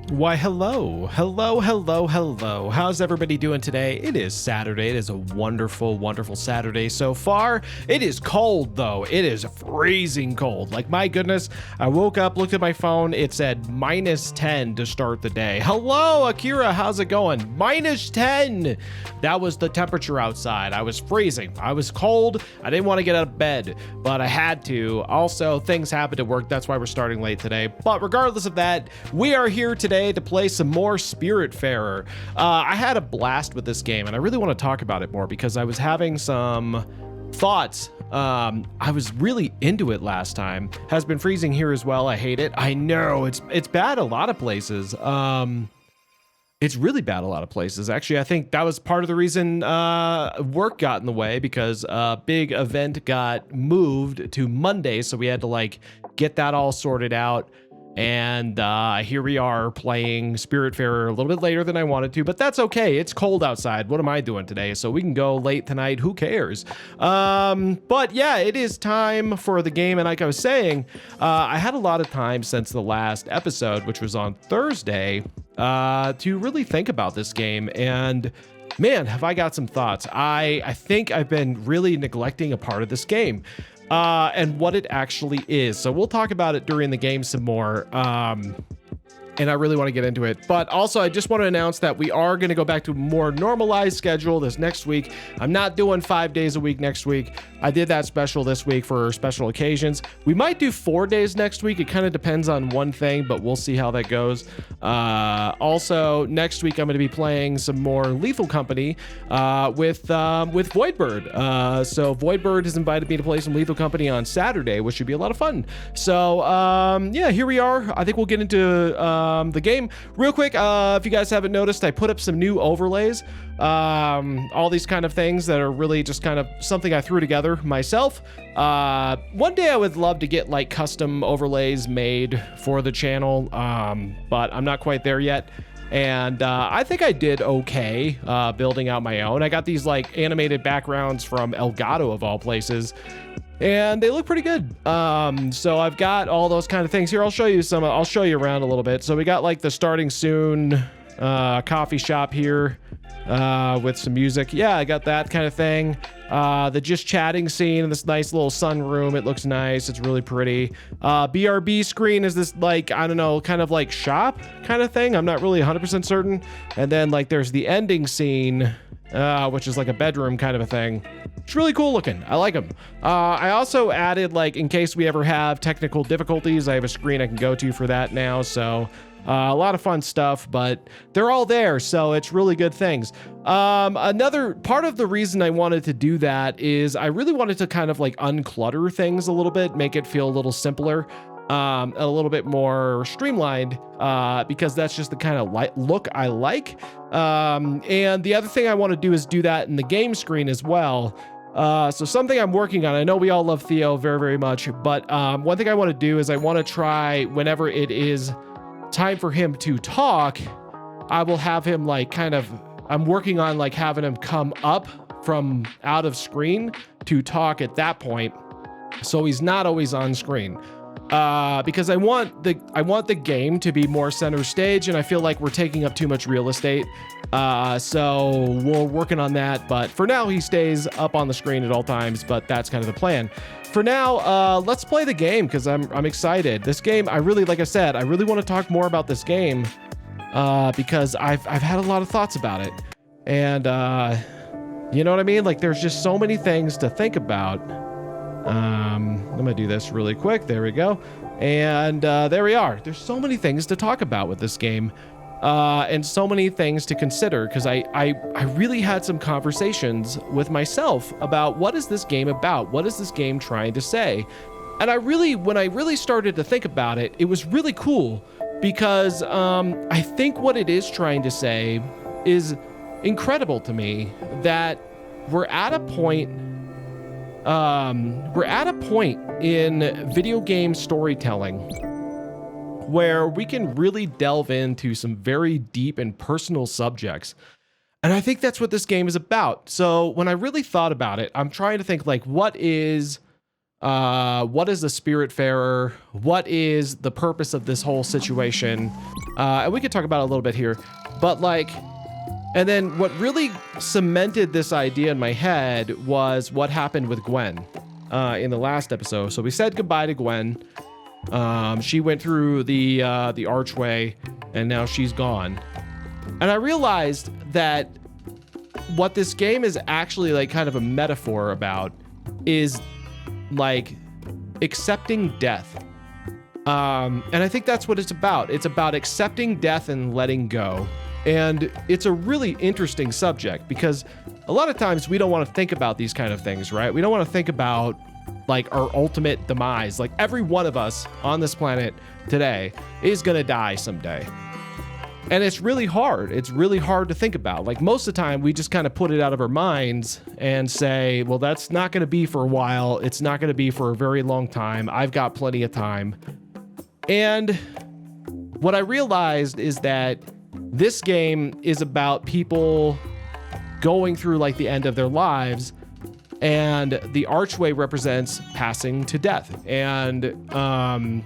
Why, hello. How's everybody doing today? It is Saturday. It is a wonderful, wonderful Saturday so far. It is cold, though. It is freezing cold. Like, my goodness, I woke up, looked at my phone. It said -10 to start the day. Hello, Akira. How's it going? -10. That was the temperature outside. I was freezing. I was cold. I didn't want to get out of bed, but I had to. Also, things happened at work. That's why we're starting late today. But regardless of that, we are here today to play some more Spiritfarer. I had a blast with this game, and I really want to talk about it more because I was having some thoughts. I was really into it last time. Has been freezing here as well. I hate it. I know it's bad a lot of places. It's really bad a lot of places. Actually, I think that was part of the reason work got in the way, because a big event got moved to Monday, so we had to like get that all sorted out. And here we are playing Spiritfarer a little bit later than I wanted to, but that's okay. It's cold outside. What am I doing today? So we can go late tonight. Who cares? But yeah, it is time for the game. And like I was saying, I had a lot of time since the last episode, which was on Thursday, to really think about this game. And man, have I got some thoughts. I think I've been really neglecting a part of this game. And what it actually is. So we'll talk about it during the game some more. And I really want to get into it. But also, I just want to announce that we are going to go back to a more normalized schedule this next week. I'm not doing 5 days a week next week. I did that special this week for special occasions. We might do 4 days next week. It kind of depends on one thing, but we'll see how that goes. Also, next week, I'm going to be playing some more Lethal Company with Voidbird. So Voidbird has invited me to play some Lethal Company on Saturday, which should be a lot of fun. So yeah, here we are. I think we'll get into the game real quick. If you guys haven't noticed, I put up some new overlays, all these kind of things that are really just kind of something I threw together myself. One day I would love to get like custom overlays made for the channel, but I'm not quite there yet. And I think I did okay building out my own. I got these like animated backgrounds from Elgato of all places, and they look pretty good. So I've got all those kind of things here. I'll show you some. I'll show you around a little bit. So we got like the starting soon coffee shop here with some music. Yeah, I got that kind of thing. The just chatting scene in this nice little sunroom. It looks nice. It's really pretty. BRB screen is this like, I don't know, kind of like shop kind of thing. I'm not really 100% certain. And then like there's the ending scene, which is like a bedroom kind of a thing. It's really cool looking. I like them. I also added, like, in case we ever have technical difficulties, I have a screen I can go to for that now. So a lot of fun stuff, but they're all there. So it's really good things. Another part of the reason I wanted to do that is I really wanted to kind of like unclutter things a little bit, make it feel a little simpler. A little bit more streamlined, because that's just the kind of look I like. And the other thing I want to do is do that in the game screen as well. So something I'm working on, I know we all love Theo very, very much, but one thing I want to do is I want to try, whenever it is time for him to talk, I will have him like kind of, I'm working on like having him come up from out of screen to talk at that point, so he's not always on screen. Because I want the game to be more center stage, and I feel like we're taking up too much real estate. So we're working on that, but for now he stays up on the screen at all times, but that's kind of the plan. For now, let's play the game, because I'm excited. This game, I really, like I said, I really want to talk more about this game, because I've had a lot of thoughts about it. And you know what I mean? Like, there's just so many things to think about. I'm gonna do this really quick. There we go. And there we are. There's so many things to talk about with this game, and so many things to consider, because I really had some conversations with myself about what is this game about? What is this game trying to say? And when I really started to think about it, it was really cool, because I think what it is trying to say is incredible to me, that we're at a point in video game storytelling where we can really delve into some very deep and personal subjects. And I think that's what this game is about. So when I really thought about it, I'm trying to think like, what is What is the Spiritfarer? What is the purpose of this whole situation? And we could talk about it a little bit here, but like, and then what really cemented this idea in my head was what happened with Gwen in the last episode. So we said goodbye to Gwen. She went through the archway and now she's gone. And I realized that what this game is actually like kind of a metaphor about is like accepting death. And I think that's what it's about. It's about accepting death and letting go. And it's a really interesting subject because a lot of times we don't want to think about these kind of things, right? We don't want to think about like our ultimate demise. Like every one of us on this planet today is going to die someday. And it's really hard. It's really hard to think about. Like most of the time we just kind of put it out of our minds and say, well, that's not going to be for a while. It's not going to be for a very long time. I've got plenty of time. And what I realized is that this game is about people going through like the end of their lives, and the archway represents passing to death. And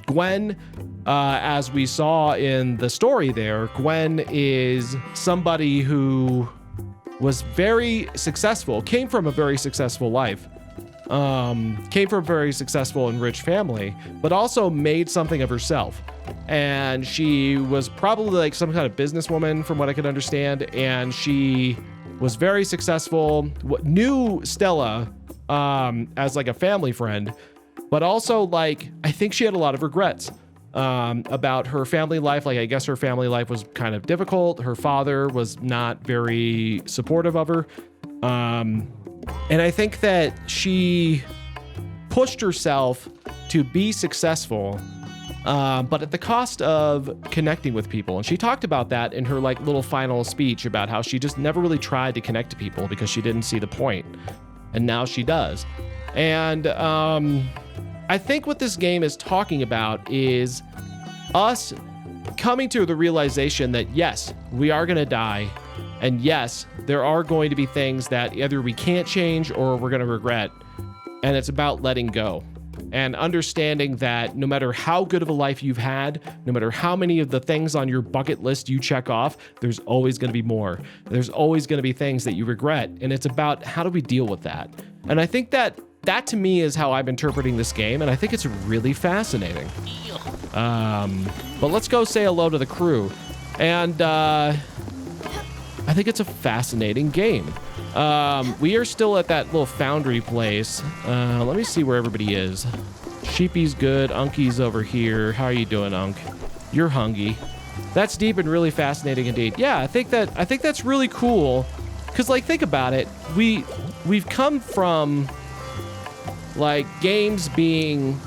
Gwen, as we saw in the story there, Gwen is somebody who was very successful, came from a very successful life, came from a very successful and rich family, but also made something of herself. And she was probably like some kind of businesswoman from what I could understand. And she was very successful, knew Stella as like a family friend, but also like, I think she had a lot of regrets about her family life. Like, I guess her family life was kind of difficult. Her father was not very supportive of her. And I think that she pushed herself to be successful, but at the cost of connecting with people. And she talked about that in her like little final speech about how she just never really tried to connect to people because she didn't see the point. And now she does. And I think what this game is talking about is us coming to the realization that yes, we are going to die. And yes, there are going to be things that either we can't change or we're going to regret. And it's about letting go. And understanding that no matter how good of a life you've had, no matter how many of the things on your bucket list you check off, there's always going to be more. There's always going to be things that you regret. And it's about how do we deal with that? And I think that to me is how I'm interpreting this game. And I think it's really fascinating. But let's go say hello to the crew. And I think it's a fascinating game. We are still at that little foundry place. Let me see where everybody is. Sheepy's good. Unky's over here. How are you doing, Unk? You're hungry. That's deep and really fascinating indeed. Yeah, I think that's really cool. Cause like, think about it. We've come from like games being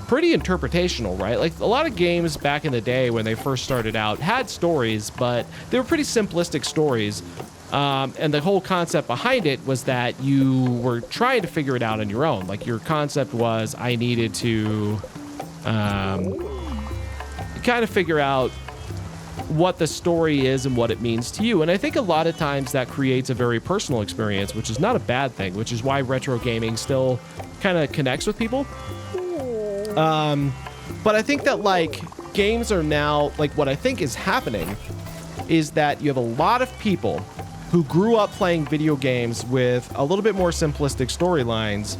pretty interpretational, right? Like a lot of games back in the day when they first started out had stories, but they were pretty simplistic stories. And the whole concept behind it was that you were trying to figure it out on your own. Like your concept was, I needed to kind of figure out what the story is and what it means to you. And I think a lot of times that creates a very personal experience, which is not a bad thing, which is why retro gaming still kind of connects with people. But I think that like games are now, like what I think is happening is that you have a lot of people who grew up playing video games with a little bit more simplistic storylines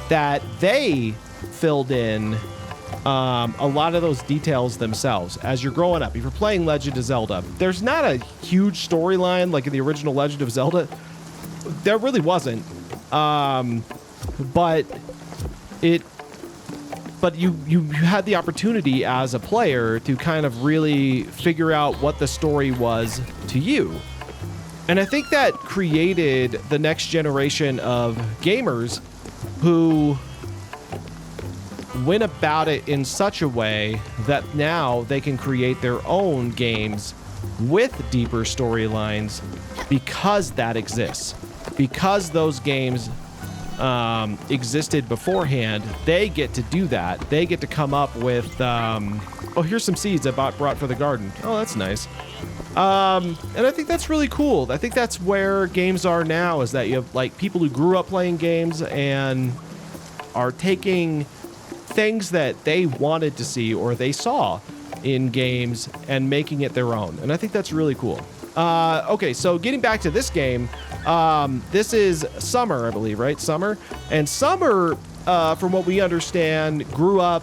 that they filled in a lot of those details themselves as you're growing up. If you're playing Legend of Zelda, there's not a huge storyline like in the original Legend of Zelda. There really wasn't. But you had the opportunity as a player to kind of really figure out what the story was to you. And I think that created the next generation of gamers who went about it in such a way that now they can create their own games with deeper storylines because that exists. Because those games existed beforehand, they get to do that. They get to come up with, oh, here's some seeds I brought for the garden. Oh, that's nice. And I think that's really cool. I think that's where games are now, is that you have like people who grew up playing games and are taking things that they wanted to see or they saw in games and making it their own. And I think that's really cool. Okay, so getting back to this game, this is Summer, I believe, right? Summer. And Summer, from what we understand, grew up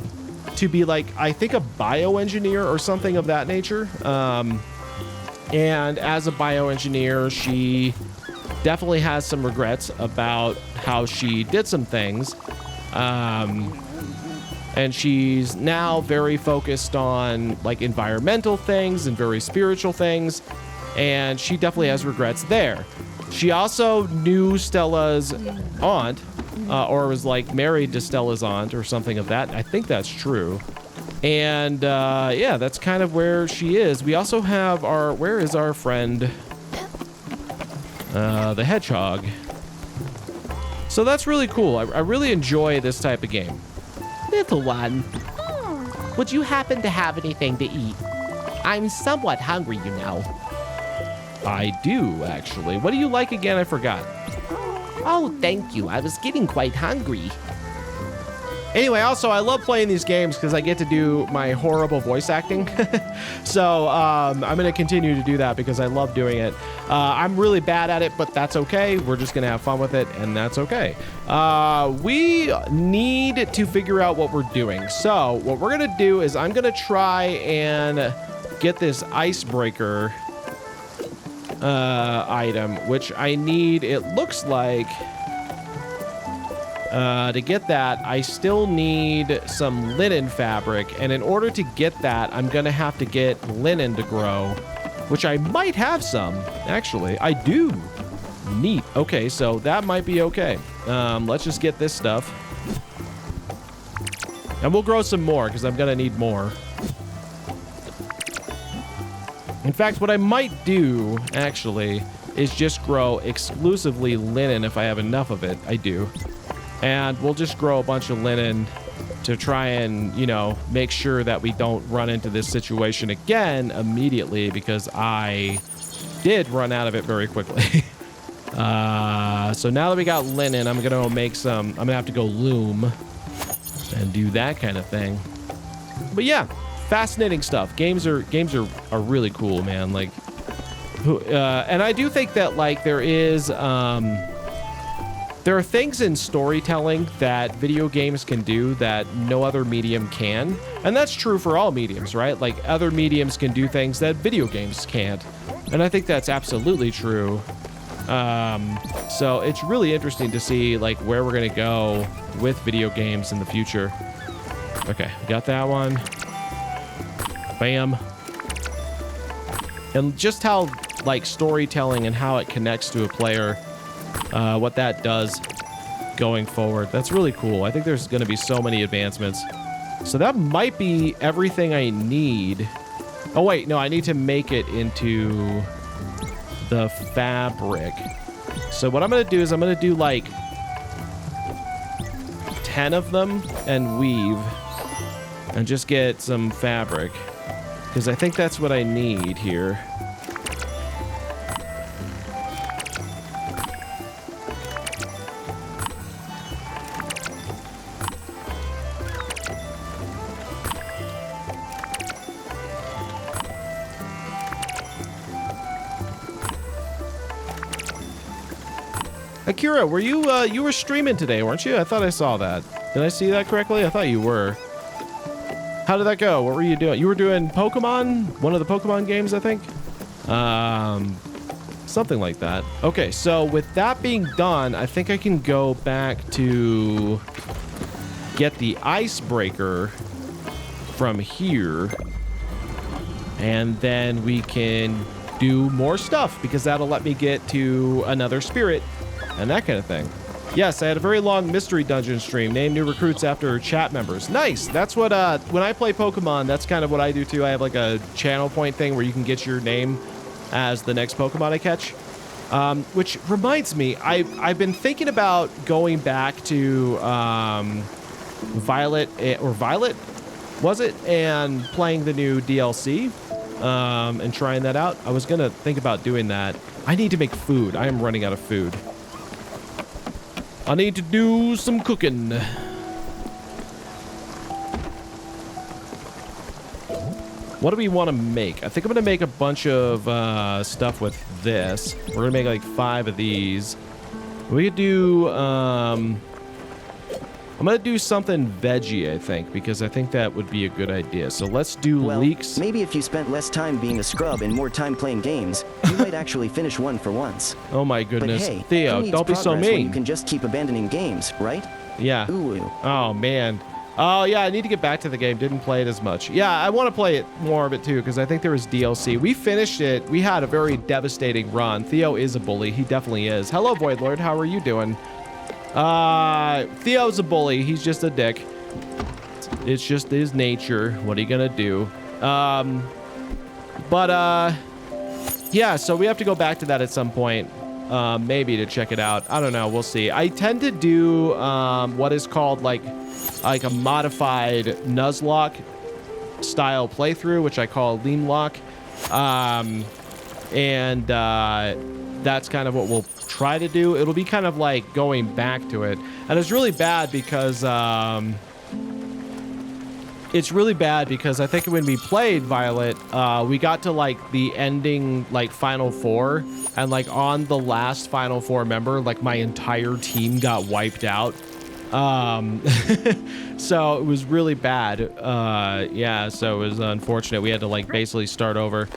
to be like, I think, a bioengineer or something of that nature. And as a bioengineer, she definitely has some regrets about how she did some things. And she's now very focused on like environmental things and very spiritual things. And she definitely has regrets there. She also knew Stella's aunt, or was like married to Stella's aunt or something of that. I think that's true. And yeah, that's kind of where she is. We also have where is our friend? The hedgehog. So that's really cool. I really enjoy this type of game. Little one, would you happen to have anything to eat? I'm somewhat hungry, you know. I do, actually. What do you like again? I forgot. Oh, thank you. I was getting quite hungry. Anyway, also, I love playing these games because I get to do my horrible voice acting. So I'm going to continue to do that because I love doing it. I'm really bad at it, but that's okay. We're just going to have fun with it, and that's okay. We need to figure out what we're doing. So what we're going to do is I'm going to try and get this icebreaker item, which I need, it looks like... to get that, I still need some linen fabric, and in order to get that, I'm gonna have to get linen to grow, which I might have some, actually. I do. Neat. Okay, so that might be okay. Let's just get this stuff. And we'll grow some more, because I'm gonna need more. In fact, what I might do, actually, is just grow exclusively linen if I have enough of it. I do. And we'll just grow a bunch of linen to try and, you know, make sure that we don't run into this situation again immediately, because I did run out of it very quickly. So now that we got linen, I'm going to make some, I'm going to have to go loom and do that kind of thing. But yeah, fascinating stuff. Games are really cool, man. Like, and I do think that, like, there are things in storytelling that video games can do that no other medium can. And that's true for all mediums, right? Like, other mediums can do things that video games can't. And I think that's absolutely true. So it's really interesting to see, like, where we're going to go with video games in the future. Okay, got that one. Bam. And just how, like, storytelling and how it connects to a player, what that does going forward. That's really cool. I think there's going to be so many advancements. So that might be everything I need. Oh, wait. No, I need to make it into the fabric. So what I'm going to do is I'm going to do like 10 of them and weave and just get some fabric, because I think that's what I need here. Akira, were you were streaming today, weren't you? I thought I saw that. Did I see that correctly? I thought you were. How did that go? What were you doing? You were doing Pokemon? One of the Pokemon games, I think? Something like that. Okay, so with that being done, I think I can go back to get the icebreaker from here. And then we can do more stuff, because that'll let me get to another spirit and that kind of thing. Yes, I had a very long mystery dungeon stream. Name new recruits after chat members. Nice. That's what, when I play Pokemon, that's kind of what I do too. I have like a channel point thing where you can get your name as the next Pokemon I catch. Which reminds me, I've been thinking about going back to Violet, was it? And playing the new DLC and trying that out. I was going to think about doing that. I need to make food. I am running out of food. I need to do some cooking. What do we want to make? I think I'm going to make a bunch of stuff with this. We're going to make like 5 of these. We could do... I'm going to do something veggie, I think, because I think that would be a good idea. So let's do leeks. Maybe if you spent less time being a scrub and more time playing games, you might actually finish one for once. Oh my goodness. But hey, Theo, don't be so mean. You can just keep abandoning games, right? Yeah. Ooh. Oh, man. Oh, yeah, I need to get back to the game. Didn't play it as much. Yeah, I want to play it more of it, too, because I think there was DLC. We finished it. We had a very devastating run. Theo is a bully. He definitely is. Hello, Voidlord. How are you doing? Theo's a bully. He's just a dick. It's just his nature. What are you gonna do? Yeah, so we have to go back to that at some point. Maybe to check it out. I don't know. We'll see. I tend to do, what is called like a modified Nuzlocke style playthrough, which I call Leemlock. That's kind of what we'll try to do. It'll be kind of like going back to it. And it's really bad because, I think when we played Violet, we got to like the ending, like Final Four, and like on the last Final Four member, like my entire team got wiped out. So it was really bad. Yeah, so it was unfortunate. We had to like basically start over.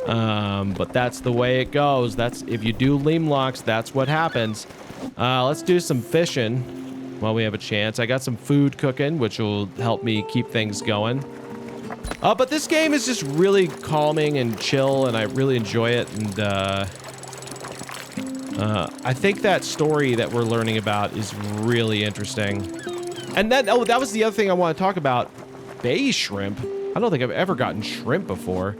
But that's the way it goes. That's if you do Leemlocks, that's what happens. Let's do some fishing while we have a chance. I got some food cooking, which will help me keep things going. But this game is just really calming and chill, and I really enjoy it. And I think that story that we're learning about is really interesting. And then, oh, that was the other thing I want to talk about. Bay shrimp. I don't think I've ever gotten shrimp before.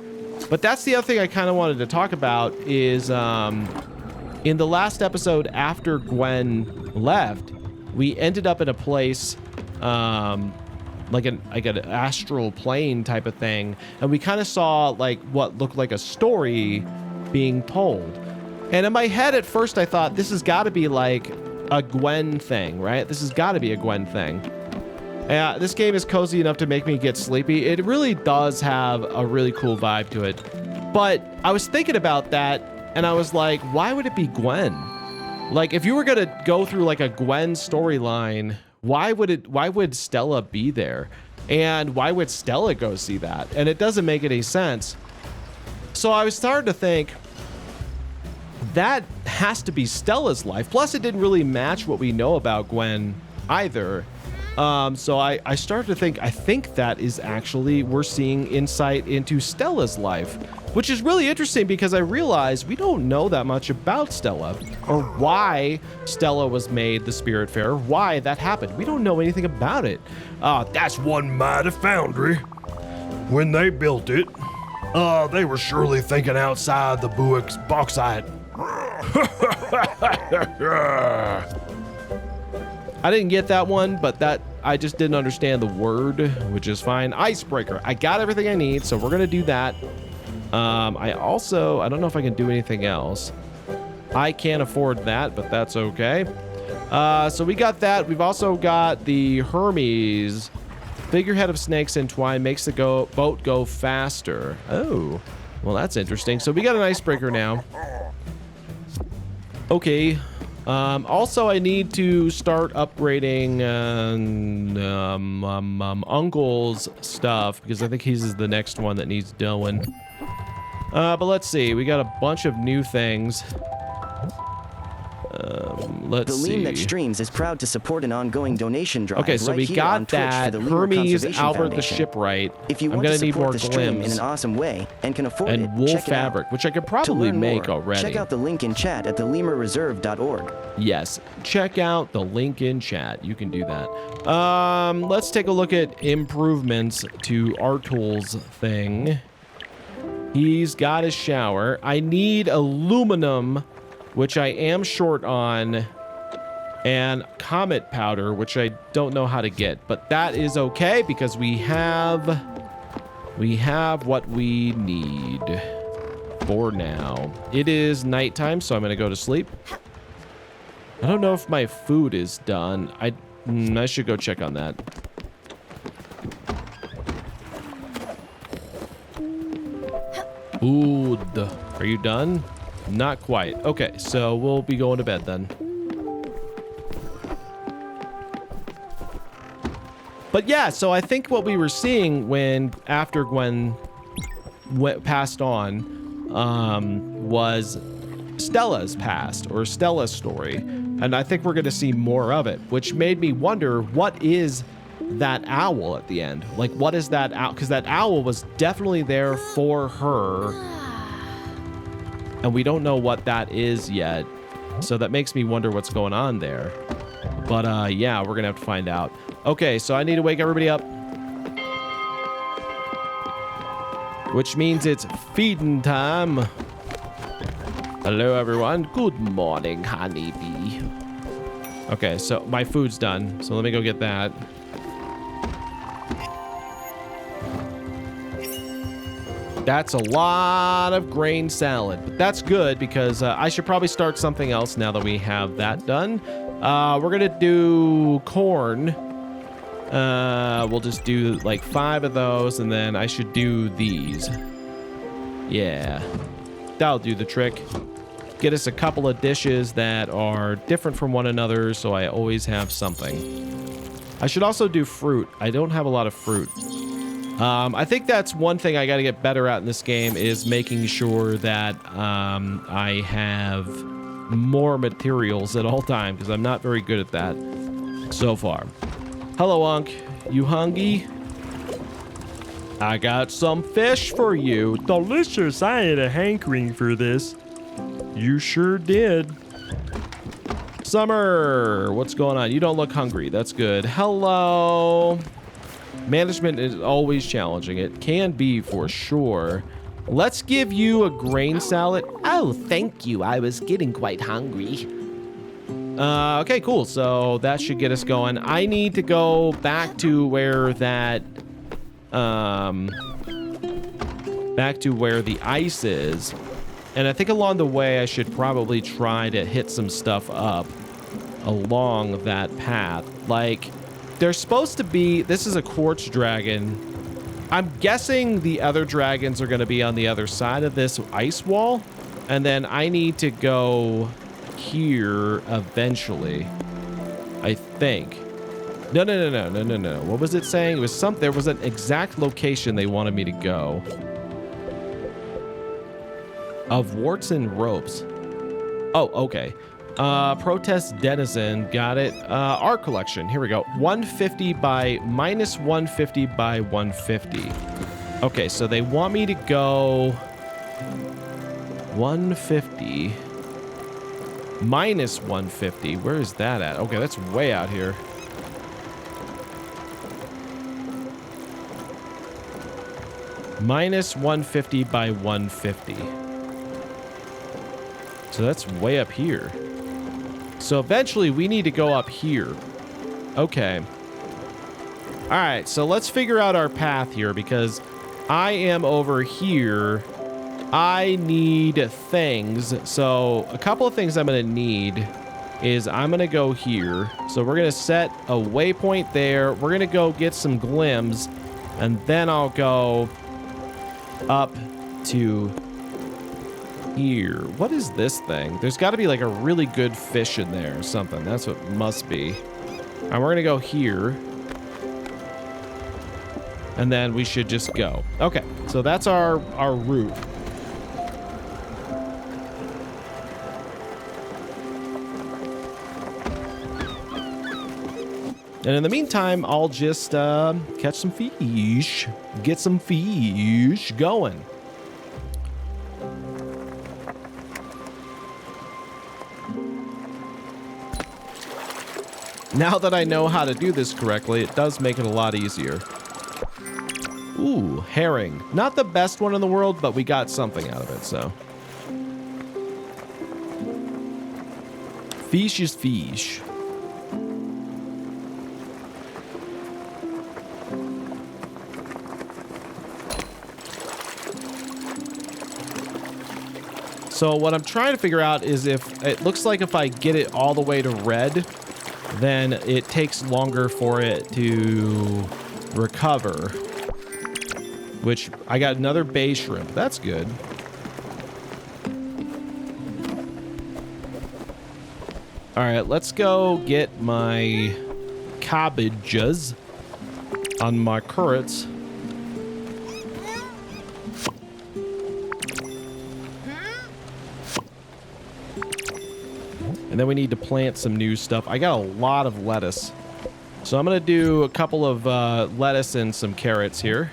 But that's the other thing I kind of wanted to talk about is in the last episode after Gwen left, we ended up in a place like an astral plane type of thing, and we kind of saw like what looked like a story being told. And in my head at first I thought this has got to be like a Gwen thing, right? This has got to be a Gwen thing. Yeah, this game is cozy enough to make me get sleepy. It really does have a really cool vibe to it. But I was thinking about that, and I was like, why would it be Gwen? Like, if you were gonna go through like a Gwen storyline, why would Stella be there? And why would Stella go see that? And it doesn't make any sense. So I was starting to think, that has to be Stella's life. Plus, it didn't really match what we know about Gwen either. So I started to think, I think that is actually, we're seeing insight into Stella's life, which is really interesting because I realized we don't know that much about Stella or why Stella was made the Spiritfarer, why that happened. We don't know anything about it. That's one mighty foundry. When they built it, they were surely thinking outside the bauxite. I didn't get that one, but I just didn't understand the word, which is fine. Icebreaker. I got everything I need, so we're going to do that. I don't know if I can do anything else. I can't afford that, but that's okay. So we got that. We've also got the Hermes. Figurehead of snakes entwined makes the boat go faster. Oh, well, that's interesting. So we got an icebreaker now. Okay. Also, I need to start upgrading Uncle's stuff because I think he's the next one that needs doing. But let's see. We got a bunch of new things. Let's see. TheLeemThatStreams is proud to support an ongoing donation drive. Okay, so right we here got on Twitch that. for the Lemur Hermes, Conservation Albert the Foundation. Shipwright. If you I'm want gonna to need more support the stream in an glims. awesome way and can afford And it, wool check it fabric, out. which I could To probably learn make more, already. check out the link in chat at thelemurreserve.org. Yes, check out the link in chat. You can do that. Let's take a look at improvements to Artul's thing. He's got his shower. I need aluminum, which I am short on, and comet powder, which I don't know how to get, but that is okay because we have what we need for now. It is nighttime, so I'm gonna go to sleep. I don't know if my food is done. I should go check on that. Ooh, are you done? Not quite. Okay, so we'll be going to bed then. But yeah, so I think what we were seeing after Gwen passed on was Stella's past, or Stella's story. And I think we're going to see more of it, which made me wonder, what is that owl at the end? Like, what is that owl? Because that owl was definitely there for her. And we don't know what that is yet. So that makes me wonder what's going on there. But yeah, we're going to have to find out. Okay, so I need to wake everybody up. Which means it's feeding time. Hello, everyone. Good morning, honeybee. Okay, so my food's done. So let me go get that. That's a lot of grain salad, but that's good because I should probably start something else now that we have that done. We're going to do corn. We'll just do like 5 of those, and then I should do these. Yeah, that'll do the trick. Get us a couple of dishes that are different from one another, so I always have something. I should also do fruit. I don't have a lot of fruit. I think that's one thing I got to get better at in this game, is making sure that I have more materials at all times, because I'm not very good at that so far. Hello, Unc. You hungry? I got some fish for you. Delicious. I had a hankering for this. You sure did. Summer, what's going on? You don't look hungry. That's good. Hello. Management is always challenging. It can be for sure. Let's give you a grain salad. Oh, thank you. I was getting quite hungry. Okay, cool. So that should get us going. I need to go back to where that, back to where the ice is. And I think along the way, I should probably try to hit some stuff up along that path. Like, there's supposed to be, this is a quartz dragon. I'm guessing the other dragons are going to be on the other side of this ice wall. And then I need to go here eventually, I think. No. What was it saying? It was something, there was an exact location they wanted me to go. Of warts and ropes. Oh, okay. Protest denizen. Got it. Art collection. Here we go. 150 by minus 150 by 150. Okay, so they want me to go 150 minus 150. Where is that at? Okay, that's way out here. Minus 150 by 150. So that's way up here. So eventually we need to go up here. Okay. All right, so let's figure out our path here, because I am over here. I need things. So a couple of things I'm going to need is I'm going to go here. So we're going to set a waypoint there. We're going to go get some glims, and then I'll go up to here. What is this thing? There's got to be like a really good fish in there or something. That's what it must be. And we're gonna go here, and then we should just go. Okay, so that's our route. And in the meantime, I'll just catch some fish, get some fish going. Now that I know how to do this correctly, it does make it a lot easier. Ooh, herring. Not the best one in the world, but we got something out of it, so. Fish is fish. So what I'm trying to figure out is if it looks like if I get it all the way to red, then it takes longer for it to recover. which I got another bay shrimp. That's good. All right, let's go get my cabbages on my carrots. And then we need to plant some new stuff. I got a lot of lettuce. So I'm going to do a couple of lettuce and some carrots here.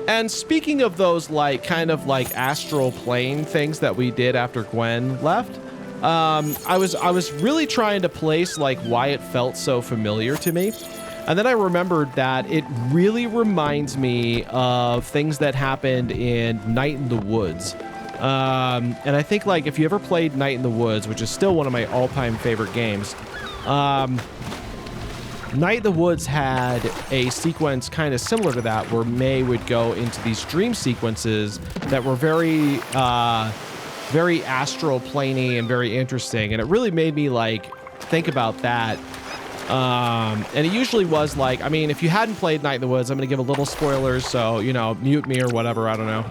And speaking of those, like, kind of like astral plane things that we did after Gwen left, I was really trying to place like why it felt so familiar to me. And then I remembered that it really reminds me of things that happened in Night in the Woods. And I think, like, if you ever played Night in the Woods, which is still one of my all-time favorite games, Night in the Woods had a sequence kind of similar to that, where May would go into these dream sequences that were very, very astral planey and very interesting. And it really made me, like, think about that. And it usually was like, I mean, if you hadn't played Night in the Woods, I'm going to give a little spoilers, so, you know, mute me or whatever, I don't know.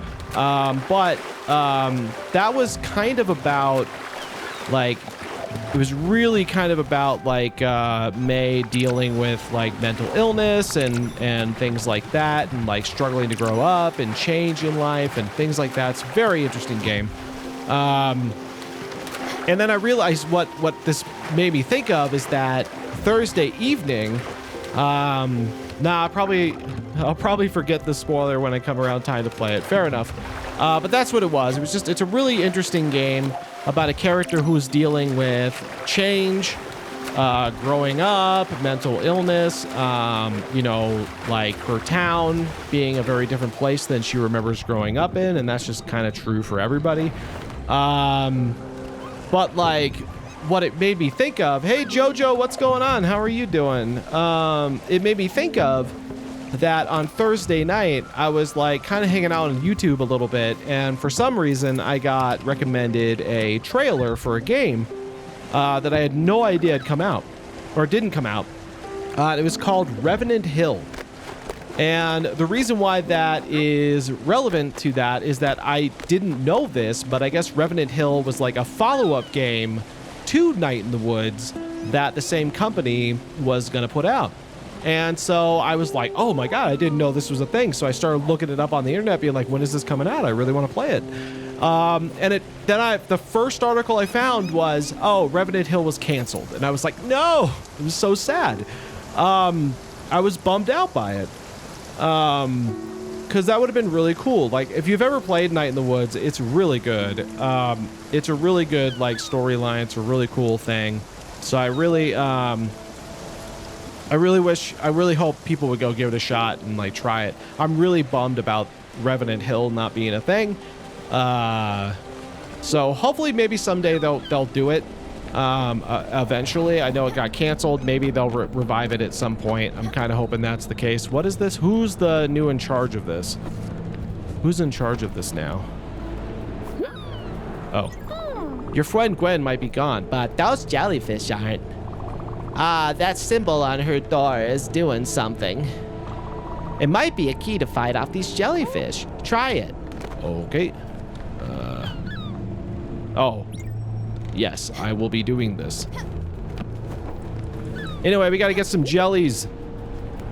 But that was kind of about, like, it was really kind of about, like, May dealing with, like, mental illness and things like that, and, like, struggling to grow up and change in life and things like that. It's a very interesting game. And then I realized what this made me think of is that Thursday evening, I'll probably forget the spoiler when I come around time to play it. Fair enough. But that's what it was. It's a really interesting game about a character who's dealing with change, growing up, mental illness, you know, like her town being a very different place than she remembers growing up in, and that's just kind of true for everybody. But, like, what it made me think of, hey Jojo, what's going on? How are you doing? It made me think of that on Thursday night, I was, like, kind of hanging out on YouTube a little bit, and for some reason I got recommended a trailer for a game that I had no idea had come out, or didn't come out. It was called Revenant Hill. And the reason why that is relevant to that is that I didn't know this, but I guess Revenant Hill was like a follow-up game to Night in the Woods that the same company was going to put out. And so I was like, oh my God, I didn't know this was a thing. So I started looking it up on the internet, being like, when is this coming out? I really want to play it. The first article I found was, oh, Revenant Hill was canceled. And I was like, no, it was so sad. I was bummed out by it. Because that would have been really cool. Like, if you've ever played Night in the Woods, it's really good. It's a really good, like, storyline. It's a really cool thing. So I really hope people would go give it a shot and, like, try it. I'm really bummed about Revenant Hill not being a thing. So hopefully maybe someday they'll do it. Eventually. I know it got canceled. Maybe they'll revive it at some point. I'm kind of hoping that's the case. What is this? Who's the new in charge of this? Who's in charge of this now? Oh. Your friend Gwen might be gone, but those jellyfish aren't. That symbol on her door is doing something. It might be a key to fight off these jellyfish. Try it. Okay. Oh. Yes, I will be doing this. Anyway, we gotta get some jellies.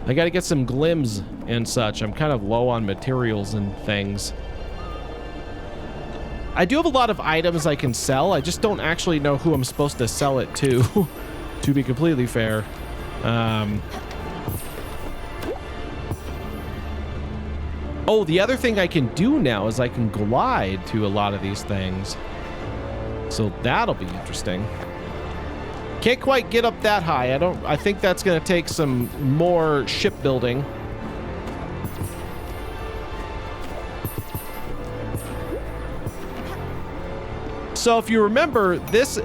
I gotta get some glims and such. I'm kind of low on materials and things. I do have a lot of items I can sell. I just don't actually know who I'm supposed to sell it to, to be completely fair. Oh, the other thing I can do now is I can glide to a lot of these things. So that'll be interesting. Can't quite get up that high. I think that's gonna take some more shipbuilding. So if you remember, this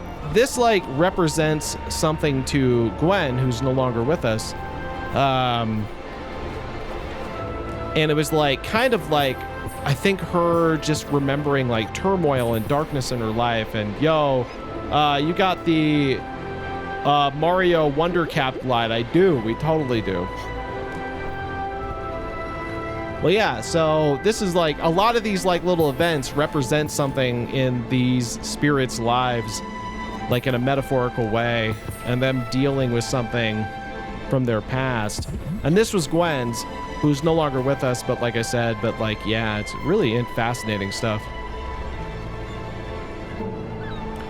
like represents something to Gwen, who's no longer with us. And it was like kind of like, I think her just remembering like turmoil and darkness in her life, and yo, you got the Mario Wonder Cap Glide. I do. We totally do. Well, yeah, so this is like a lot of these like little events represent something in these spirits' lives, like in a metaphorical way, and them dealing with something from their past. And this was Gwen's, who's no longer with us, but like I said, but like, yeah, it's really fascinating stuff.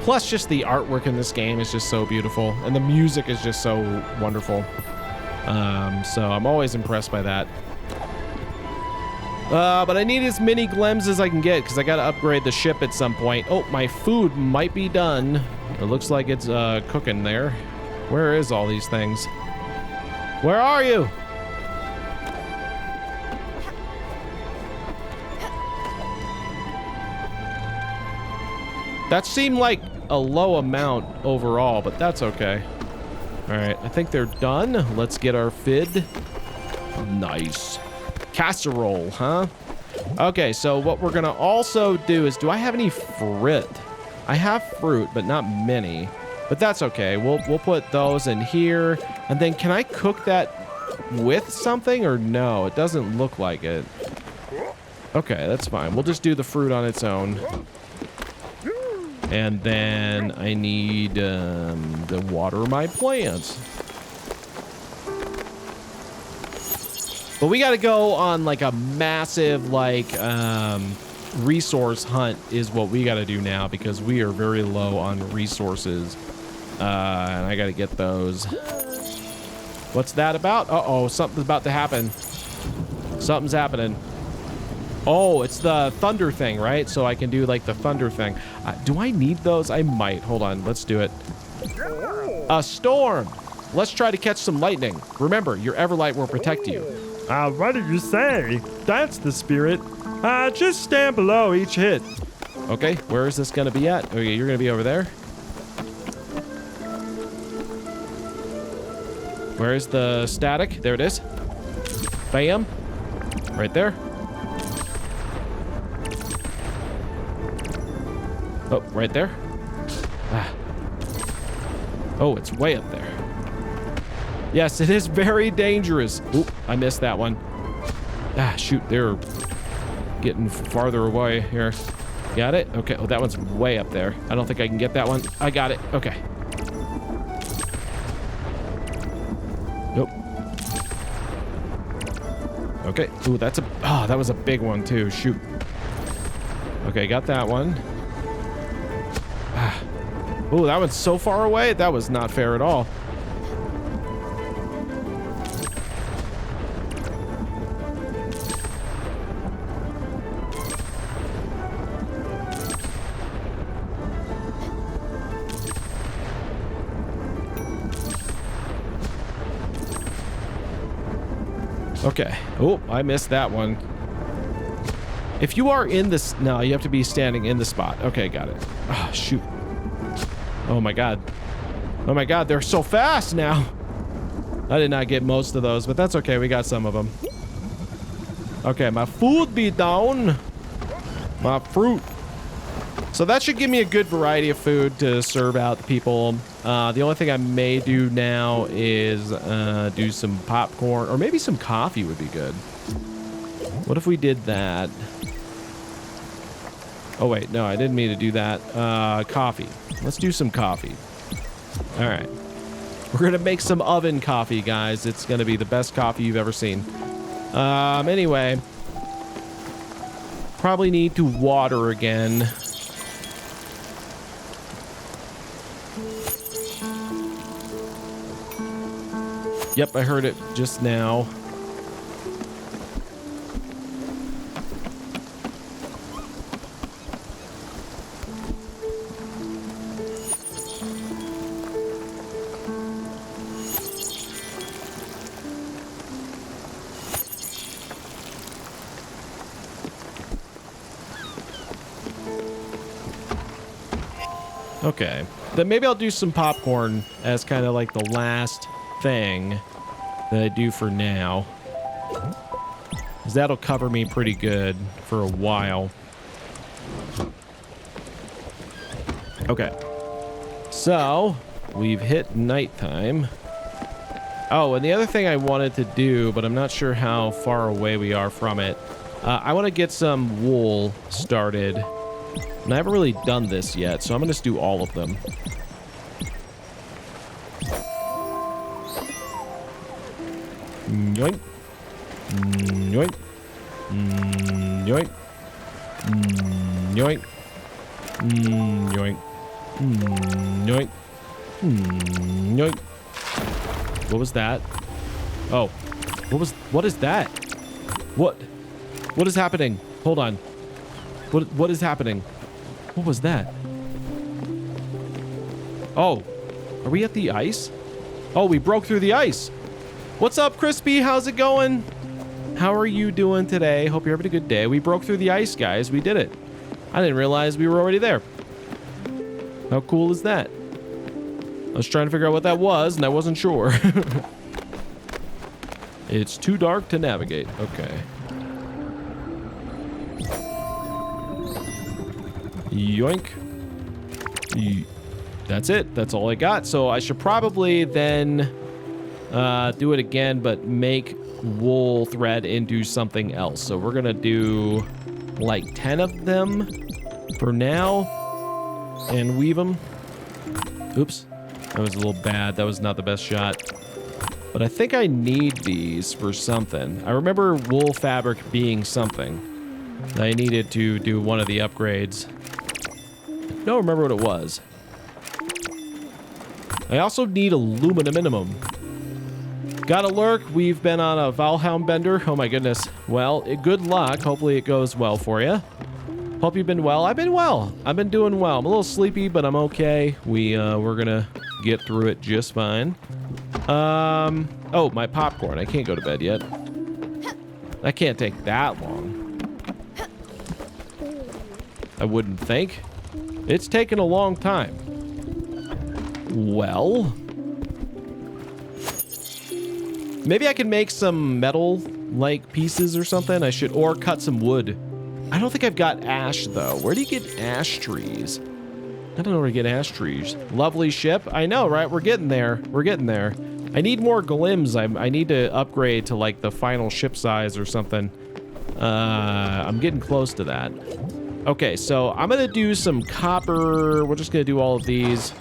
Plus, just the artwork in this game is just so beautiful, and the music is just so wonderful. So I'm always impressed by that. But I need as many glems as I can get because I got to upgrade the ship at some point. Oh, my food might be done. It looks like it's cooking there. Where is all these things? Where are you? That seemed like a low amount overall, but that's okay. All right, I think they're done. Let's get our fid. Nice. Casserole, huh? Okay, so what we're gonna also do is, do I have any fruit? I have fruit, but not many. But that's okay. We'll put those in here. And then can I cook that with something or no? It doesn't look like it. Okay, that's fine. We'll just do the fruit on its own. And then I need to water my plants. But we got to go on like a massive like resource hunt is what we got to do now because we are very low on resources. And I got to get those. What's that about? Uh-oh, something's about to happen. Something's happening. Oh, it's the thunder thing, right? So I can do like the thunder thing. Do I need those? I might. Hold on. Let's do it. A storm. Let's try to catch some lightning. Remember, your Everlight will protect you. What did you say? That's the spirit. Just stand below each hit. Okay, where is this going to be at? Okay, you're going to be over there. Where is the static? There it is. Bam. Right there. Oh, right there. Ah. Oh, it's way up there. Yes, it is very dangerous. Oop, I missed that one. Ah, shoot, they're getting farther away here. Got it? Okay, oh, that one's way up there. I don't think I can get that one. I got it, okay. Nope. Okay, ooh, that's a, oh, that was a big one too, shoot. Okay, got that one. Ah. Ooh, that one's so far away. That was not fair at all. Okay. Oh, I missed that one. If you are in this... No, you have to be standing in the spot. Okay, got it. Oh, shoot. Oh, my God. Oh, my God. They're so fast now. I did not get most of those, but that's okay. We got some of them. Okay, my food be down. My fruit. So that should give me a good variety of food to serve out to people. The only thing I may do now is do some popcorn, or maybe some coffee would be good. What if we did that? Oh, wait. No, I didn't mean to do that. Coffee. Let's do some coffee. All right. We're going to make some oven coffee, guys. It's going to be the best coffee you've ever seen. Anyway. Probably need to water again. Yep, I heard it just now. Okay, then maybe I'll do some popcorn as kind of like the last thing that I do for now, because that'll cover me pretty good for a while. Okay, so we've hit nighttime. Oh, and the other thing I wanted to do, but I'm not sure how far away we are from it. I want to get some wool started. And I haven't really done this yet, so I'm going to just do all of them. Yoink. Yoink. Yoink. Yoink. Yoink. Yoink. Yoink. What was that? Oh. What is that? What is happening? Hold on. What is happening? What was that? Oh. Are we at the ice? Oh, we broke through the ice. What's up, Crispy? How's it going? How are you doing today? Hope you're having a good day. We broke through the ice, guys. We did it. I didn't realize we were already there. How cool is that? I was trying to figure out what that was, and I wasn't sure. It's too dark to navigate. Okay. Yoink. That's it. That's all I got. So I should probably then do it again, but make wool thread into something else. So we're going to do like 10 of them for now and weave them. Oops. That was a little bad. That was not the best shot. But I think I need these for something. I remember wool fabric being something. I needed to do one of the upgrades. I don't remember what it was. I also need aluminum. Gotta lurk. We've been on a Valheim bender. Oh my goodness. Well, good luck. Hopefully it goes well for you. Hope you've been well. I've been well. I've been doing well. I'm a little sleepy, but I'm okay. We're gonna get through it just fine. Oh, my popcorn. I can't go to bed yet. That can't take that long. I wouldn't think. It's taken a long time. Well, maybe I can make some metal-like pieces or something. I should, or cut some wood. I don't think I've got ash, though. Where do you get ash trees? I don't know where to get ash trees. Lovely ship. I know, right? We're getting there. We're getting there. I need more glims. I need to upgrade to, like, the final ship size or something. I'm getting close to that. Okay, so I'm going to do some copper. We're just going to do all of these.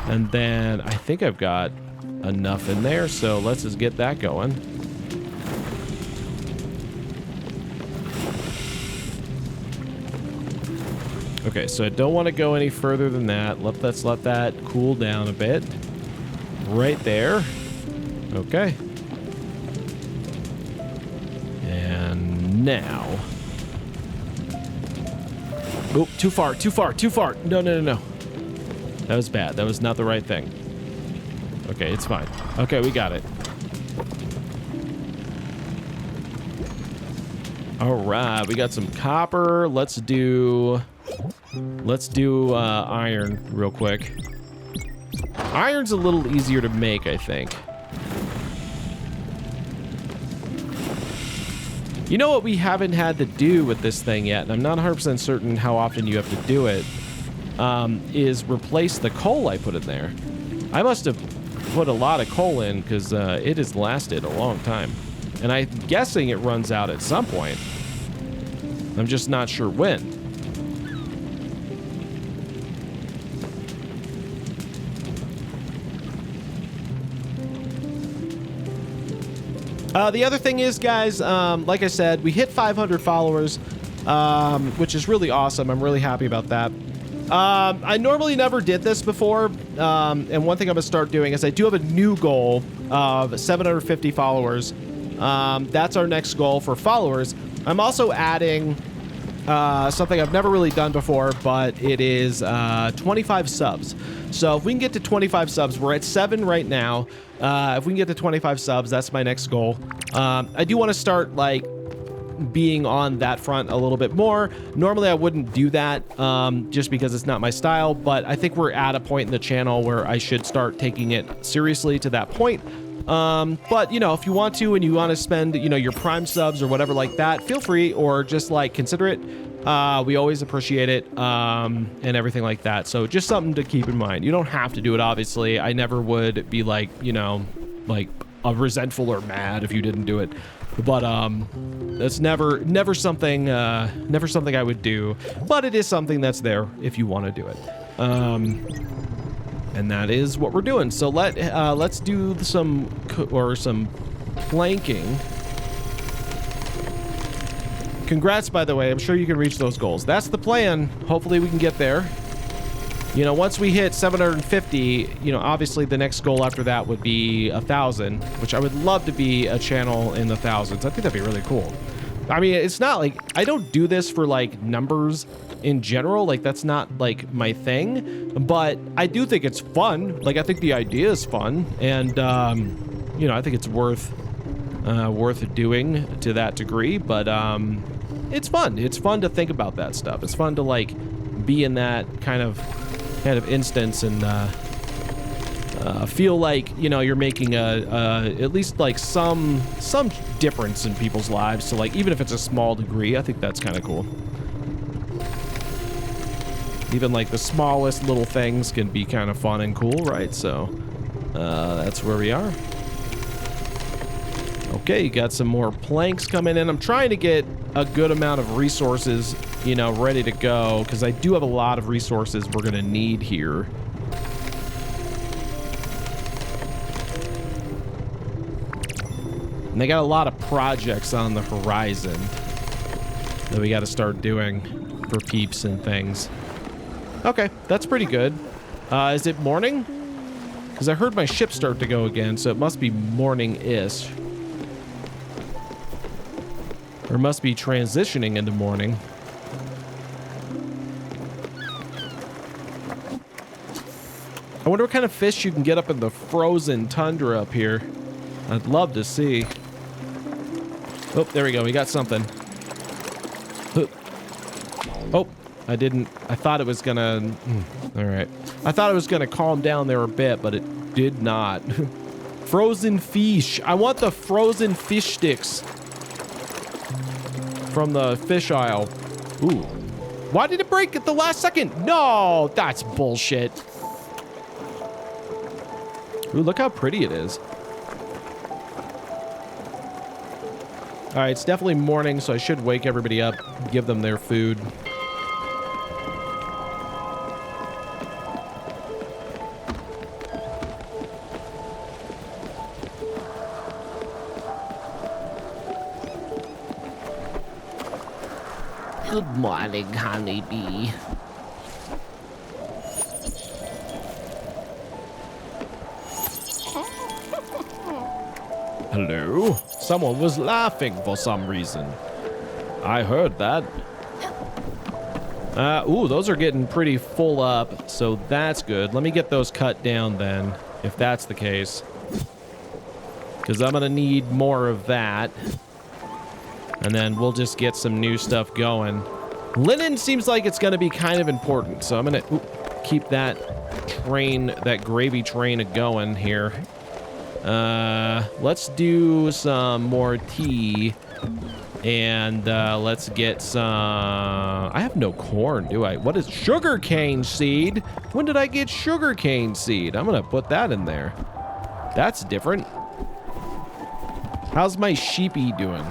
And then I think I've got enough in there, so let's just get that going. Okay, so I don't want to go any further than that. Let's let that cool down a bit. Right there. Okay. And now. Oh, too far. No. That was bad. That was not the right thing. Okay, it's fine. Okay, we got it. All right, we got some copper. Let's do iron real quick. Iron's a little easier to make, I think. You know what we haven't had to do with this thing yet, and I'm not 100% certain how often you have to do it, is replace the coal I put in there. I must have put a lot of coal in because it has lasted a long time. And I'm guessing it runs out at some point. I'm just not sure when. The other thing is, guys, like I said, we hit 500 followers, which is really awesome. I'm really happy about that. I normally never did this before, and one thing I'm going to start doing is I do have a new goal of 750 followers. That's our next goal for followers. I'm also adding something I've never really done before, but it is 25 subs. So if we can get to 25 subs, we're at 7 right now. If we can get to 25 subs, that's my next goal. I do want to start, like, being on that front a little bit more. Normally I wouldn't do that just because it's not my style, but I think we're at a point in the channel where I should start taking it seriously to that point. But, you know, if you want to and you want to spend, you know, your Prime subs or whatever like that, feel free, or just, like, consider it. We always appreciate it and everything like that. So just something to keep in mind. You don't have to do it, obviously. I never would be like, you know, like resentful or mad if you didn't do it. But that's never something I would do. But it is something that's there if you want to do it. And that is what we're doing. So let's do some planking. Congrats, by the way. I'm sure you can reach those goals. That's the plan. Hopefully we can get there. You know, once we hit 750, you know, obviously the next goal after that would be 1,000, which I would love to be a channel in the thousands. I think that'd be really cool. I mean, it's not like, I don't do this for like numbers in general. Like that's not like my thing, but I do think it's fun. Like I think the idea is fun, and you know, I think it's worth doing to that degree. But it's fun. It's fun to think about that stuff. It's fun to like be in that kind of instance and feel like, you know, you're making at least like some difference in people's lives. So like even if it's a small degree, I think that's kind of cool. Even like the smallest little things can be kind of fun and cool, right? So that's where we are. Okay, you got some more planks coming in. I'm trying to get a good amount of resources, you know, ready to go, because I do have a lot of resources we're gonna need here. And they got a lot of projects on the horizon that we got to start doing for peeps and things. Okay, that's pretty good. Is it morning? Because I heard my ship start to go again, so it must be morning-ish. Or must be transitioning into morning. I wonder what kind of fish you can get up in the frozen tundra up here. I'd love to see. Oh, there we go. We got something. Oh, I didn't. I thought it was gonna... all right. I thought it was gonna calm down there a bit, but it did not. Frozen fish. I want the frozen fish sticks from the fish aisle. Ooh. Why did it break at the last second? No, that's bullshit. Ooh, look how pretty it is. All right, it's definitely morning, so I should wake everybody up, give them their food. Good morning, honeybee. Hello? Someone was laughing for some reason. I heard that. Ooh, those are getting pretty full up, so that's good. Let me get those cut down then, if that's the case. Because I'm gonna need more of that. And then we'll just get some new stuff going. Linen seems like it's gonna be kind of important, so I'm gonna keep that train, that gravy train going here. Let's do some more tea, and let's get some... I have no corn, do I? What is sugarcane seed? When did I get sugarcane seed? I'm gonna put that in there. That's different. How's my sheepy doing?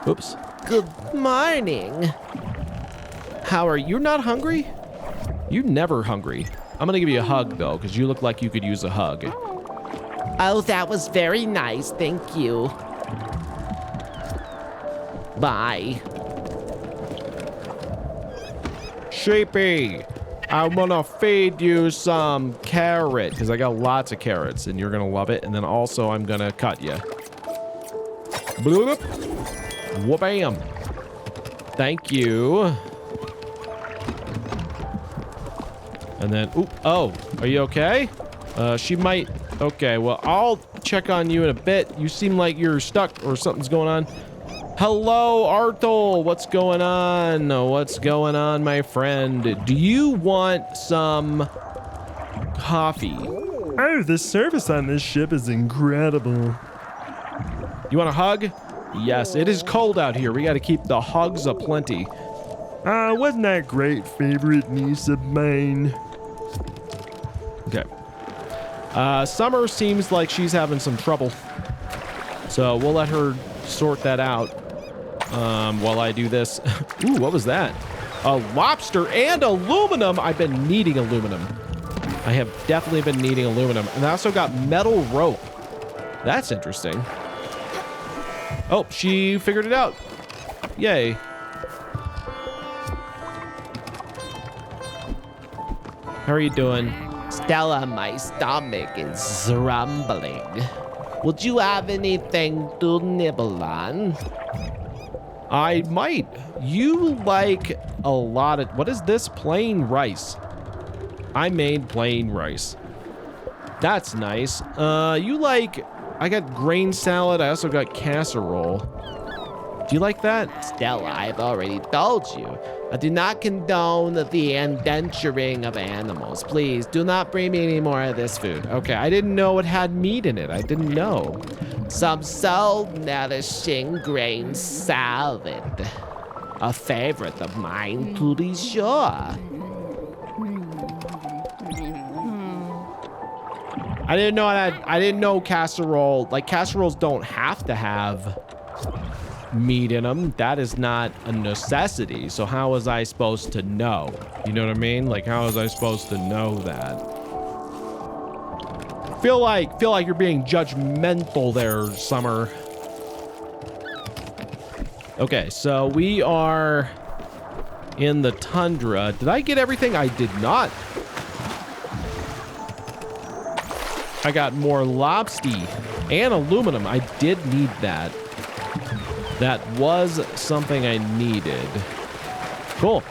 Oops. Good morning. How are you? You're not hungry? You're never hungry. I'm gonna give you a hug, though, because you look like you could use a hug. Oh, that was very nice. Thank you. Bye. Sheepy, I'm gonna feed you some carrot, because I got lots of carrots, and you're gonna love it. And then also, I'm gonna cut you. Bloop. Whoop-bam. Thank you. And then, oh, are you okay? She might... Okay, well, I'll check on you in a bit. You seem like you're stuck or something's going on. Hello, Arthol. What's going on? What's going on, my friend? Do you want some coffee? Oh, the service on this ship is incredible. You want a hug? Yes, it is cold out here. We got to keep the hugs aplenty. Wasn't that great favorite niece of mine? Okay. Summer seems like she's having some trouble. So we'll let her sort that out while I do this. Ooh, what was that? A lobster and aluminum. I've been needing aluminum. I have definitely been needing aluminum. And I also got metal rope. That's interesting. Oh, she figured it out. Yay. How are you doing? Stella, my stomach is rumbling. Would you have anything to nibble on? I might. You like a lot of... What is this? Plain rice. I made plain rice. That's nice. You like... I got grain salad. I also got casserole. Do you like that? Stella, I've already told you. I do not condone the endangering of animals. Please, do not bring me any more of this food. Okay, I didn't know it had meat in it. I didn't know. Some so nourishing grain salad. A favorite of mine, to be sure. I didn't know that. I didn't know casserole. Like, casseroles don't have to have meat in them. That is not a necessity. So how was I supposed to know? You know what I mean? Like, how was I supposed to know that? Feel like you're being judgmental there, Summer. Okay, so we are in the tundra. Did I get everything? I did not. I got more lobster and aluminum. I did need that. That was something I needed. Cool.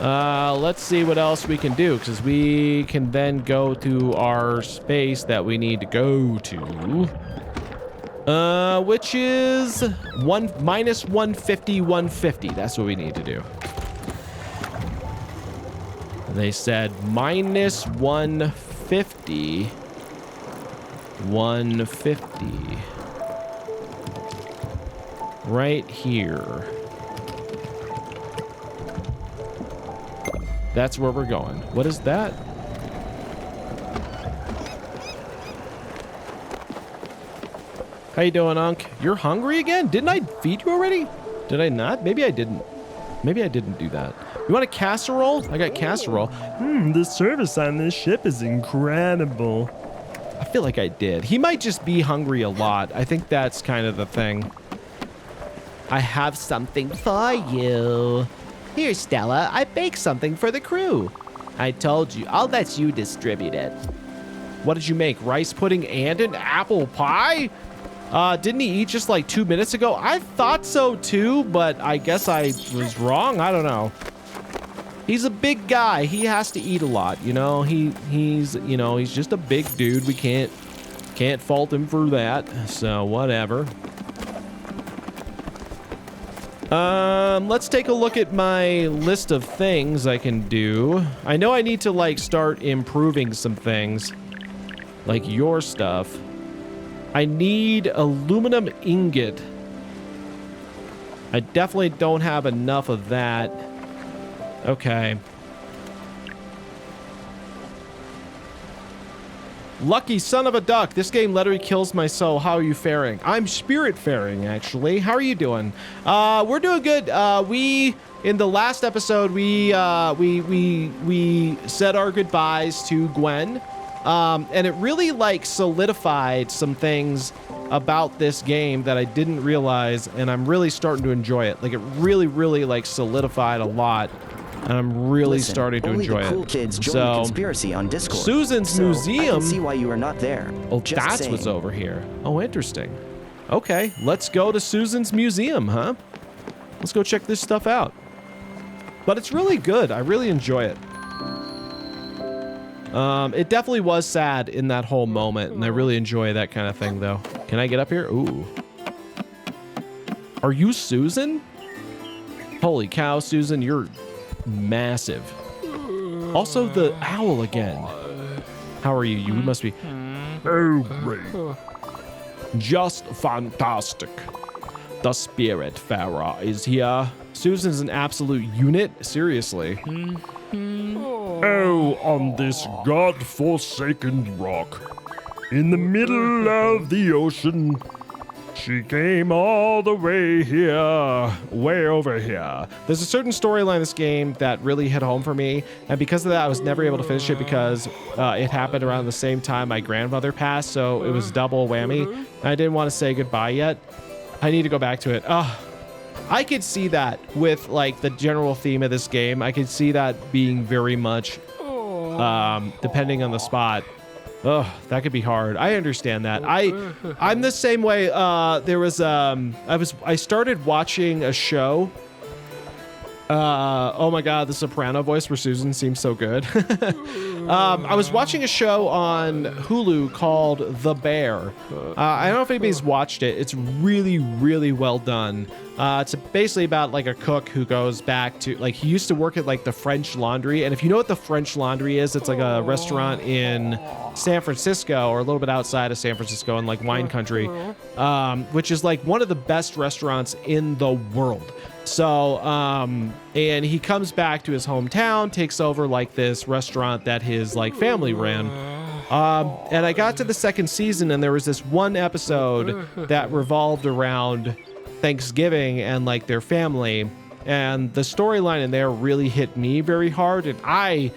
Let's see what else we can do, because we can then go to our space that we need to go to. Which is minus 150, 150. That's what we need to do. They said minus 150, 150. Right here. That's where we're going. What is that? How you doing, Unc? You're hungry again? Didn't I feed you already? Did I not? Maybe I didn't. Maybe I didn't do that. You want a casserole? I got casserole. The service on this ship is incredible. I feel like I did. He might just be hungry a lot. I think that's kind of the thing. I have something for you. Here, Stella, I baked something for the crew. I told you, I'll let you distribute it. What did you make? Rice pudding and an apple pie? Didn't he eat just like 2 minutes ago? I thought so too, but I guess I was wrong. I don't know. He's a big guy. He has to eat a lot, you know. He's just a big dude. We can't fault him for that. So whatever. Let's take a look at my list of things I can do. I know I need to like start improving some things, like your stuff. I need aluminum ingot. I definitely don't have enough of that. Okay. Lucky son of a duck. This game literally kills my soul. How are you faring? I'm Spiritfaring, actually. How are you doing? We're doing good. In the last episode, we said our goodbyes to Gwen. And it really like solidified some things about this game that I didn't realize, and I'm really starting to enjoy it. Like it really like solidified a lot. And I'm really starting to enjoy the cool it. Kids join the conspiracy on Discord. Susan's Museum. I can see why you are not there. Oh, Just that's saying. what's over here. Oh, interesting. Okay, let's go to Susan's Museum, huh? Let's go check this stuff out. But it's really good. I really enjoy it. It definitely was sad in that whole moment, and I really enjoy that kind of thing, though. Can I get up here? Ooh. Are you Susan? Holy cow, Susan, you're massive. Also, the owl again. How are you? You must be... Oh, great. Just fantastic. The Spiritfarer is here. Susan's an absolute unit. Seriously. Oh, on this god-forsaken rock, in the middle of the ocean, she came all the way here, way over here. There's a certain storyline in this game that really hit home for me, and because of that, I was never able to finish it because it happened around the same time my grandmother passed, so it was double whammy. And I didn't want to say goodbye yet. I need to go back to it. I could see that with like the general theme of this game. I could see that being very much depending on the spot. Oh, that could be hard. I understand that. I'm the same way. There was I started watching a show. Oh my God, the soprano voice for Susan seems so good. I was watching a show on Hulu called The Bear. I don't know if anybody's watched it. It's really, really well done. It's basically about like a cook who goes back to, like, he used to work at like the French Laundry. And if you know what the French Laundry is, it's like a restaurant in San Francisco or a little bit outside of San Francisco in like wine country, which is like one of the best restaurants in the world. So, and he comes back to his hometown, takes over like this restaurant that his like family ran. And I got to the second season and there was this one episode that revolved around Thanksgiving and like their family. And the storyline in there really hit me very hard. And I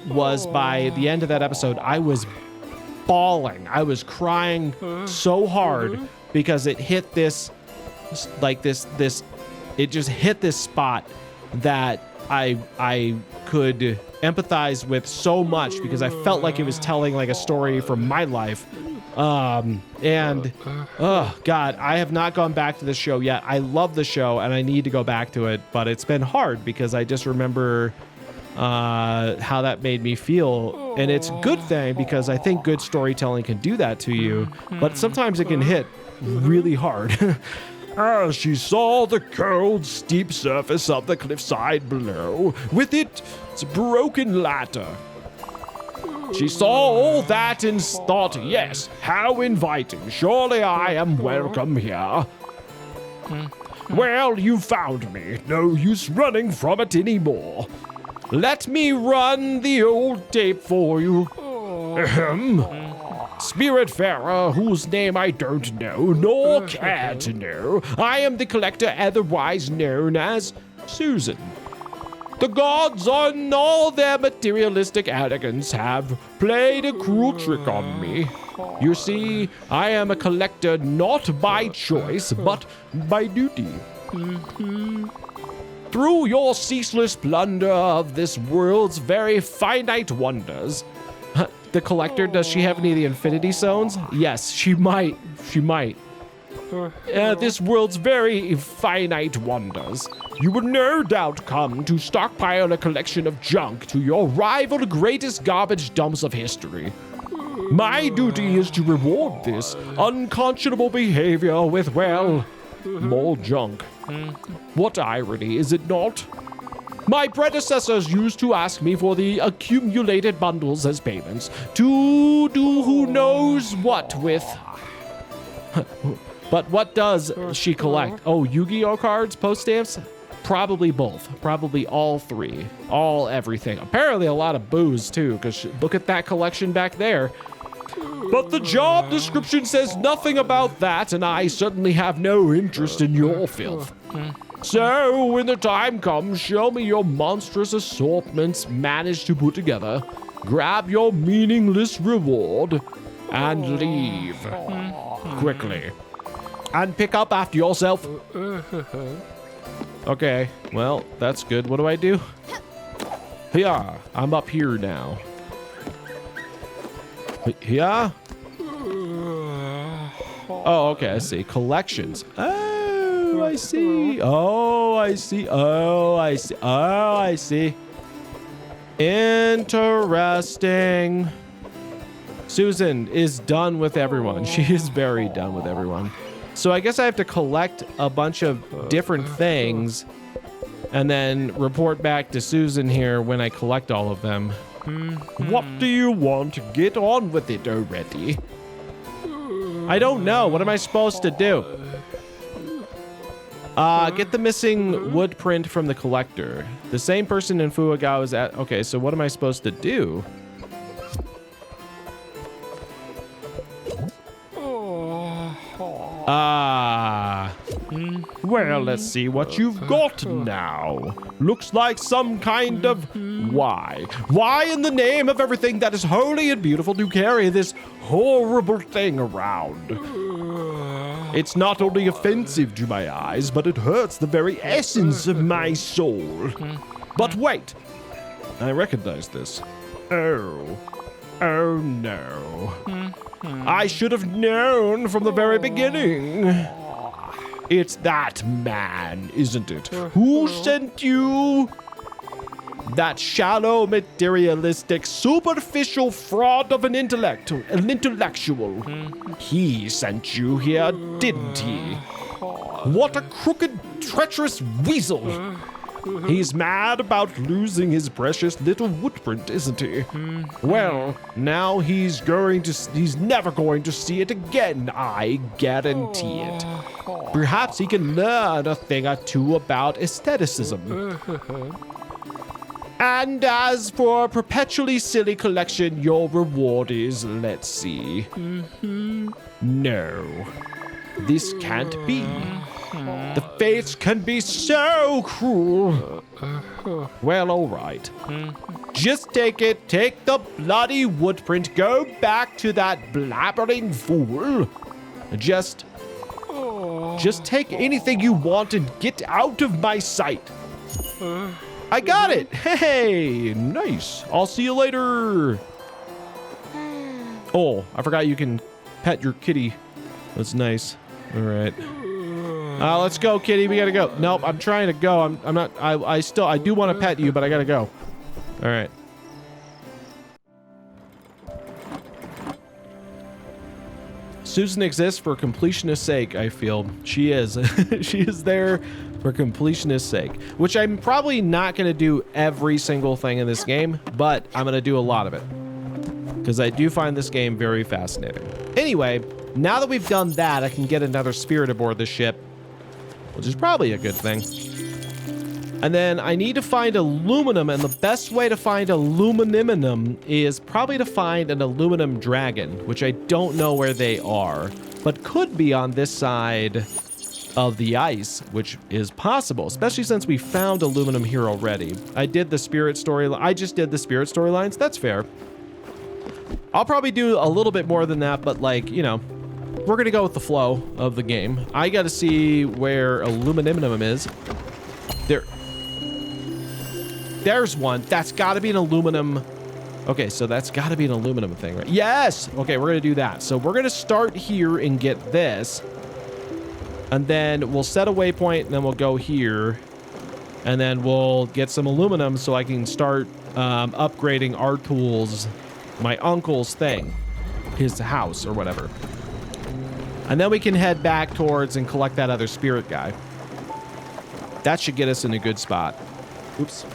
was, by the end of that episode, I was bawling. I was crying so hard because it hit this, like this it just hit this spot that I could empathize with so much because I felt like it was telling like a story from my life. And oh God, I have not gone back to the show yet. I love the show and I need to go back to it, but it's been hard because I just remember how that made me feel. And it's a good thing because I think good storytelling can do that to you, but sometimes it can hit really hard. As she saw the cold, steep surface of the cliffside below, with its broken ladder, she saw all that and thought, yes, how inviting. Surely I am welcome here. Well, you found me. No use running from it anymore. Let me run the old tape for you. Spiritfarer, whose name I don't know, nor care to know. I am the collector otherwise known as Susan. The gods, on all their materialistic arrogance, have played a cruel trick on me. You see, I am a collector not by choice, but by duty. Through your ceaseless plunder of this world's very finite wonders. The collector, does she have any of the infinity stones? Yes, she might. She might. This world's very finite wonders. You would no doubt come to stockpile a collection of junk to your rival greatest garbage dumps of history. My duty is to reward this unconscionable behavior with, well, more junk. What irony, is it not? My predecessors used to ask me for the accumulated bundles as payments to do who knows what with. But what does she collect? Oh, Yu-Gi-Oh cards, post stamps? Probably both. Probably all three. All everything. Apparently a lot of booze too, because look at that collection back there. But the job description says nothing about that, and I certainly have no interest in your filth. So, when the time comes, show me your monstrous assortments managed to put together, grab your meaningless reward, and leave. Quickly. And pick up after yourself. Okay, well, that's good. What do I do? Yeah, I'm up here now. Yeah? Oh, okay, I see. Collections. Oh, I see. Oh, I see. Oh, I see. Oh, I see. Interesting. Susan is done with everyone. She is very done with everyone. So I guess I have to collect a bunch of different things and then report back to Susan here when I collect all of them. What do you want? Get on with it already. I don't know. What am I supposed to do? Get the missing wood print from the collector. The same person in Fuagawa was at. Okay, so what am I supposed to do? Well, let's see what you've got now. Looks like some kind of why. Why in the name of everything that is holy and beautiful do you carry this horrible thing around? It's not only offensive to my eyes, but it hurts the very essence of my soul. But wait, I recognize this. Oh no. I should have known from the very beginning. It's that man, isn't it? Who sent you? That shallow, materialistic, superficial fraud of an intellectual. He sent you here, didn't he? What a crooked, treacherous weasel. He's mad about losing his precious little woodprint, isn't he? Well, now he's never going to see it again, I guarantee it. Perhaps he can learn a thing or two about aestheticism. And as for perpetually silly collection, your reward is, let's see. No, this can't be. The fates can be so cruel. Well, all right. Just take it. Take the bloody woodprint. Go back to that blabbering fool. Just take anything you want and get out of my sight. I got it. Hey, nice. I'll see you later. Oh, I forgot you can pet your kitty. That's nice. All right. Let's go, kitty. We gotta go. Nope, I'm trying to go. I'm not. I do want to pet you, but I gotta go. All right. Susan exists for completionist's sake, I feel. She is. She is there for completionist's sake, which I'm probably not going to do every single thing in this game, but I'm going to do a lot of it because I do find this game very fascinating. Anyway, now that we've done that, I can get another spirit aboard the ship, which is probably a good thing. And then I need to find aluminum, and the best way to find aluminum is probably to find an aluminum dragon, which I don't know where they are, but could be on this side of the ice, which is possible, especially since we found aluminum here already. I just did the spirit storylines. That's fair. I'll probably do a little bit more than that, but like, you know, we're gonna go with the flow of the game. I gotta see where aluminum is. There's one. That's gotta be an aluminum. Okay, so that's gotta be an aluminum thing, right? Yes! Okay, we're gonna do that. So we're gonna start here and get this. And then we'll set a waypoint, and then we'll go here. And then we'll get some aluminum so I can start upgrading our tools, my uncle's thing, his house or whatever. And then we can head back towards and collect that other spirit guy. That should get us in a good spot. Oops.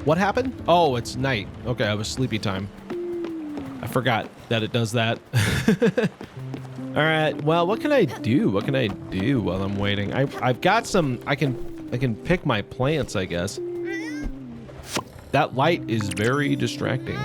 What happened? Oh, it's night. Okay, it was sleepy time. I forgot that it does that. All right. Well, what can I do? What can I do while I'm waiting? I've got some. I can pick my plants, I guess. That light is very distracting.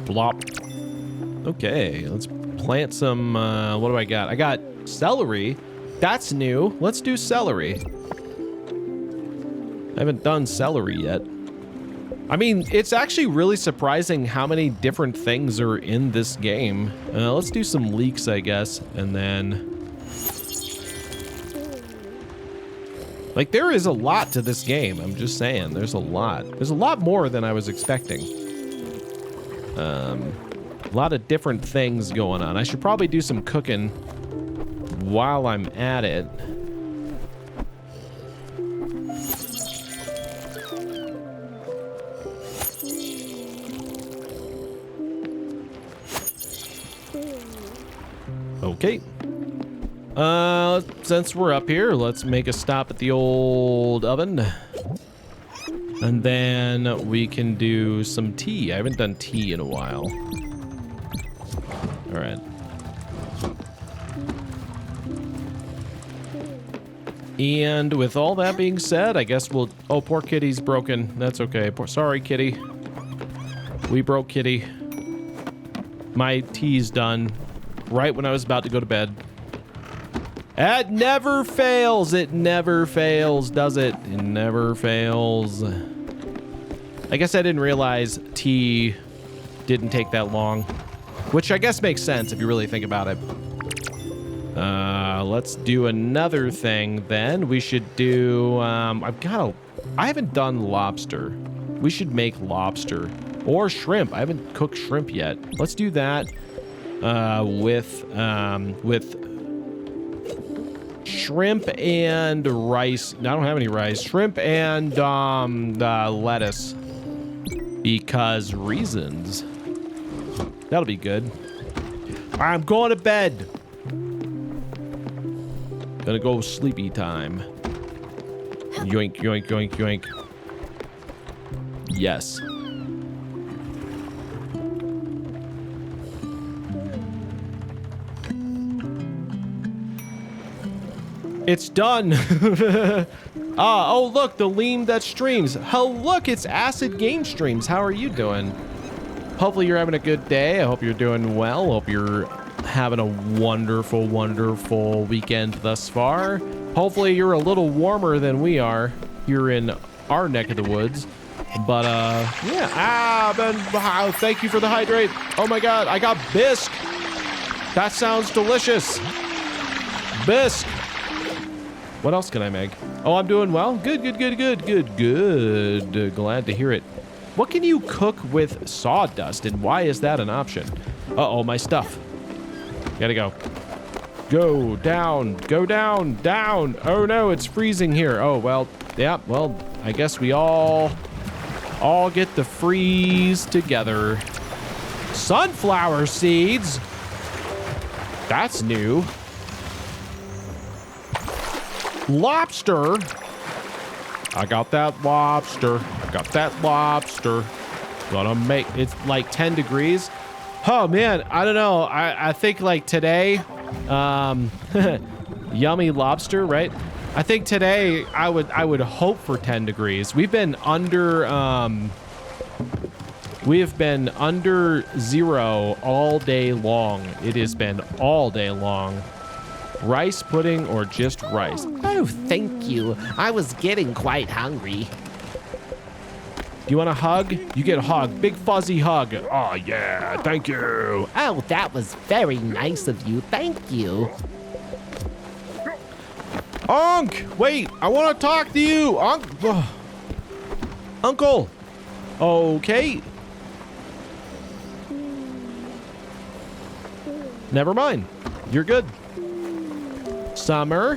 Blop. Okay, let's plant some. What do I got? I got celery. That's new. Let's do celery. I haven't done celery yet. I mean, it's actually really surprising how many different things are in this game. Let's do some leeks, I guess, and then... Like, there is a lot to this game. I'm just saying, there's a lot. There's a lot more than I was expecting. A lot of different things going on. I should probably do some cooking while I'm at it. Okay. Since we're up here, let's make a stop at the old oven. And then we can do some tea. I haven't done tea in a while. All right. And with all that being said, I guess we'll... Oh, poor kitty's broken. That's okay. Sorry, kitty. We broke kitty. My tea's done right when I was about to go to bed. It never fails. It never fails, does it? It never fails. I guess I didn't realize tea didn't take that long, which I guess makes sense if you really think about it. Let's do another thing then. We should do, I haven't done lobster. We should make lobster or shrimp. I haven't cooked shrimp yet. Let's do that, with shrimp and rice. No, I don't have any rice. Shrimp and, lettuce because reasons. That'll be good. I'm going to bed. Gonna go sleepy time. Yoink, yoink, yoink, yoink. Yes. It's done. Oh, look, the LeemThatStreams. Oh, look, it's Acid Game Streams. How are you doing? Hopefully you're having a good day. I hope you're doing well. Hope you're having a wonderful, wonderful weekend thus far. Hopefully you're a little warmer than we are here in our neck of the woods. But, yeah. Thank you for the hydrate. Oh my God, I got bisque. That sounds delicious. Bisque. What else can I make? Oh, I'm doing well. Good, good, good, good, good, good. Glad to hear it. What can you cook with sawdust, and why is that an option? Uh-oh, my stuff. Gotta go. Go down, down. Oh no, it's freezing here. Oh, well, yeah, well, I guess we all get to freeze together. Sunflower seeds? That's new. Lobster. I got that lobster. Gonna make, it's like 10 degrees. Oh man, I don't know. I think like today, yummy lobster, right? I think today I would hope for 10 degrees. We have been under 0 all day long. It has been all day long. Rice pudding or just rice? Oh, thank you. I was getting quite hungry. Do you want a hug? You get a hug. Big fuzzy hug. Oh, yeah. Thank you. Oh, that was very nice of you. Thank you. Unc! Wait, I want to talk to you. Uncle. Okay. Never mind. You're good. Summer.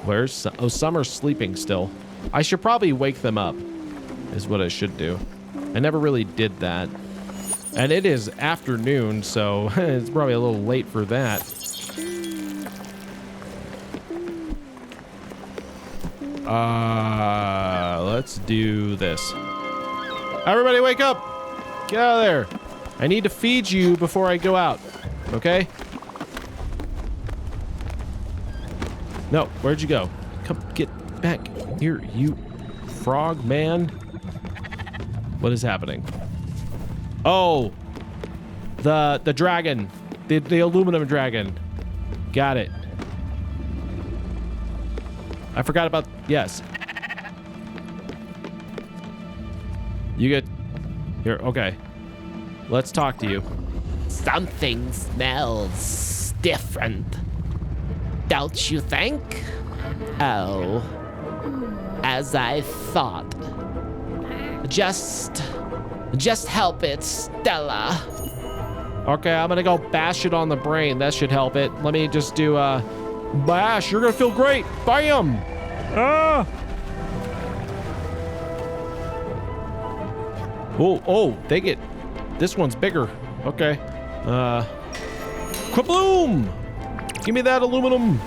Where's... Oh, Summer's sleeping still. I should probably wake them up. Is what I should do. I never really did that. And it is afternoon, so it's probably a little late for that. Let's do this. Everybody wake up! Get out of there. I need to feed you before I go out. Okay? No, where'd you go? Come, get back here, you frog man. What is happening? Oh, the dragon, the aluminum dragon. Got it. I forgot about, yes. You get here. Okay, let's talk to you. Something smells different. Don't you think? Oh, as I thought. Just help it, Stella. Okay, I'm gonna go bash it on the brain. That should help it. Let me just do bash. You're gonna feel great. Bam! Ah! Oh, they get. This one's bigger. Okay. Kabloom! Give me that aluminum.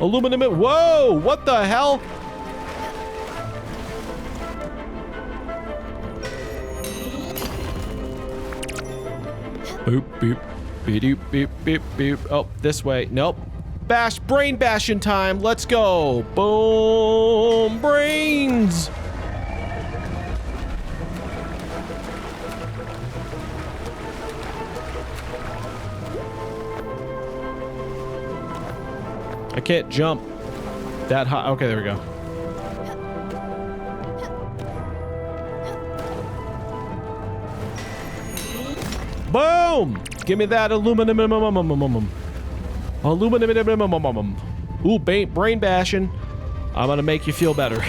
Aluminum. Whoa, what the hell? Boop, boop, beep, beep, beep, beep. Oh, this way. Nope. Bash, brain bashing time. Let's go. Boom, brains. I can't jump that high. Okay, there we go. Boom! Give me that aluminum. Aluminum. Ooh, brain bashing. I'm gonna make you feel better.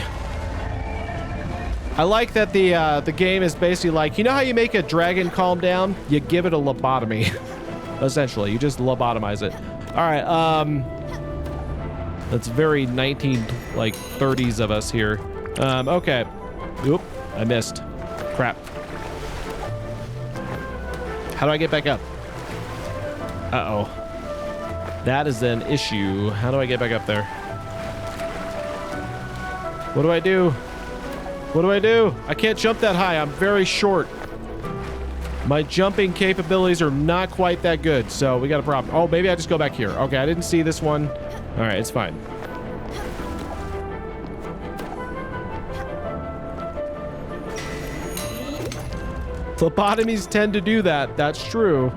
I like that the game is basically like, you know how you make a dragon calm down? You give it a lobotomy. Essentially, you just lobotomize it. All right, that's very 30s of us here. Okay. Oop, I missed. Crap. How do I get back up? Uh-oh. That is an issue. How do I get back up there? What do I do? What do I do? I can't jump that high. I'm very short. My jumping capabilities are not quite that good, so we got a problem. Oh, maybe I just go back here. Okay, I didn't see this one. All right, it's fine. Lobotomies tend to do that. That's true.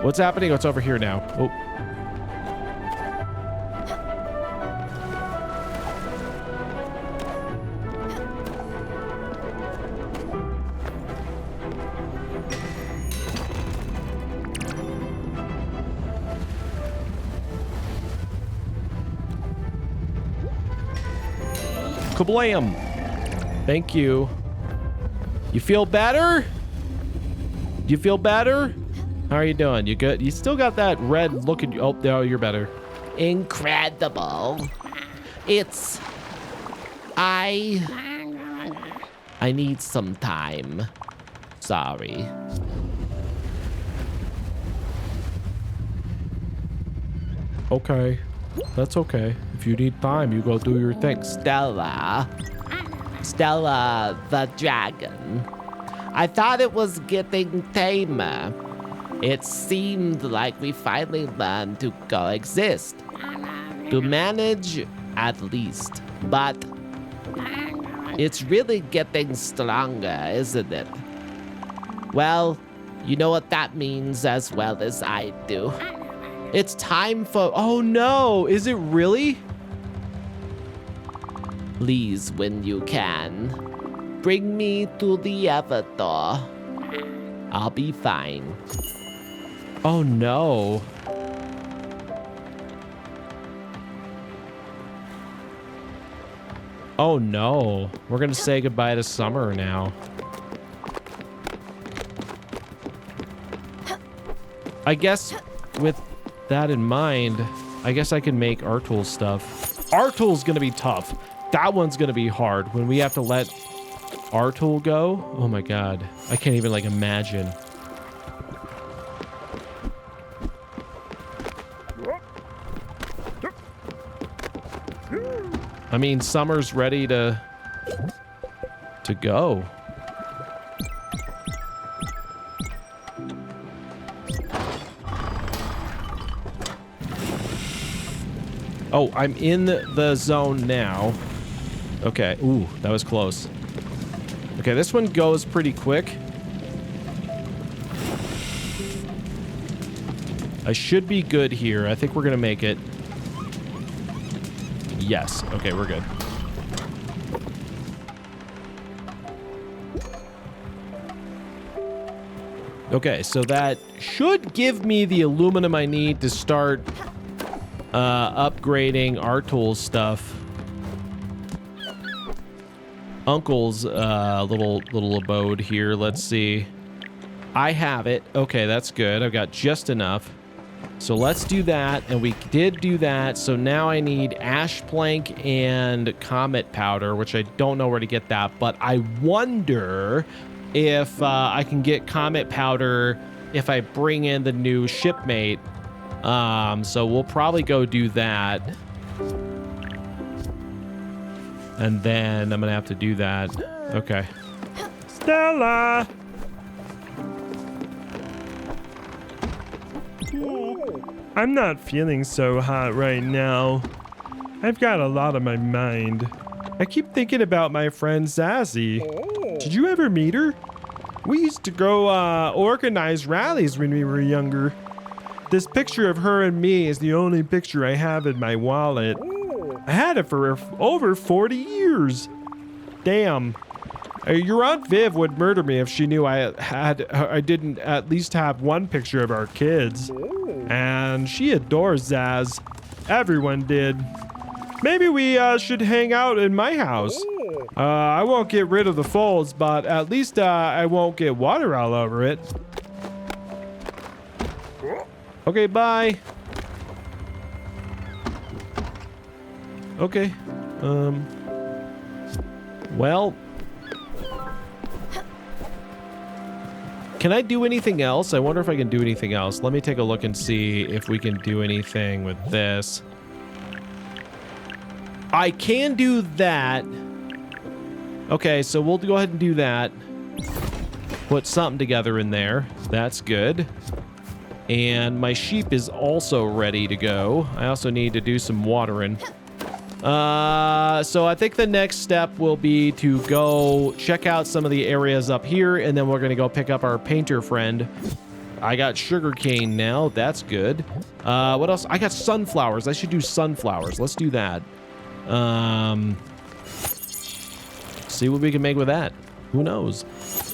What's happening? What's over here now? Oh. Kablam! Thank you. You feel better? You feel better? How are you doing? You good? You still got that red look at you. Oh, no, you're better. Incredible. I need some time. Sorry. Okay. That's okay. If you need time, you go do your thing. Stella the dragon. I thought it was getting tamer. It seemed like we finally learned to coexist. To manage, at least. But it's really getting stronger, isn't it? Well, you know what that means as well as I do. It's time for... Oh no! Is it really? Please, when you can, bring me to the Avatar. I'll be fine. Oh no. Oh no. We're gonna say goodbye to summer now. I guess with that in mind, I guess I can make R-Tool stuff. R-Tool's gonna be tough. That one's gonna be hard when we have to let R-Tool go. Oh my god. I can't even like imagine. I mean, summer's ready to go. Oh, I'm in the zone now. Okay. Ooh, that was close. Okay, this one goes pretty quick. I should be good here. I think we're gonna make it. Yes. Okay, we're good. Okay, so that should give me the aluminum I need to start upgrading R-Tool's stuff. Uncle's little abode here. Let's see. I have it. Okay, that's good. I've got just enough. So let's do that, and we did do that. So now I need ash plank and comet powder, which I don't know where to get that, but I wonder if I can get comet powder if I bring in the new shipmate So we'll probably go do that. And then I'm gonna have to do that. Okay. Stella! I'm not feeling so hot right now. I've got a lot on my mind. I keep thinking about my friend Zazie. Did you ever meet her? We used to go organize rallies when we were younger. This picture of her and me is the only picture I have in my wallet. I had it for over 40 years. Damn. Your Aunt Viv would murder me if she knew I didn't at least have one picture of our kids. And she adores Zaz. Everyone did. Maybe we should hang out in my house. I won't get rid of the folds, but at least I won't get water all over it. Okay, bye. Okay. Well. Can I do anything else? I wonder if I can do anything else. Let me take a look and see if we can do anything with this. I can do that. Okay, so we'll go ahead and do that. Put something together in there. That's good. And my sheep is also ready to go. I also need to do some watering. So I think the next step will be to go check out some of the areas up here, and then we're going to go pick up our painter friend. I got sugarcane now. That's good. What else? I got sunflowers. I should do sunflowers. Let's do that. See what we can make with that. Who knows?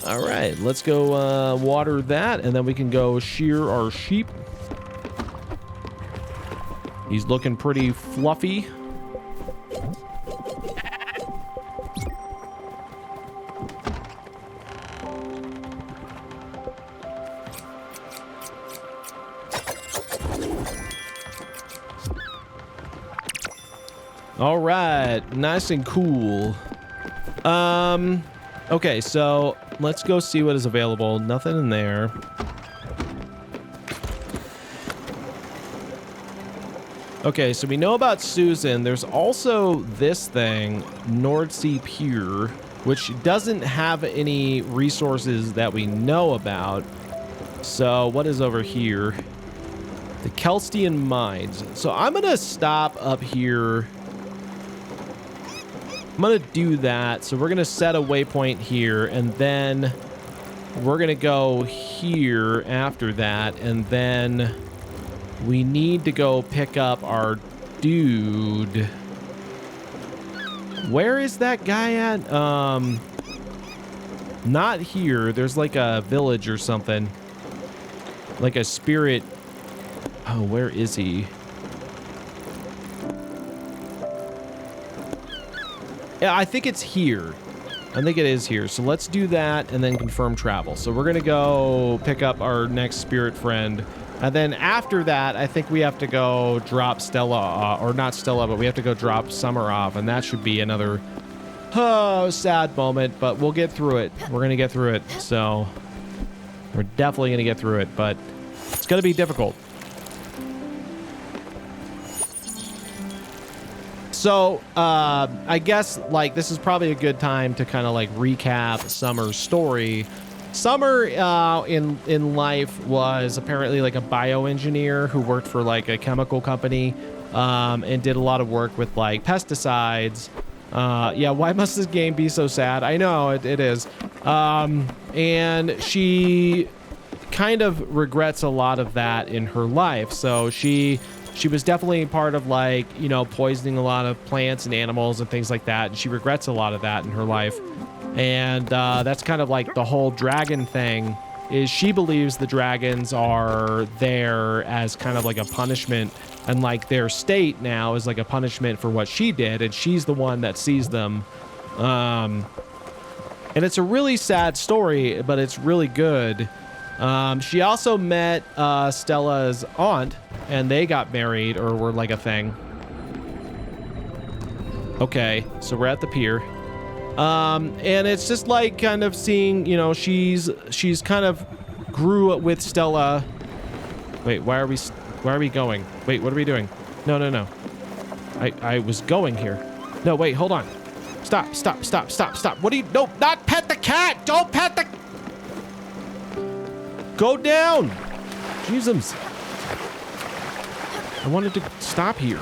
All right, let's go water that, and then we can go shear our sheep. He's looking pretty fluffy. All right, nice and cool. Okay, so let's go see what is available. Nothing in there. Okay, so we know about Susan. There's also this thing, Nordsea Pier, which doesn't have any resources that we know about. So what is over here? The Kelstian Mines. So I'm gonna stop up here. I'm gonna do that. So we're gonna set a waypoint here, and then we're gonna go here after that, and then we need to go pick up our dude. Where is that guy at? Not here. There's like a village or something. Like a spirit. Oh, where is he? Yeah, I think it's here. I think it is here. So let's do that and then confirm travel. So we're going to go pick up our next spirit friend. And then after that, I think we have to go drop Stella, or not Stella, but we have to go drop Summer off. And that should be another sad moment, but we'll get through it. We're going to get through it. So we're definitely going to get through it, but it's going to be difficult. So, I guess, like, this is probably a good time to kind of, like, recap Summer's story. Summer, in life was apparently, like, a bioengineer who worked for, like, a chemical company, and did a lot of work with, like, pesticides. Yeah, why must this game be so sad? I know, it is. And she kind of regrets a lot of that in her life. So she was definitely part of, like, you know, poisoning a lot of plants and animals and things like that. And she regrets a lot of that in her life. And that's kind of like the whole dragon thing, is she believes the dragons are there as kind of like a punishment, and like their state now is like a punishment for what she did, and she's the one that sees them. And it's a really sad story, but it's really good. She also met Stella's aunt, and they got married, or were like a thing. Okay, so we're at the pier. And it's just like kind of seeing, you know, she's kind of grew up with Stella. Wait, why are we... Where are we going? Wait, what are we doing? No, no, no. I was going here. No, wait, hold on. Stop, stop, stop, stop, stop. What do you... No, not pet the cat! Don't pet the... Go down! Jesus. I wanted to stop here.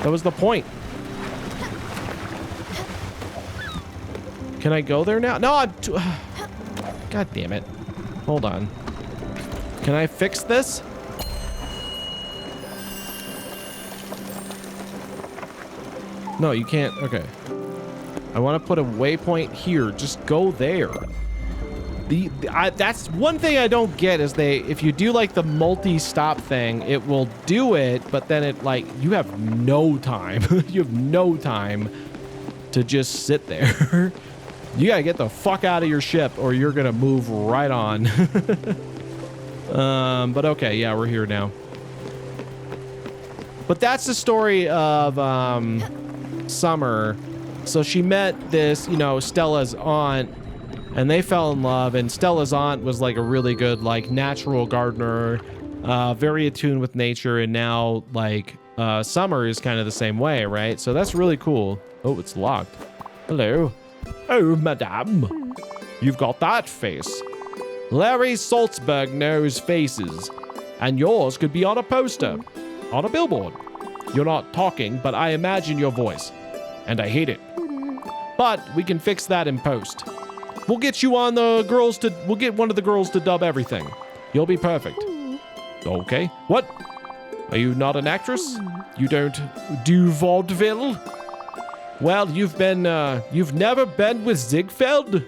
That was the point. Can I go there now? No, I'm... God damn it. Hold on. Can I fix this? No, you can't. Okay. I want to put a waypoint here. Just go there. That's one thing I don't get is if you do like the multi-stop thing, it will do it, but then it like, you have no time. You have no time to just sit there. You gotta get the fuck out of your ship or you're gonna move right on. But okay, yeah, we're here now. But that's the story of Summer. So she met this, you know, Stella's aunt, and they fell in love, and Stella's aunt was like a really good like natural gardener, very attuned with nature, and now like Summer is kind of the same way, right? So that's really cool. Oh, it's locked. Hello. Oh, madame. You've got that face. Larry Salzberg knows faces, and yours could be on a poster, on a billboard. You're not talking, but I imagine your voice, and I hate it. But we can fix that in post. We'll get you on the girls to, we'll get one of the girls to dub everything. You'll be perfect. Okay. What? Are you not an actress? You don't do vaudeville? Well, you've never been with Ziegfeld?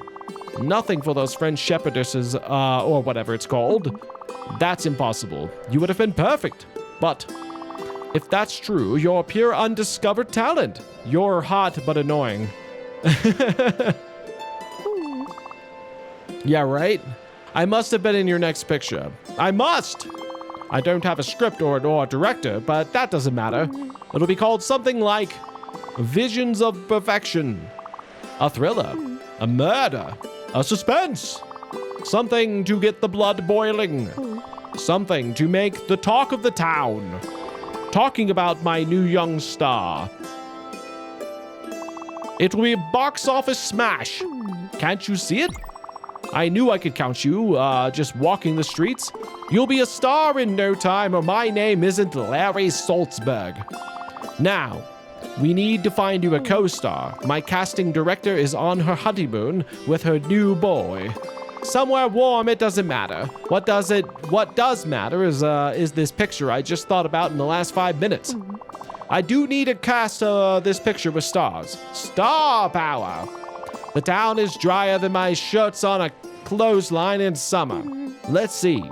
Nothing for those French shepherdesses, or whatever it's called. That's impossible. You would have been perfect. But if that's true, you're pure undiscovered talent. You're hot but annoying. Yeah, right? I must have been in your next picture. I must! I don't have a script or a director, but that doesn't matter. It'll be called something like Visions of Perfection. A thriller. A murder. A suspense. Something to get the blood boiling. Something to make the talk of the town. Talking about my new young star. It will be a box office smash. Can't you see it? I knew I could count you, just walking the streets. You'll be a star in no time, or my name isn't Larry Salzberg. Now, we need to find you a co-star. My casting director is on her honeymoon with her new boy. Somewhere warm, it doesn't matter. What does matter is this picture I just thought about in the last 5 minutes. I do need to cast this picture with stars. Star power! The town is drier than my shirts on a clothesline in summer. Let's see.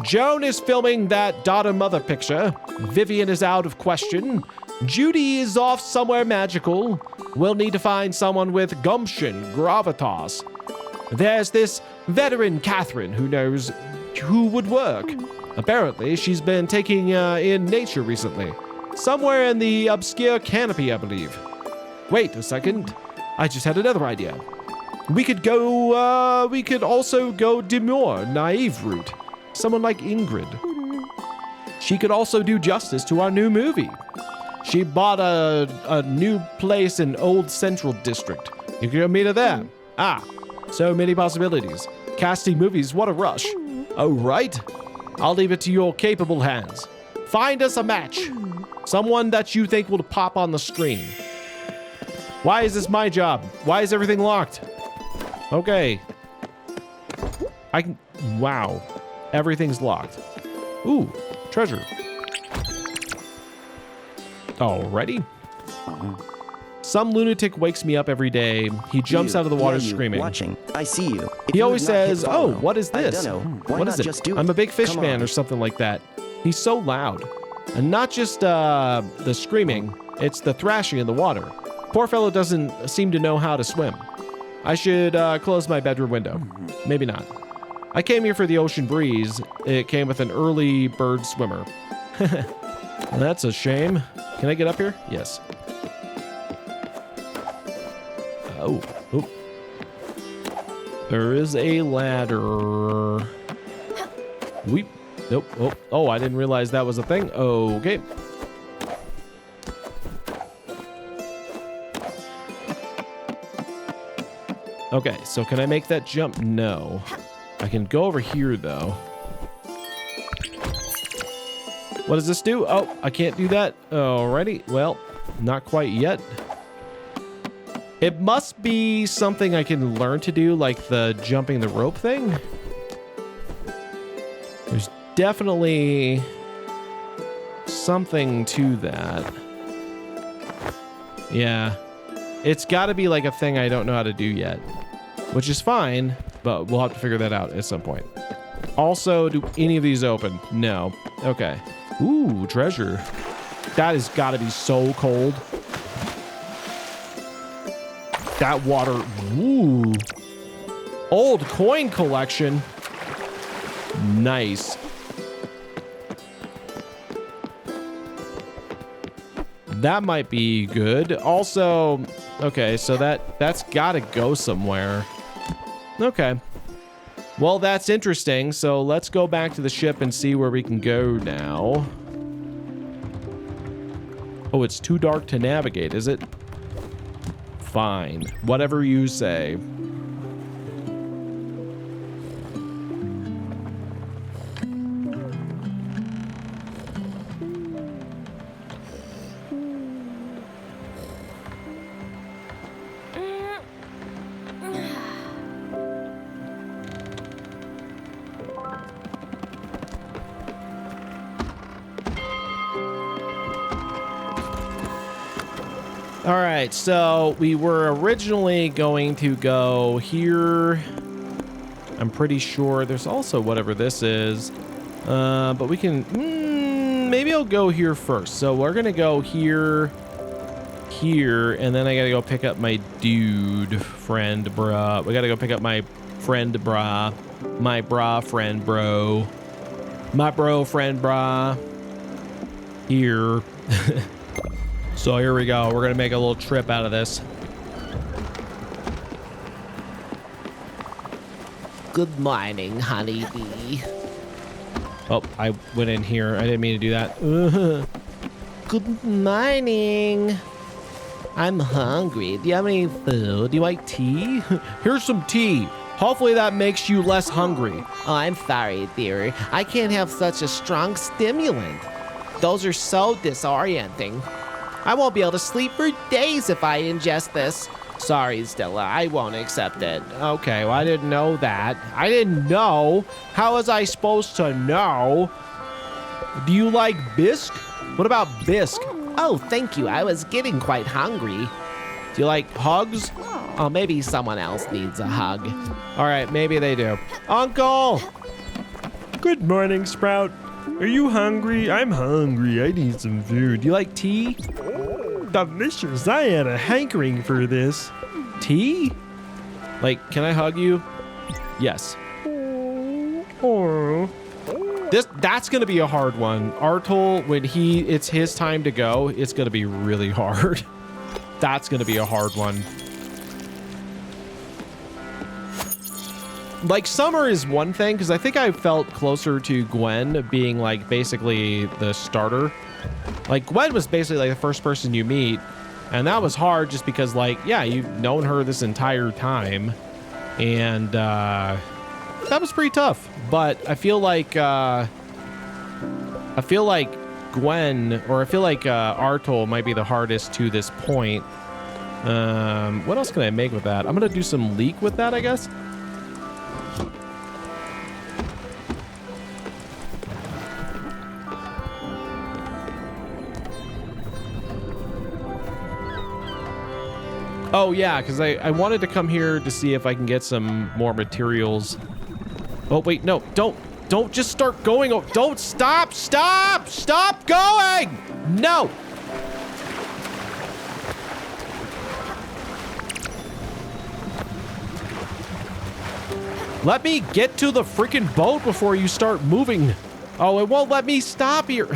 Joan is filming that daughter-mother picture. Vivian is out of question. Judy is off somewhere magical. We'll need to find someone with gumption, gravitas. There's this veteran Catherine who knows who would work. Apparently, she's been taking in nature recently. Somewhere in the obscure canopy, I believe. Wait a second. I just had another idea. We could also go demure, naive route. Someone like Ingrid. She could also do justice to our new movie. She bought a new place in Old Central District. You can go meet her there. Ah, so many possibilities. Casting movies, what a rush. Oh, right. I'll leave it to your capable hands. Find us a match. Someone that you think will pop on the screen. Why is this my job? Why is everything locked? Okay. Wow. Everything's locked. Ooh, treasure. Alrighty. Some lunatic wakes me up every day. He jumps out of the water screaming. Watching. I see you. He always says, "Oh, what is I this? dunno. Why What not is it? just do I'm it? a big fish Come man on." or something like that." He's so loud. And not just the screaming, it's the thrashing in the water. Poor fellow doesn't seem to know how to swim. I should close my bedroom window. Maybe not. I came here for the ocean breeze. It came with an early bird swimmer. That's a shame. Can I get up here? Yes. Oh. There is a ladder. Weep. Nope. Oh, I didn't realize that was a thing. Okay. Okay, so can I make that jump? No. I can go over here, though. What does this do? Oh, I can't do that. Alrighty. Well, not quite yet. It must be something I can learn to do, like the jumping the rope thing. There's definitely something to that. Yeah. It's got to be like a thing I don't know how to do yet, which is fine, but we'll have to figure that out at some point. Also, do any of these open? No. Okay. Ooh, treasure. That has got to be so cold. That water. Ooh. Old coin collection. Nice. That might be good. Also, okay, so that's got to go somewhere. Okay. Well, that's interesting. So let's go back to the ship and see where we can go now. Oh, it's too dark to navigate, is it? Fine. Whatever you say. All right, so we were originally going to go here. I'm pretty sure there's also whatever this is, but we can, maybe I'll go here first. So we're gonna go here, and then I gotta go pick up my dude friend, bruh. We gotta go pick up my friend, bruh. My bra friend, bro. My bro friend, bruh. Here. So here we go. We're gonna make a little trip out of this. Good morning, honeybee. Oh, I went in here. I didn't mean to do that. Good morning. I'm hungry. Do you have any food? Do you like tea? Here's some tea. Hopefully that makes you less hungry. Oh, I'm sorry, dear. I can't have such a strong stimulant. Those are so disorienting. I won't be able to sleep for days if I ingest this. Sorry, Stella, I won't accept it. Okay, well, I didn't know that. I didn't know. How was I supposed to know? Do you like bisque? What about bisque? Oh, thank you. I was getting quite hungry. Do you like hugs? Oh, maybe someone else needs a hug. All right, maybe they do. Uncle! Good morning, Sprout. Are you hungry? I'm hungry. I need some food. Do you like tea? Delicious. I had a hankering for this. Tea? Like, can I hug you? Yes. Oh. That's gonna be a hard one. Artol, when it's his time to go, it's gonna be really hard. That's gonna be a hard one. Like, Summer is one thing, because I think I felt closer to Gwen being, like, basically the starter. Like, Gwen was basically, like, the first person you meet, and that was hard just because, like, yeah, you've known her this entire time, and, that was pretty tough. But I feel like Gwen, or I feel like, Artol might be the hardest to this point. What else can I make with that? I'm gonna do some leek with that, I guess. Oh, yeah, because I wanted to come here to see if I can get some more materials. Oh, wait, no, don't just start going. Oh, don't stop going! No! Let me get to the freaking boat before you start moving. Oh, it won't let me stop here.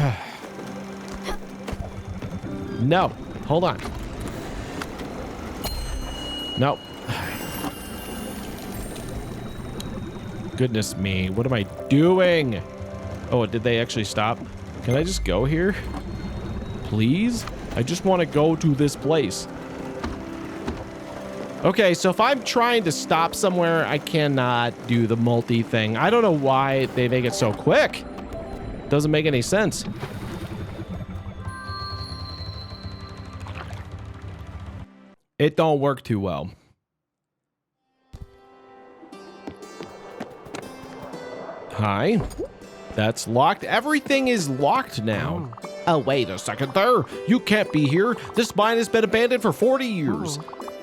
No, hold on. No. Goodness me, what am I doing? Oh, did they actually stop? Can I just go here? Please? I just want to go to this place. Okay, so if I'm trying to stop somewhere, I cannot do the multi thing. I don't know why they make it so quick. Doesn't make any sense. It don't work too well. Hi. That's locked. Everything is locked now. Oh, wait a second there. You can't be here. This mine has been abandoned for 40 years.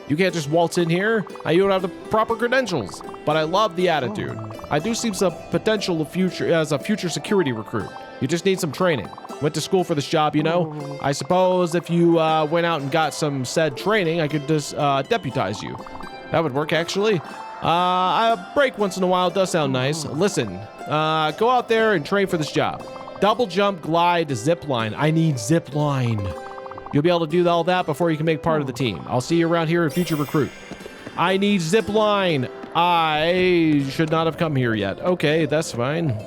You can't just waltz in here. You don't have the proper credentials. But I love the attitude. I do see some potential as a future security recruit. You just need some training. Went to school for this job, you know? I suppose if you went out and got some said training, I could just deputize you. That would work, actually. A break once in a while does sound nice. Listen, go out there and train for this job. Double jump, glide, zip line. I need zip line. You'll be able to do all that before you can make part of the team. I'll see you around here in future recruit. I need zip line. I should not have come here yet. Okay, that's fine.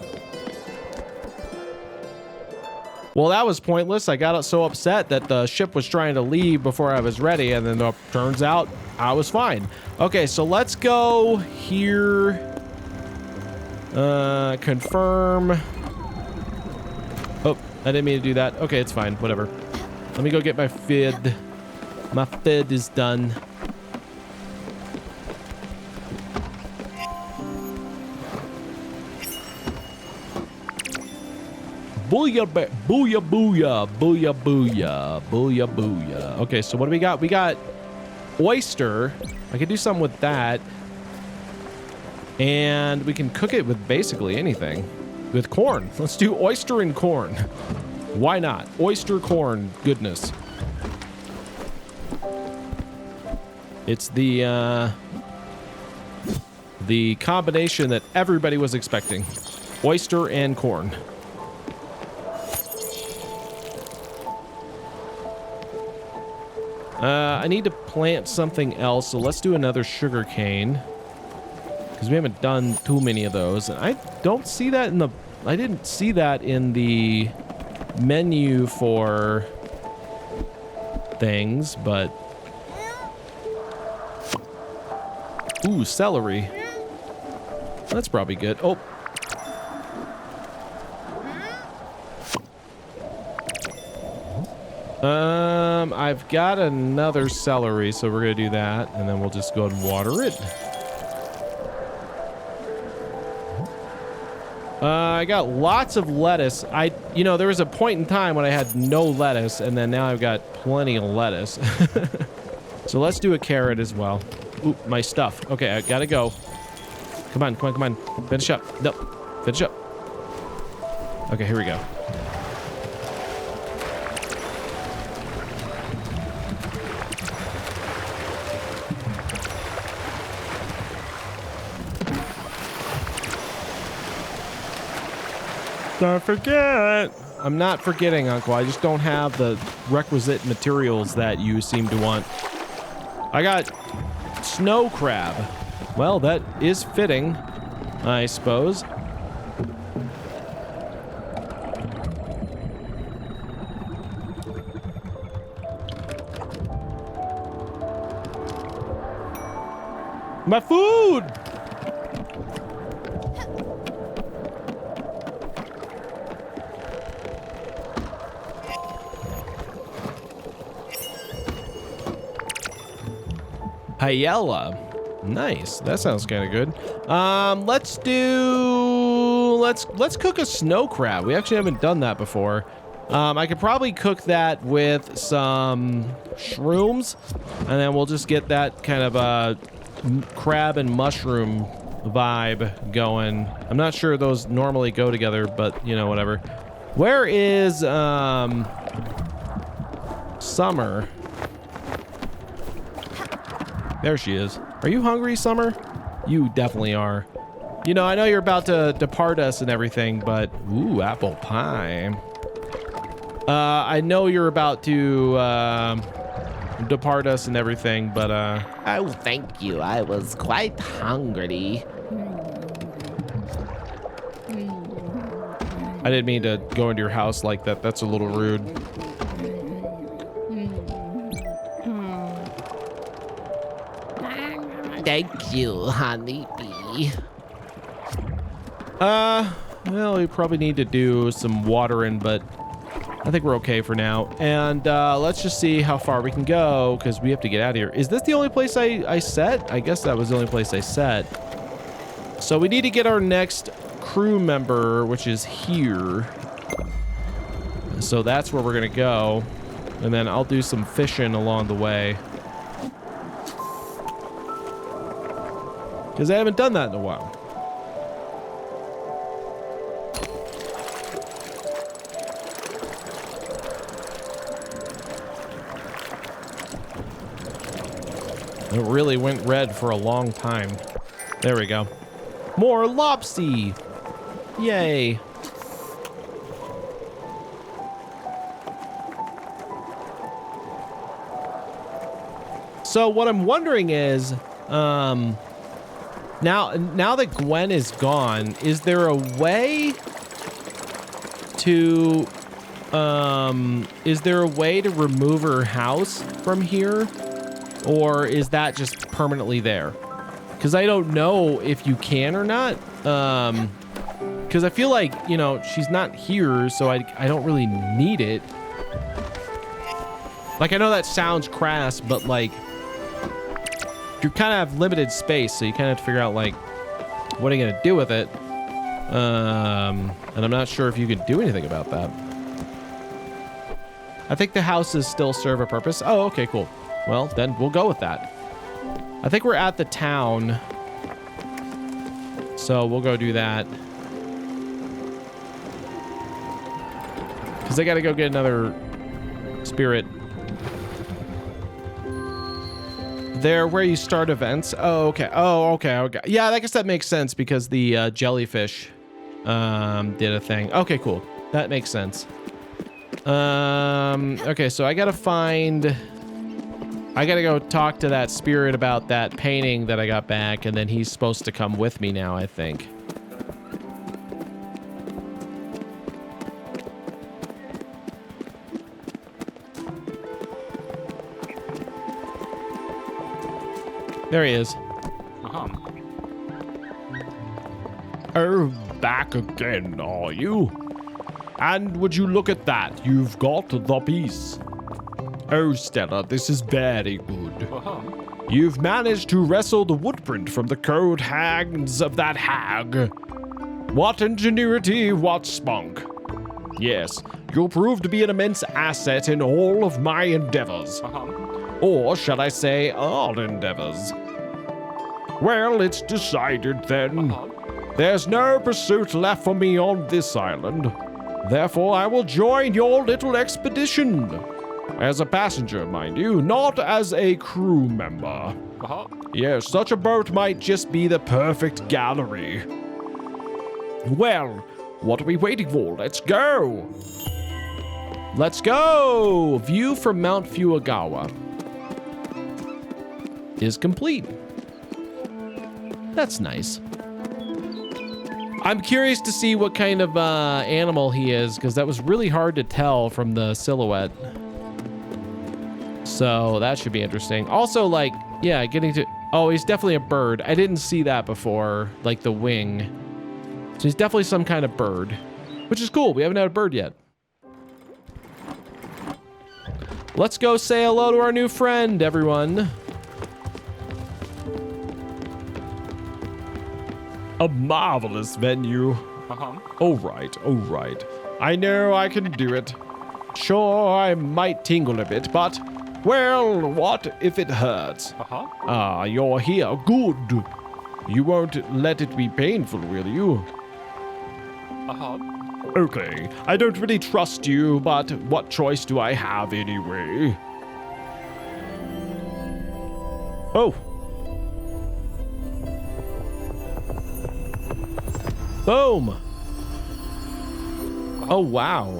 Well, that was pointless. I got so upset that the ship was trying to leave before I was ready, and then it turns out I was fine. Okay, so let's go here. Confirm. Oh, I didn't mean to do that. Okay, it's fine. Whatever. Let me go get my fid. My fid is done. Booyah, booyah, booyah, booyah, booyah, booyah, booyah. Okay, so what do we got? We got oyster. I could do something with that. And we can cook it with basically anything. With corn. Let's do oyster and corn. Why not? Oyster corn goodness. It's the combination that everybody was expecting. Oyster and corn. I need to plant something else, so let's do another sugar cane. Because we haven't done too many of those. And I don't see that in the... I didn't see that in the menu for things, but... Ooh, celery. That's probably good. Oh. I've got another celery, so we're gonna do that, and then we'll just go and water it. I got lots of lettuce. You know, there was a point in time when I had no lettuce, and then now I've got plenty of lettuce. So let's do a carrot as well. Ooh, my stuff. Okay, I gotta go. Come on, come on, come on. Finish up. No, finish up. Okay, here we go. Don't forget. I'm not forgetting, Uncle. I just don't have the requisite materials that you seem to want. I got snow crab. Well, that is fitting, I suppose. My food! Paella. Nice. That sounds kind of good. Let's cook a snow crab. We actually haven't done that before. I could probably cook that with some shrooms, and then we'll just get that kind of a crab and mushroom vibe going. I'm not sure those normally go together, but you know, whatever. Where is Summer? There she is. Are you hungry, Summer? You definitely are. You know, I know you're about to depart us and everything, but... Ooh, apple pie. I know you're about to depart us and everything, but... Oh, thank you. I was quite hungry. I didn't mean to go into your house like that. That's a little rude. Thank you, honeybee. Well, we probably need to do some watering, but I think we're okay for now. And let's just see how far we can go, because we have to get out of here. Is this the only place I set? I guess that was the only place I set. So we need to get our next crew member, which is here. So that's where we're gonna go. And then I'll do some fishing along the way. Because I haven't done that in a while. It really went red for a long time. There we go. More lobsy! Yay! So what I'm wondering is, now that Gwen is gone, is there a way to remove her house from here? Or is that just permanently there? Because I don't know if you can or not. Because I feel like, you know, she's not here, so I don't really need it. Like, I know that sounds crass, but like, you kind of have limited space, so you kind of have to figure out, like, what are you going to do with it? And I'm not sure if you can do anything about that. I think the houses still serve a purpose. Oh, okay, cool. Well, then we'll go with that. I think we're at the town. So we'll go do that. Because I got to go get another spirit. There, where you start events. Oh, okay. Oh, okay. Okay. Yeah, I guess that makes sense because the jellyfish did a thing. Okay, cool. That makes sense. Okay, so I got to go talk to that spirit about that painting that I got back, and then he's supposed to come with me now, I think. There he is. Oh, back again, are you? And would you look at that? You've got the piece. Oh, Stella, this is very good. You've managed to wrestle the woodprint from the cold hands of that hag. What ingenuity, what spunk. Yes, you'll prove to be an immense asset in all of my endeavors. Or shall I say, all endeavors. Well, it's decided then. There's no pursuit left for me on this island. Therefore, I will join your little expedition. As a passenger, mind you, not as a crew member. Yes, such a boat might just be the perfect gallery. Well, what are we waiting for? Let's go! Let's go! View from Mount Fuagawa is complete. That's nice. I'm curious to see what kind of animal he is, because that was really hard to tell from the silhouette. So that should be interesting. Also, like, yeah, getting to... Oh, he's definitely a bird. I didn't see that before, like the wing. So he's definitely some kind of bird, which is cool. We haven't had a bird yet. Let's go say hello to our new friend, everyone. A marvelous venue. All right. I know I can do it. Sure, I might tingle a bit, but, well, what if it hurts? Ah, you're here. Good. You won't let it be painful, will you? Okay, I don't really trust you, but what choice do I have anyway? Oh. Boom. Oh, wow.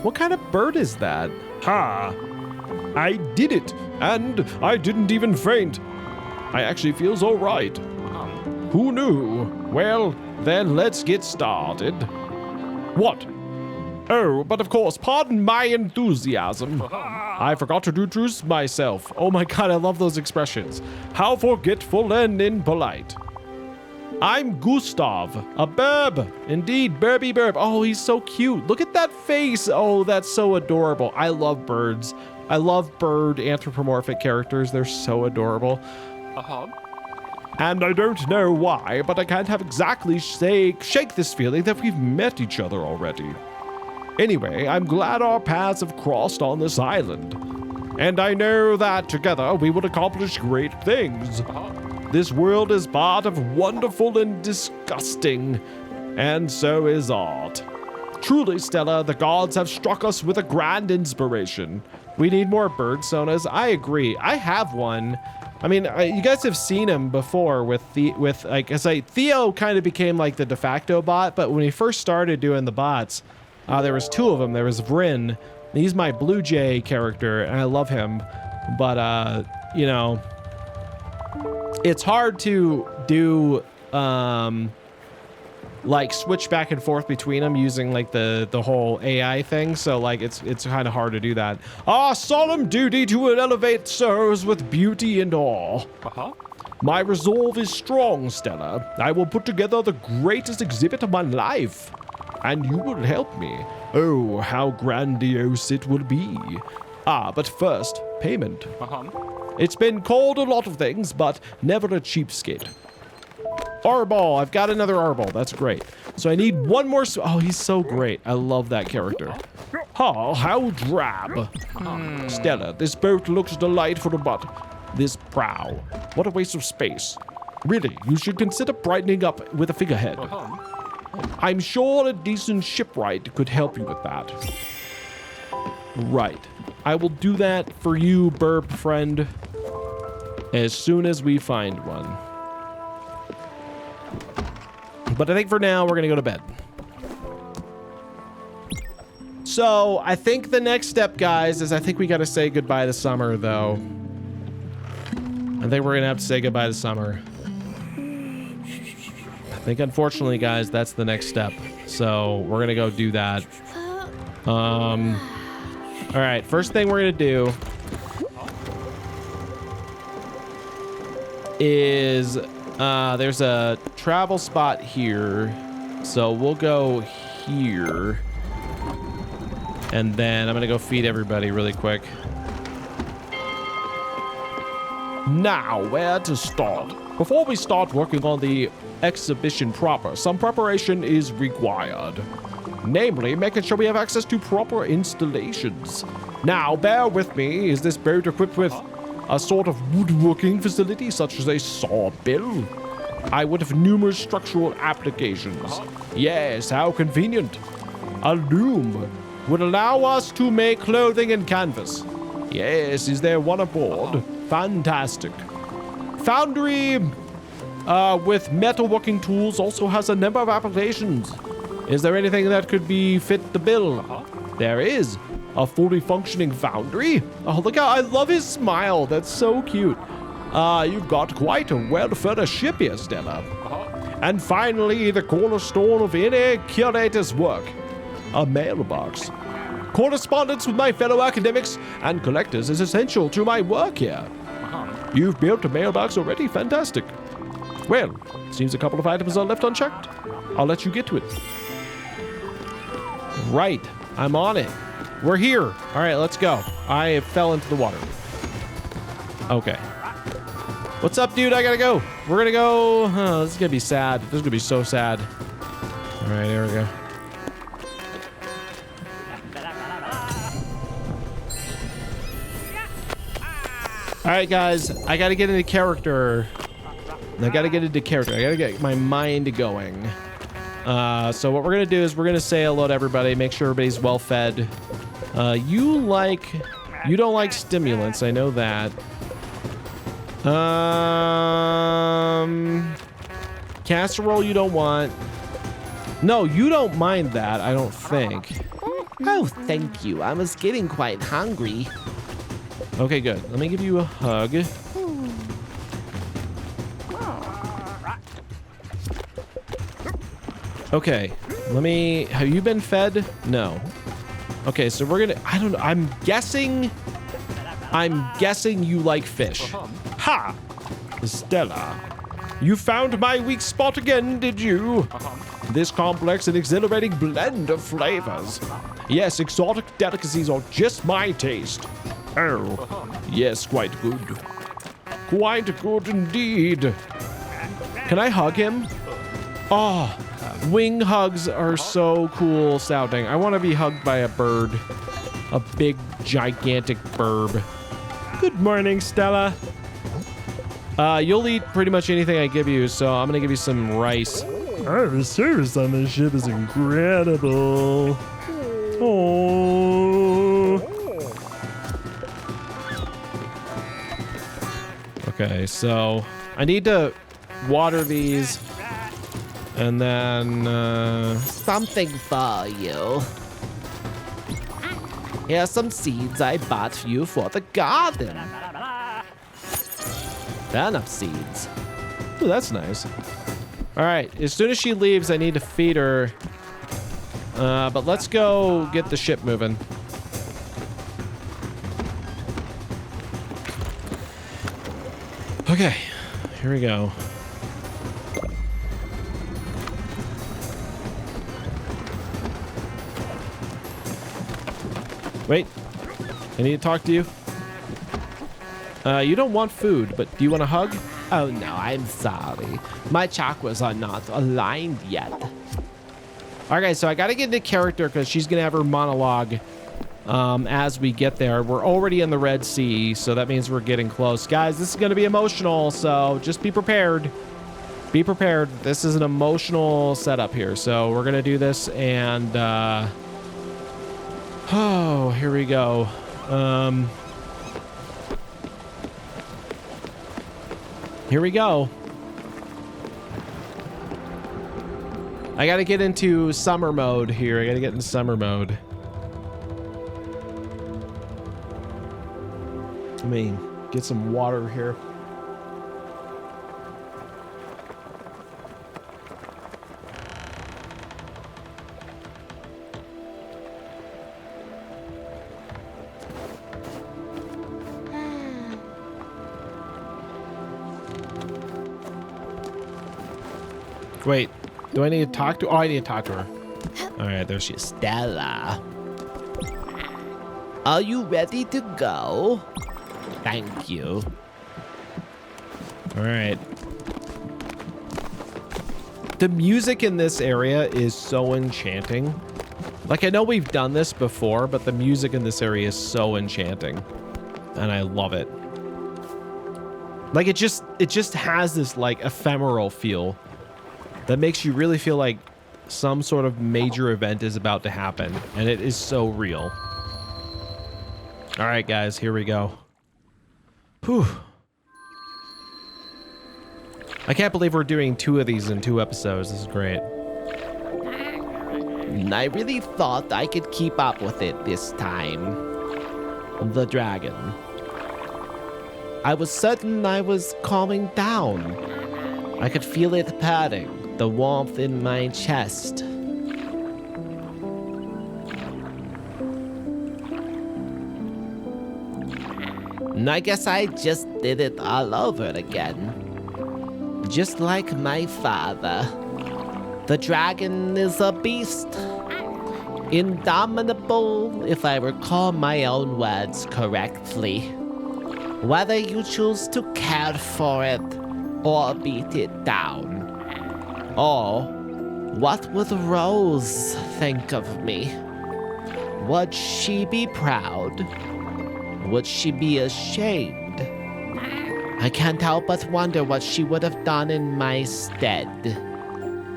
What kind of bird is that? Ha! I did it, and I didn't even faint. I actually feels all right. Who knew? Well, then let's get started. What? Oh, but of course, pardon my enthusiasm. I forgot to introduce myself. Oh my god, I love those expressions. How forgetful and impolite. I'm Gustav, a burb. Indeed, Burby Burb. Oh, he's so cute. Look at that face. Oh, that's so adorable. I love birds. I love bird anthropomorphic characters. They're so adorable. And I don't know why, but I can't have exactly shake this feeling that we've met each other already. Anyway, I'm glad our paths have crossed on this island. And I know that together we will accomplish great things. This world is part of wonderful and disgusting, and so is art. Truly, Stella, the gods have struck us with a grand inspiration. We need more bird sonas. I agree. I have one. I mean, you guys have seen him before with Theo kind of became like the de facto bot, but when he first started doing the bots, there was two of them. There was Vynn. He's my Blue Jay character, and I love him. But, you know, it's hard to do, like, switch back and forth between them using, like, the whole AI thing. So, like, it's kind of hard to do that. Our solemn duty to elevate souls with beauty and awe. My resolve is strong, Stella. I will put together the greatest exhibit of my life. And you will help me. Oh, how grandiose it will be. But first, payment. It's been called a lot of things, but never a cheapskate. Arbol, I've got another Arbol. That's great. So I need one more. Oh, he's so great. I love that character. Oh, how drab. Stella, this boat looks delightful, but this prow. What a waste of space. Really, you should consider brightening up with a figurehead. I'm sure a decent shipwright could help you with that. Right. I will do that for you, burp friend, as soon as we find one. But I think for now, we're going to go to bed. So I think the next step, guys, is I think we got to say goodbye to summer, though. I think we're going to have to say goodbye to summer. I think, unfortunately, guys, that's the next step. So we're going to go do that. All right, first thing we're going to do is there's a travel spot here. So we'll go here. And then I'm going to go feed everybody really quick. Now, where to start? Before we start working on the exhibition proper, some preparation is required. Namely, making sure we have access to proper installations. Now, bear with me. Is this boat equipped with a sort of woodworking facility, such as a sawmill? I would have numerous structural applications. Yes, how convenient. A loom would allow us to make clothing and canvas. Yes, is there one aboard? Fantastic. Foundry with metalworking tools also has a number of applications. Is there anything that could be fit the bill? There is. A fully functioning foundry. Oh, look how I love his smile. That's so cute. You've got quite a well-furnished ship here, Stella. And finally, the cornerstone of any curator's work. A mailbox. Correspondence with my fellow academics and collectors is essential to my work here. You've built a mailbox already? Fantastic. Well, seems a couple of items are left unchecked. I'll let you get to it. Right, I'm on it. We're here. All right, let's go. I fell into the water. Okay. What's up, dude? I gotta go. We're gonna go. This is gonna be sad. This is gonna be so sad. All right, here we go. All right, guys. I gotta get into character. I gotta get my mind going. So what we're gonna do is we're gonna say hello to everybody, make sure everybody's well fed. You don't like stimulants, I know that. Casserole you don't want. No, you don't mind that, I don't think. Oh, thank you. I was getting quite hungry. Okay, good. Let me give you a hug. Okay. Have you been fed? No. Okay, so we're gonna, I don't know, I'm guessing you like fish. Ha! Stella, you found my weak spot again, did you? This complex and exhilarating blend of flavors. Yes, exotic delicacies are just my taste. Oh, yes, quite good. Quite good indeed. Can I hug him? Oh, wing hugs are so cool sounding. I want to be hugged by a bird. A big, gigantic bird. Good morning, Stella. You'll eat pretty much anything I give you, so I'm gonna give you some rice. Our service on this ship is incredible. Oh. Okay, so I need to water these, and then Something for you. Here's some seeds I bought you for the garden. Turnip seeds. ooh, that's nice. All right, as soon as she leaves, I need to feed her. But let's go get the ship moving. Okay, here we go. Wait, I need to talk to you. You don't want food, but do you want a hug? Oh no, I'm sorry. My chakras are not aligned yet. Okay, so I gotta get into character because she's gonna have her monologue as we get there. We're already in the Red Sea, so that means we're getting close. Guys, this is gonna be emotional, so just be prepared. Be prepared. This is an emotional setup here, so we're gonna do this, and oh, here we go. Here we go. I gotta get into summer mode here. I gotta get in summer mode. Let me get some water here. Wait, do I need to talk to? Oh, I need to talk to her. All right, there she is. Stella, are you ready to go? Thank you. All right. The music in this area is so enchanting. Like, I know we've done this before, but the music in this area is so enchanting, and I love it. Like, it just has this like ephemeral feel that makes you really feel like some sort of major event is about to happen, and it is so real. All right, guys, here we go. Whew. I can't believe we're doing 2 of these in 2 episodes. This is great. I really thought I could keep up with it this time. The dragon. I was certain I was calming down. I could feel it padding. The warmth in my chest. And I guess I just did it all over again. Just like my father. The dragon is a beast. Indomitable, if I recall my own words correctly. Whether you choose to care for it or beat it down. Or, what would Rose think of me? Would she be proud? Would she be ashamed? I can't help but wonder what she would have done in my stead.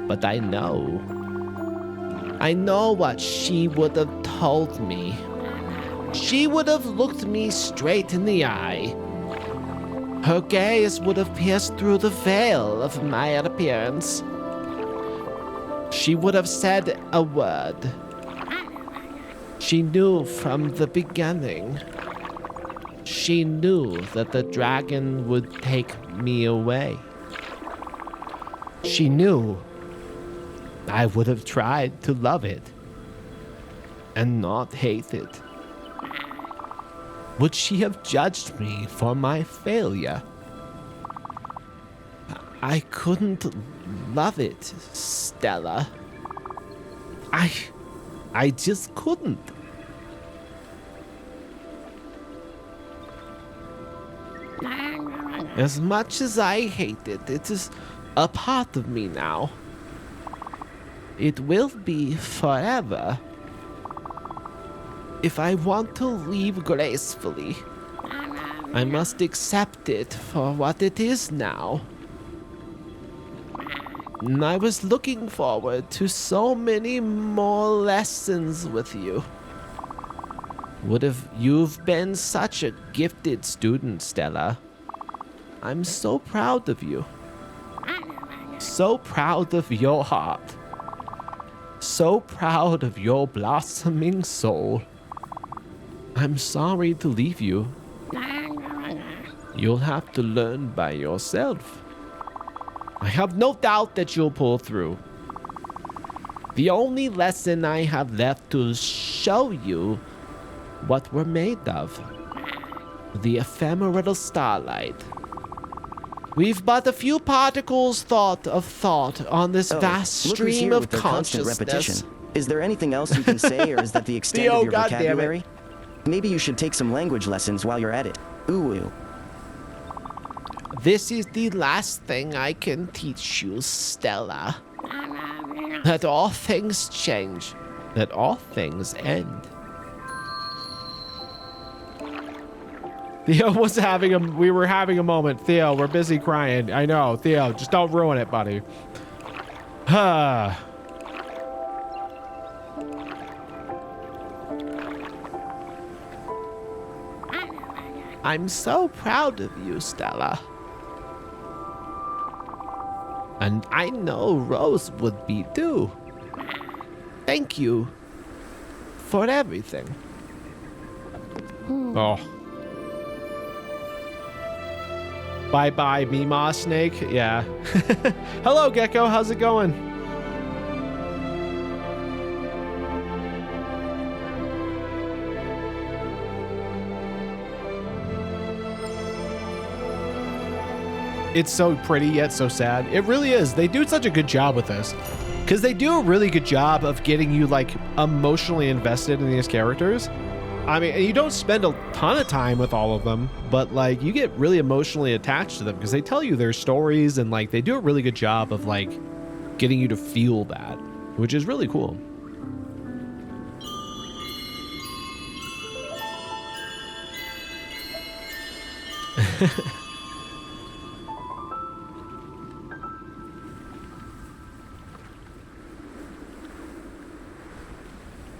But I know what she would have told me. She would have looked me straight in the eye. Her gaze would have pierced through the veil of my appearance. She would have said a word. She knew from the beginning. She knew that the dragon would take me away. She knew I would have tried to love it and not hate it. Would she have judged me for my failure? I couldn't love it, Stella. I just couldn't. As much as I hate it, it is a part of me now. It will be forever. If I want to leave gracefully, I must accept it for what it is now. And I was looking forward to so many more lessons with you. You've been such a gifted student, Stella. I'm so proud of you. So proud of your heart. So proud of your blossoming soul. I'm sorry to leave you. You'll have to learn by yourself. I have no doubt that you'll pull through. The only lesson I have left to show you what we're made of. The ephemeral starlight. We've but a few particles of thought on this vast look who's stream here of with their constant consciousness. repetition. Is there anything else you can say, or is that the extent Theo, of your goddamn it. vocabulary? Maybe you should take some language lessons while you're at it. Ooh. This is the last thing I can teach you, Stella. That all things change. That all things end. Theo was we were having a moment. Theo, we're busy crying. I know, Theo, just don't ruin it, buddy. I'm so proud of you, Stella. And I know Rose would be too. Thank you for everything. Oh. Bye-bye, Meemaw Snake. Yeah. Hello, Gecko. How's it going? It's so pretty yet so sad. It really is. They do such a good job with this. Because they do a really good job of getting you, like, emotionally invested in these characters. I mean, you don't spend a ton of time with all of them, but, like, you get really emotionally attached to them because they tell you their stories and, like, they do a really good job of, like, getting you to feel that, which is really cool.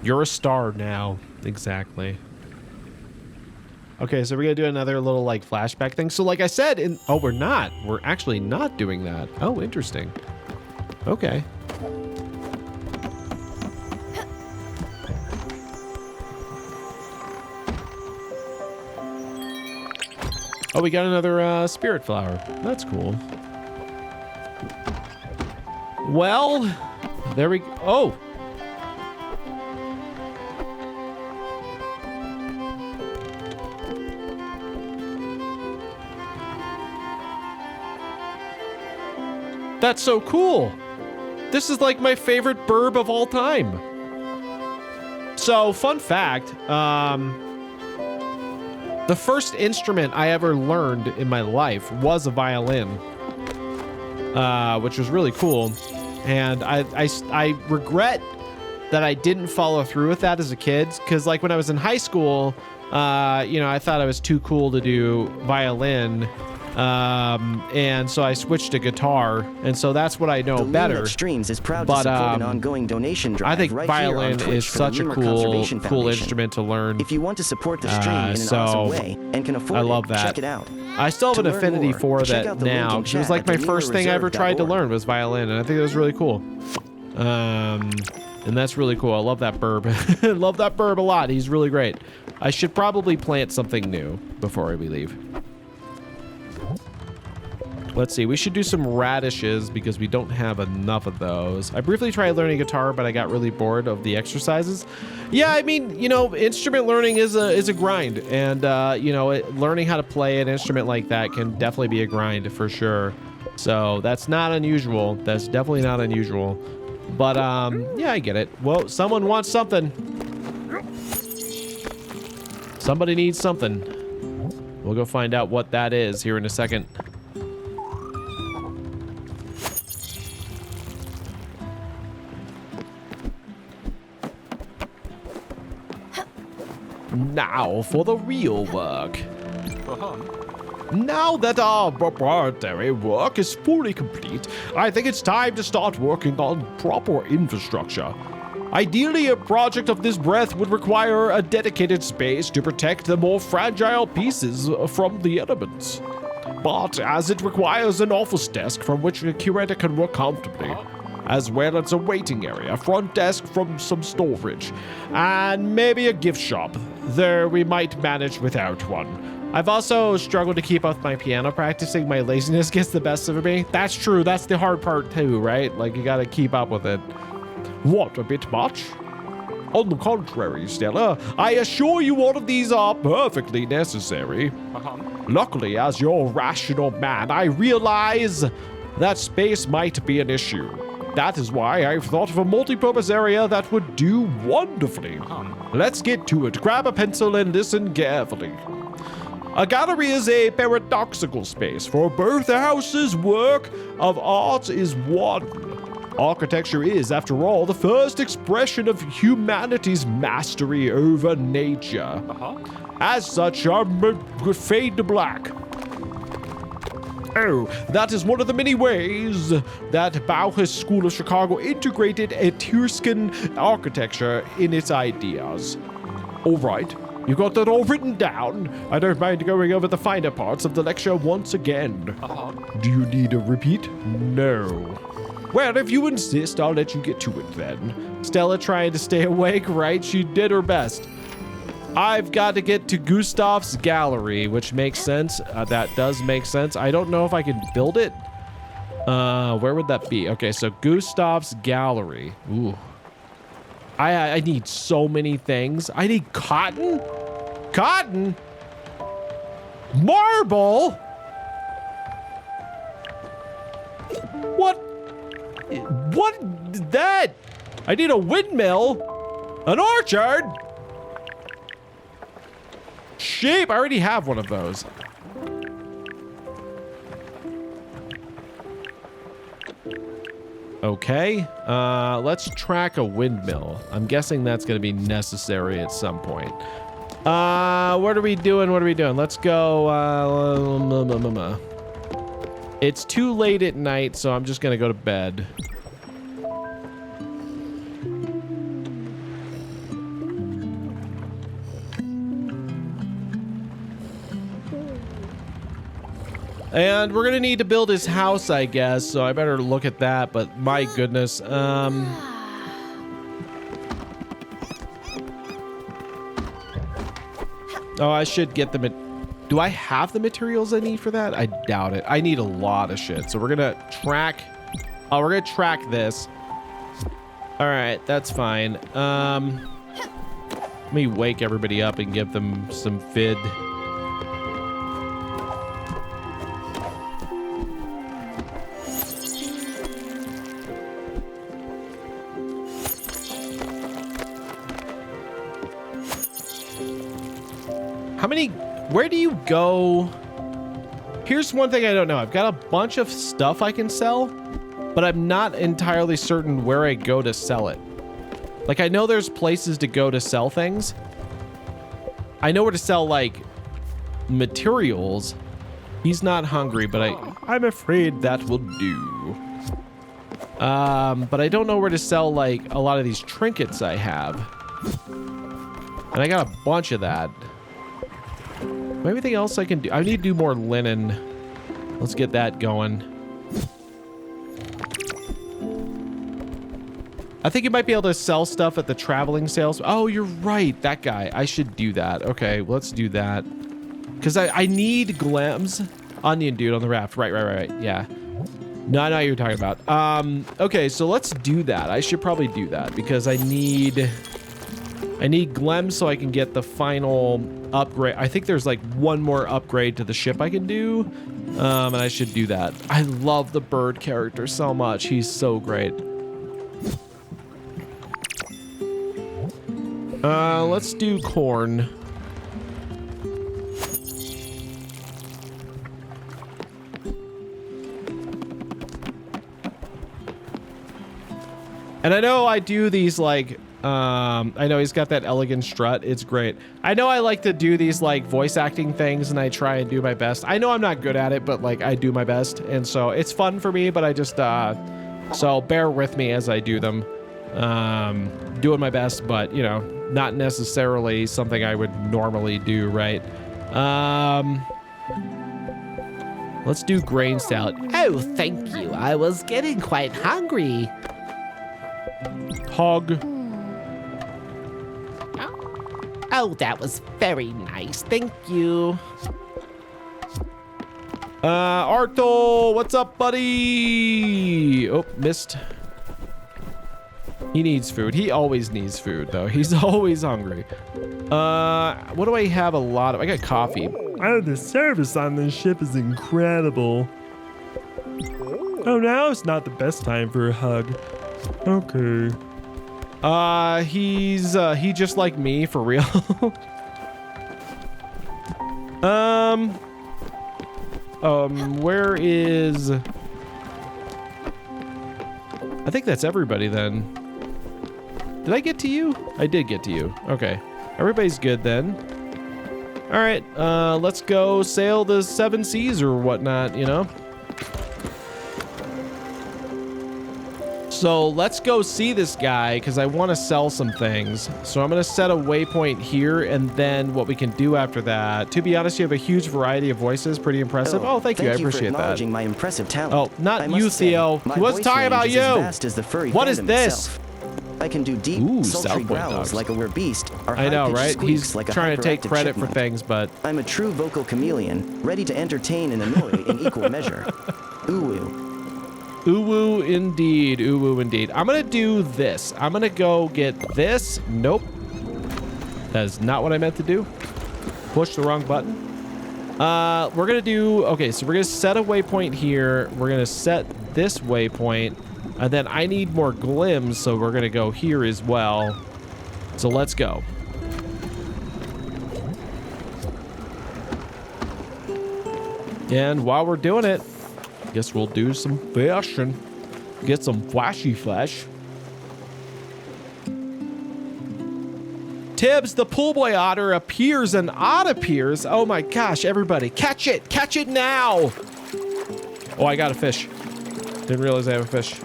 You're a star now. Exactly. Okay, so we're gonna do another little like flashback thing. So like I said, oh, we're not. We're actually not doing that. Oh, interesting. Okay. Oh, we got another spirit flower. That's cool. Well, there we go. Oh. That's so cool. This is like my favorite burb of all time. So, fun fact, the first instrument I ever learned in my life was a violin, which was really cool. And I regret that I didn't follow through with that as a kid, because like when I was in high school, you know, I thought I was too cool to do violin. And so I switched to guitar, and so that's what I know better. LeemThatStreams is proud to support an ongoing donation drive. I think right violin here on is Twitch for the such a Lemur cool Conservation Foundation. instrument to learn. If you want to support the stream in an awesome way and can afford I love it, that. check it out. I still have To an learn affinity more, for check that out the link in now. It was chat like at my first thing I ever tried to thelemurreserve.org. learn was violin, and I think that was really cool. And that's really cool. I love that burb. I love that burb a lot. He's really great. I should probably plant something new before we leave. Let's see. We should do some radishes because we don't have enough of those. I briefly tried learning guitar, but I got really bored of the exercises. Yeah, I mean, you know, instrument learning is a grind, and you know, learning how to play an instrument like that can definitely be a grind for sure. So that's not unusual. That's definitely not unusual. But yeah, I get it. Well, someone wants something. Somebody needs something. We'll go find out what that is here in a second. Now for the real work. Now that our preparatory work is fully complete, I think it's time to start working on proper infrastructure. Ideally, a project of this breadth would require a dedicated space to protect the more fragile pieces from the elements. But as it requires an office desk from which a curator can work comfortably, as well as a waiting area, front desk from some storage, and maybe a gift shop, there we might manage without one. I've also struggled to keep up with my piano practicing. My laziness gets the best of me. That's true. That's the hard part too, right? Like, you gotta keep up with it. What, a bit much? On the contrary, Stella, I assure you all of these are perfectly necessary. Luckily, as your rational man, I realize that space might be an issue. That is why I've thought of a multi-purpose area that would do wonderfully. Let's get to it. Grab a pencil and listen carefully. A gallery is a paradoxical space, for both the house's work of art is one. Architecture is, after all, the first expression of humanity's mastery over nature. As such, fade to black. Oh, that is one of the many ways that Bauhaus School of Chicago integrated Etruscan architecture in its ideas. All right, you got that all written down. I don't mind going over the finer parts of the lecture once again. Do you need a repeat? No. Well, if you insist, I'll let you get to it then. Stella trying to stay awake, right? She did her best. I've got to get to Gustav's gallery, which makes sense. That does make sense. I don't know if I can build it. Where would that be? Okay, so Gustav's gallery. Ooh. I need so many things. I need cotton? Cotton? Marble? What? What is that? I need a windmill, an orchard, sheep. I already have one of those. Okay, let's track a windmill. I'm guessing that's gonna be necessary at some point. What are we doing? What are we doing? Let's go, It's too late at night, so I'm just gonna go to bed. And we're gonna need to build his house, I guess, so I better look at that, but my goodness, oh, I should get the do I have the materials I need for that? I doubt it. I need a lot of shit. So we're gonna track. Oh, we're gonna track this. All right, that's fine. Let me wake everybody up and give them some vid. How many? Where do you go? Here's one thing I don't know. I've got a bunch of stuff I can sell, but I'm not entirely certain where I go to sell it. Like, I know there's places to go to sell things. I know where to sell, like, materials. He's not hungry, but I'm afraid that will do. But I don't know where to sell, like, a lot of these trinkets I have. And I got a bunch of that. Anything else I can do? I need to do more linen. Let's get that going. I think you might be able to sell stuff at the traveling sales. Oh, you're right. That guy. I should do that. Okay, let's do that. Because I need glems. Onion dude on the raft. Right. Yeah. No, I know what you're talking about. Okay, so let's do that. I should probably do that because I need Glem so I can get the final upgrade. I think there's like one more upgrade to the ship I can do. And I should do that. I love the bird character so much. He's so great. Let's do corn. And I know I do these like, I know he's got that elegant strut. It's great. I know I like to do these like voice acting things and I try and do my best. I know I'm not good at it, but like I do my best. And so it's fun for me, but I just, so bear with me as I do them. Doing my best, but you know, not necessarily something I would normally do, right? Let's do grain salad. Oh, thank you. I was getting quite hungry. Hog. Oh, that was very nice. Thank you. Arto, what's up, buddy? Oh, missed. He needs food. He always needs food, though. He's always hungry. What do I have a lot of? I got coffee. Oh, the service on this ship is incredible. Oh, now it's not the best time for a hug. Okay. He just like me, for real. Where is... I think that's everybody then. Did I get to you? I did get to you. Okay. Everybody's good then. All right, let's go sail the 7 seas or whatnot, you know? So let's go see this guy because I want to sell some things. So I'm going to set a waypoint here and then what we can do after that. To be honest, you have a huge variety of voices. Pretty impressive. Oh, thank you. I appreciate for acknowledging my impressive talent. Oh, not you, Theo. He wasn't talking about you. As the furry what is this? Itself. I can do deep, sultry growls dogs. like a werebeast, or I know, right? squeaks He's like a trying to take hyperactive credit chipmunk. for things, but... I'm a true vocal chameleon, ready to entertain and annoy in equal measure. Ooh. Ooh, indeed. Ooh, indeed. I'm going to do this. I'm going to go get this. Nope. That is not what I meant to do. Push the wrong button. We're going to do... Okay, so we're going to set a waypoint here. We're going to set this waypoint. And then I need more glims, so we're going to go here as well. So let's go. And while we're doing it, guess we'll do some fishing. Get some flashy flesh. Tibbs, the pool boy otter appears and odd appears. Oh my gosh, everybody, catch it! Catch it now! Oh, I got a fish. Didn't realize I have a fish.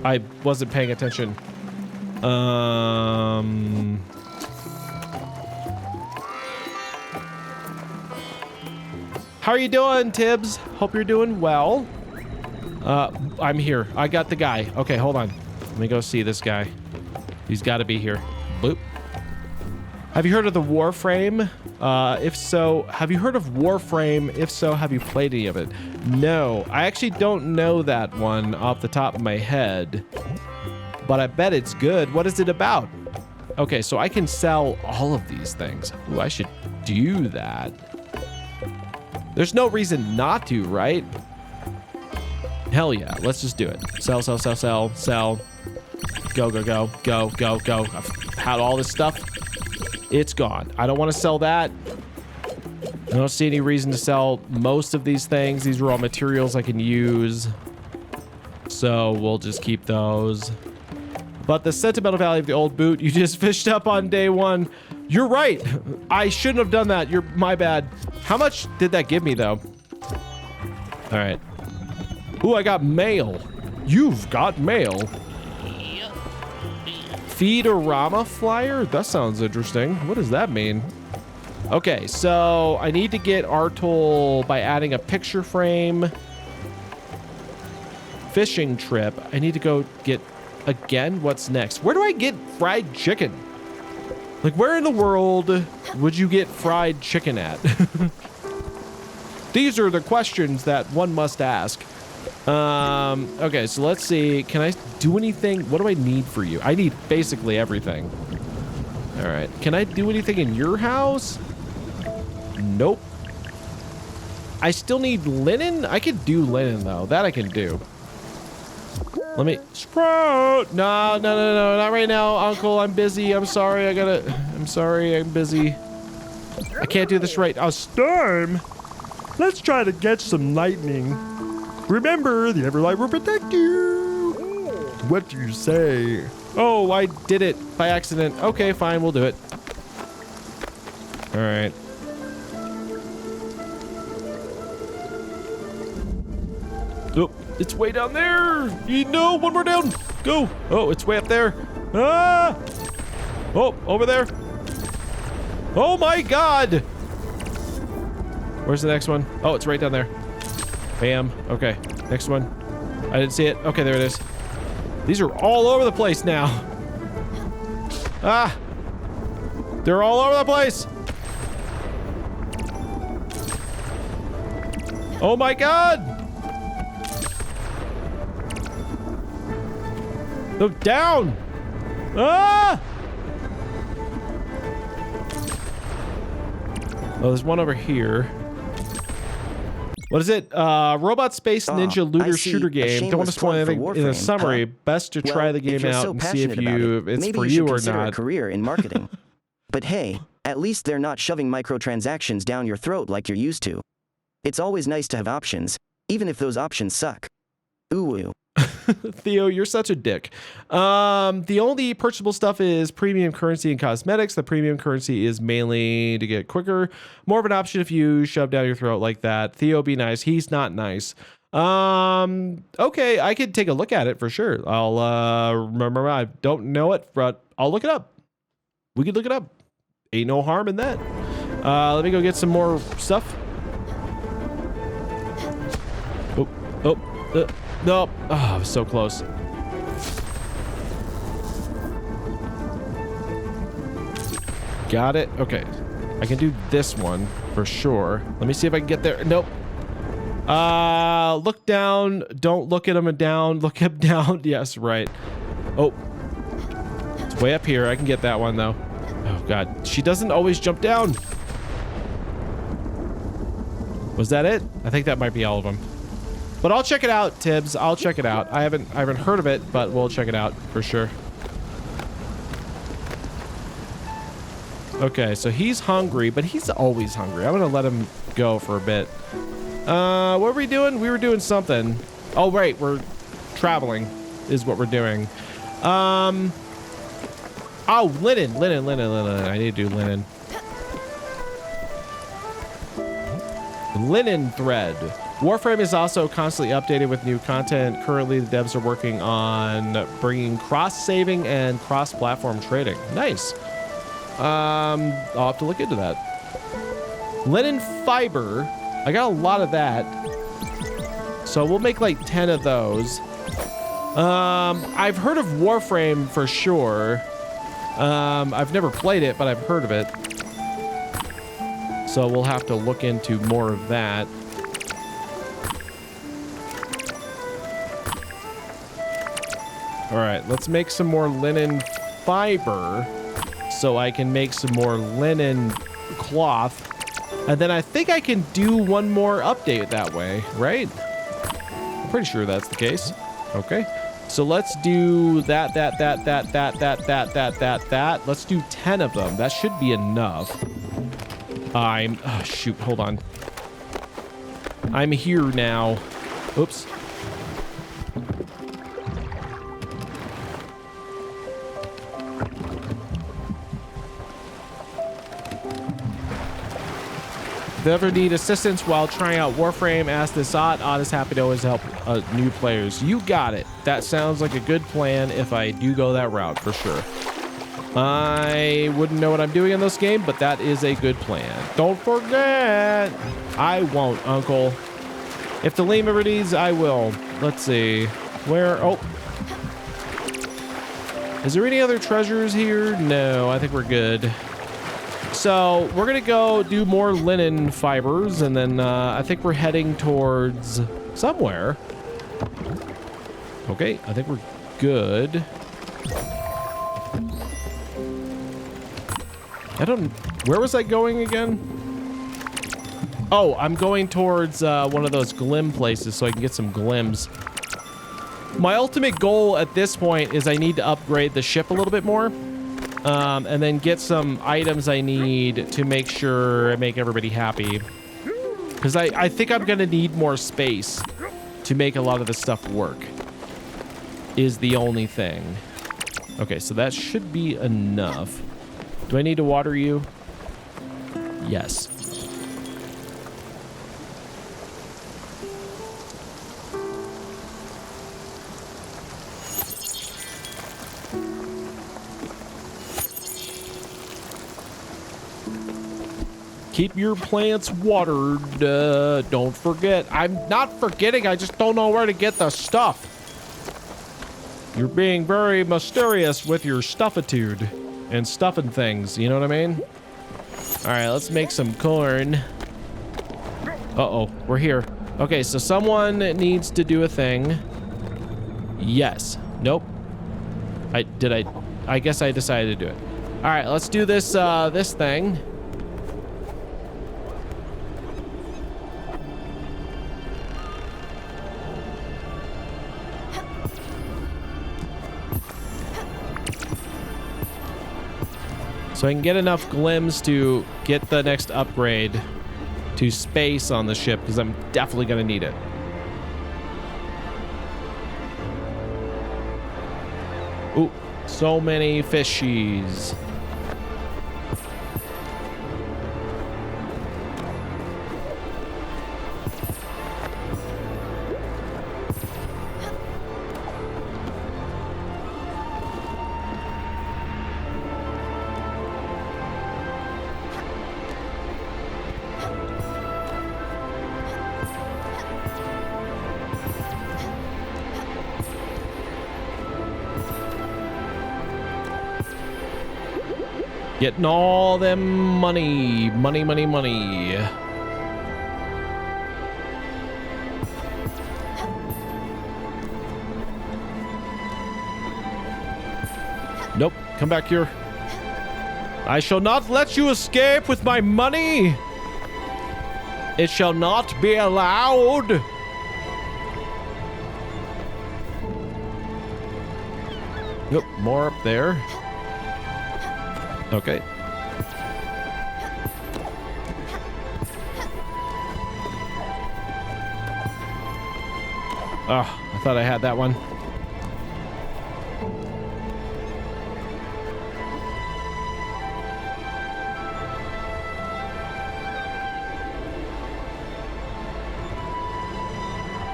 I wasn't paying attention. How are you doing, Tibbs? Hope you're doing well. I'm here. I got the guy. Okay, hold on. Let me go see this guy. He's got to be here. Boop. Have you heard of the Warframe? If so, have you heard of Warframe? If so, have you played any of it? No, I actually don't know that one off the top of my head, but I bet it's good. What is it about? Okay, so I can sell all of these things. Ooh, I should do that. There's no reason not to, right? Hell yeah, let's just do it. Sell, sell, sell, sell, sell. Go, go, go, go, go, go. I've had all this stuff. It's gone. I don't want to sell that. I don't see any reason to sell most of these things. These are all materials I can use. So we'll just keep those. But the sentimental value of the old boot you just fished up on day one. You're right. I shouldn't have done that. My bad. How much did that give me, though? All right. Ooh, I got mail. You've got mail. Feed-orama flyer? That sounds interesting. What does that mean? Okay, so I need to get Artol by adding a picture frame. Fishing trip. I need to go get... Again, what's next? Where do I get fried chicken? Like, where in the world would you get fried chicken at? These are the questions that one must ask. Okay, so let's see. Can I do anything? What do I need for you? I need basically everything. All right. Can I do anything in your house? Nope. I still need linen? I could do linen, though. That I can do. Let me... Sprout! No, not right now, Uncle. I'm busy. I'm sorry. I'm sorry. I'm busy. I can't do this right. A storm? Let's try to catch some lightning. Remember, the Everlight will protect you. What do you say? Oh, I did it by accident. Okay, fine. We'll do it. All right. Oh, it's way down there. No, one more down. Go. Oh, it's way up there. Ah! Oh, over there. Oh my God. Where's the next one? Oh, it's right down there. Bam. Okay. Next one. I didn't see it. Okay, there it is. These are all over the place now. Ah! They're all over the place. Oh my God! No, down! Ah! Oh, there's one over here. What is it? Robot Space Ninja Looter Shooter game. Don't want to spoil anything in the summary. Best to try the game out and see if it's for you or not. A career in marketing. But hey, at least they're not shoving microtransactions down your throat like you're used to. It's always nice to have options, even if those options suck. Ooh. Theo, you're such a dick. The only purchasable stuff is premium currency and cosmetics. The premium currency is mainly to get quicker. More of an option if you shove down your throat like that. Theo, be nice. He's not nice. Okay, I could take a look at it for sure. I'll remember. I don't know it, but I'll look it up. We could look it up. Ain't no harm in that. Let me go get some more stuff. Nope. Oh, I was so close. Got it. Okay. I can do this one for sure. Let me see if I can get there. Nope. Look down. Don't look at him down. Look him down. Yes, right. Oh. It's way up here. I can get that one though. Oh God. She doesn't always jump down. Was that it? I think that might be all of them. But I'll check it out, Tibbs. I'll check it out. I haven't heard of it, but we'll check it out for sure. Okay, so he's hungry, but he's always hungry. I'm gonna let him go for a bit. What were we doing? We were doing something. Oh, right, we're traveling is what we're doing. Oh, linen. I need to do linen. Linen thread. Warframe is also constantly updated with new content. Currently, the devs are working on bringing cross-saving and cross-platform trading. Nice. I'll have to look into that. Linen fiber. I got a lot of that. So we'll make like 10 of those. I've heard of Warframe for sure. I've never played it, but I've heard of it. So we'll have to look into more of that. All right, let's make some more linen fiber so I can make some more linen cloth. And then I think I can do one more update that way, right? I'm pretty sure that's the case. Okay, so let's do that. Let's do 10 of them. That should be enough. Oh, shoot, hold on. I'm here now. Oops. If you ever need assistance while trying out Warframe, ask this Odd. Odd is happy to always help new players. You got it. That sounds like a good plan if I do go that route, for sure. I wouldn't know what I'm doing in this game, but that is a good plan. Don't forget. I won't, Uncle. If the Leem ever needs, I will. Let's see. Where? Oh. Is there any other treasures here? No, I think we're good. so we're gonna go do more linen fibers, and then I think we're heading towards somewhere. Okay, I think we're good. Where was I going again? Oh, I'm going towards one of those glim places so I can get some glims. My ultimate goal at this point is I need to upgrade the ship a little bit more. And then get some items I need to make sure I make everybody happy. Because I think I'm going to need more space to make a lot of this stuff work. Is the only thing. Okay, so that should be enough. Do I need to water you? Yes. Keep your plants watered. Don't forget. I'm not forgetting. I just don't know where to get the stuff. You're being very mysterious with your stuffitude and stuffing things. You know what I mean? All right, let's make some corn. Uh-oh, we're here. Okay, so someone needs to do a thing. Yes. Nope. I guess I decided to do it. All right, let's do this, this thing. So I can get enough glims to get the next upgrade to space on the ship, because I'm definitely going to need it. Ooh, so many fishies. Getting all them money. Money, money, money. Nope, come back here. I shall not let you escape with my money. It shall not be allowed. Nope, more up there. Okay. Oh, I thought I had that one.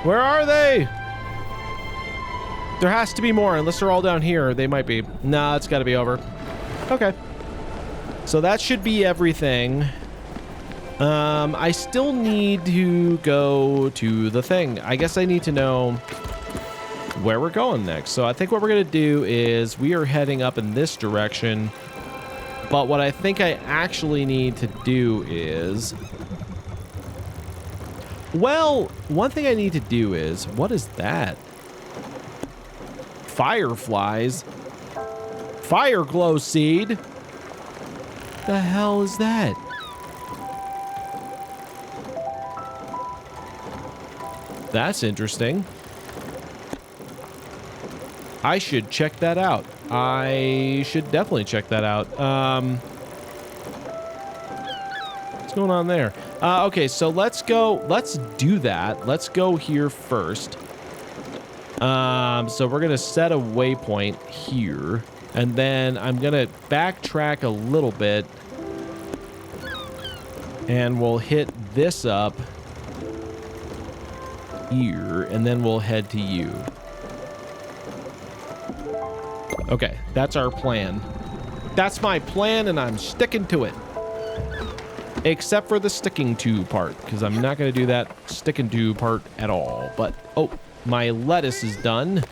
Where are they? There has to be more, unless they're all down here. They might be. Nah, it's got to be over. Okay. So that should be everything. I still need to go to the thing. I guess I need to know where we're going next. So I think what we're going to do is we are heading up in this direction. But what I think I actually need to do is... Well, one thing I need to do is... What is that? Fireflies? Fire glow seed? The hell is that? That's interesting. I should check that out. I should definitely check that out. What's going on there? Okay, so let's go. Let's do that. Let's go here first. So we're going to set a waypoint here. And then I'm going to backtrack a little bit. And we'll hit this up here. And then we'll head to you. Okay, that's our plan. That's my plan, and I'm sticking to it. Except for the sticking to part, because I'm not going to do that sticking to part at all. But, oh, my lettuce is done.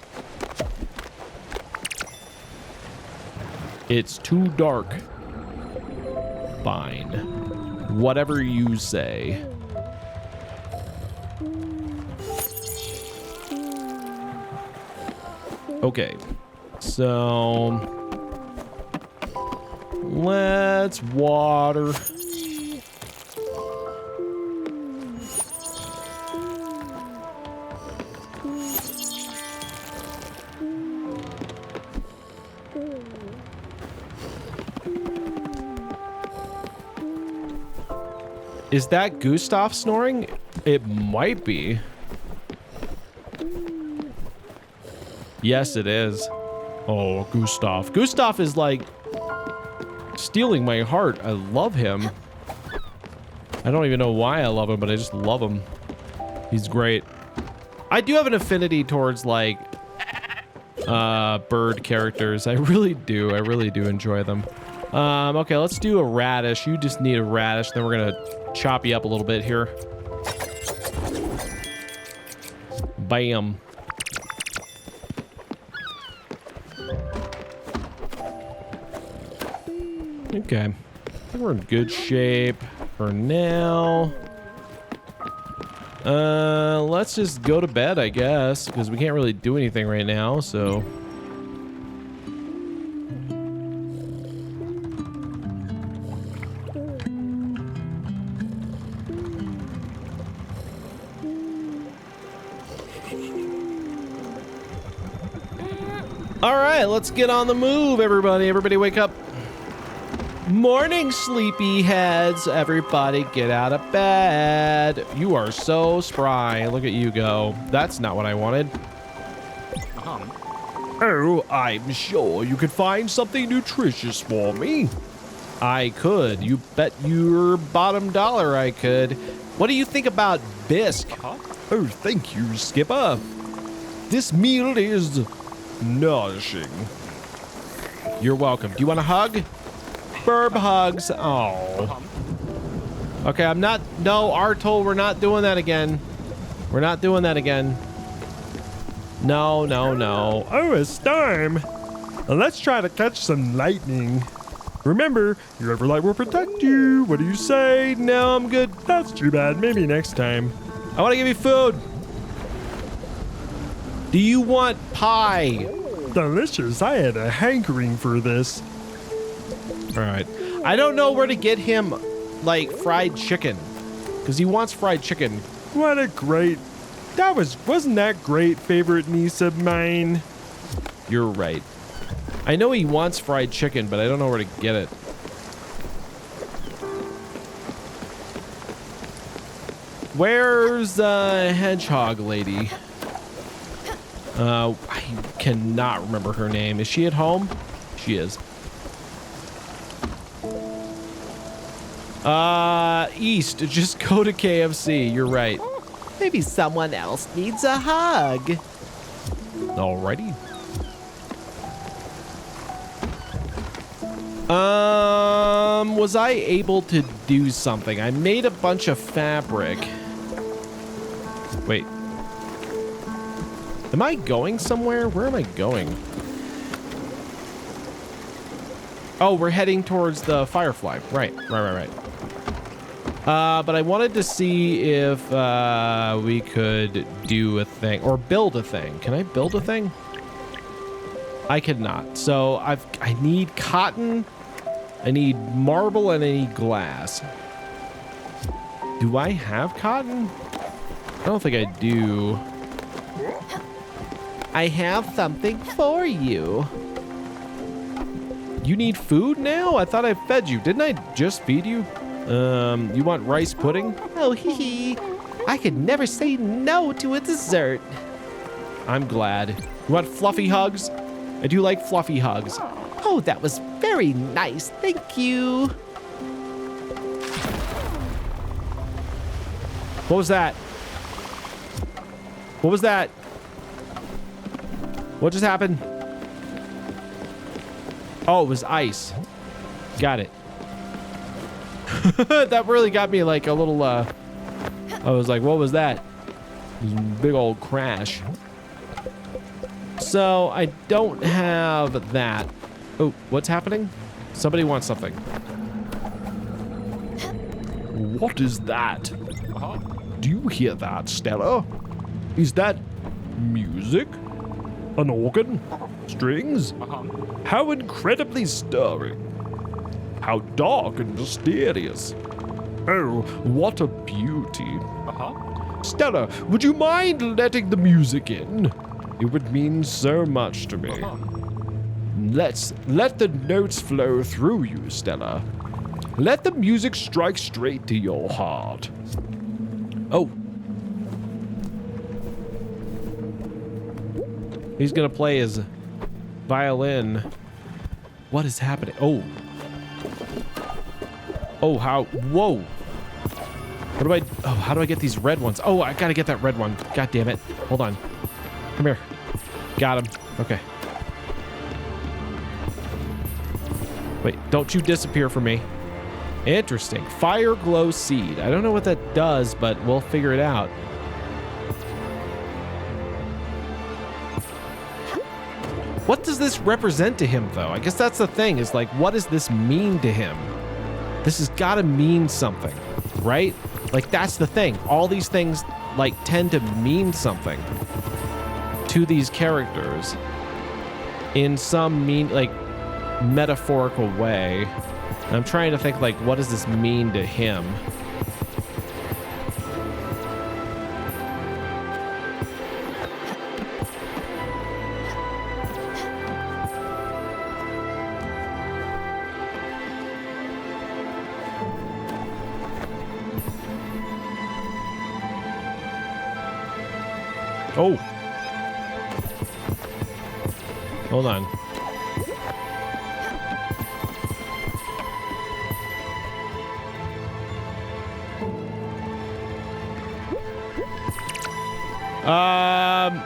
It's too dark. Fine. Whatever you say. Okay. So let's water. Is that Gustav snoring? It might be. Yes, it is. Oh, Gustav. Gustav is like stealing my heart. I love him. I don't even know why I love him, but I just love him. He's great. I do have an affinity towards like bird characters. I really do. I really do enjoy them. Okay, let's do a radish. You just need a radish. Then we're gonna chop you up a little bit here. Bam. Okay. I think we're in good shape for now. Let's just go to bed, I guess, because we can't really do anything right now, so. All right, let's get on the move, everybody. Everybody wake up. Morning, sleepy heads. Everybody get out of bed. You are so spry. Look at you go. That's not what I wanted. Oh, I'm sure you could find something nutritious for me. I could. You bet your bottom dollar I could. What do you think about bisque? Oh, thank you, Skipper. This meal is nourishing. You're welcome. Do you want a hug? Burb hugs. Oh. Okay, I'm not. No, Artol, we're not doing that again. We're not doing that again. No, no, no. Oh, a storm. Let's try to catch some lightning. Remember, your everlight will protect you. What do you say? No, I'm good. That's too bad. Maybe next time. I want to give you food. Do you want pie? Delicious. I had a hankering for this. All right. I don't know where to get him, like, fried chicken. Because he wants fried chicken. What a great... Wasn't that great, favorite niece of mine? You're right. I know he wants fried chicken, but I don't know where to get it. Where's the hedgehog lady? I cannot remember her name. Is she at home? She is. East. Just go to KFC. You're right. Maybe someone else needs a hug. Alrighty. Was I able to do something? I made a bunch of fabric. Wait. Am I going somewhere? Where am I going? Oh, we're heading towards the Firefly. Right. But I wanted to see if we could do a thing or build a thing. Can I build a thing? I cannot. So I need cotton, I need marble, and I need glass. Do I have cotton? I don't think I do. I have something for you. You need food now? I thought I fed you. Didn't I just feed you? You want rice pudding? Oh, hee hee. I could never say no to a dessert. I'm glad. You want fluffy hugs? I do like fluffy hugs. Oh, that was very nice. Thank you. What was that? What was that? What just happened? Oh, it was ice. Got it. That really got me like a little, I was like, what was that? It was a big old crash. So I don't have that. Oh, what's happening? Somebody wants something. What is that? Do you hear that, Stella? Is that music? An organ? Strings? How incredibly stirring. How dark and mysterious. Oh, what a beauty. Stella, would you mind letting the music in? It would mean so much to me. Let the notes flow through you, Stella. Let the music strike straight to your heart. Oh. He's gonna play his violin. What is happening? Oh. Oh, how? Whoa. What do I? Oh, how do I get these red ones? Oh, I gotta get that red one. God damn it. Hold on. Come here. Got him. Okay. Wait, don't you disappear from me. Interesting. Fire glow seed. I don't know what that does, but we'll figure it out. What does this represent to him, though? I guess that's the thing, is like, what does this mean to him? This has got to mean something, right? Like, that's the thing. All these things, like, tend to mean something to these characters in some metaphorical way. And I'm trying to think, like, what does this mean to him? Oh. Hold on.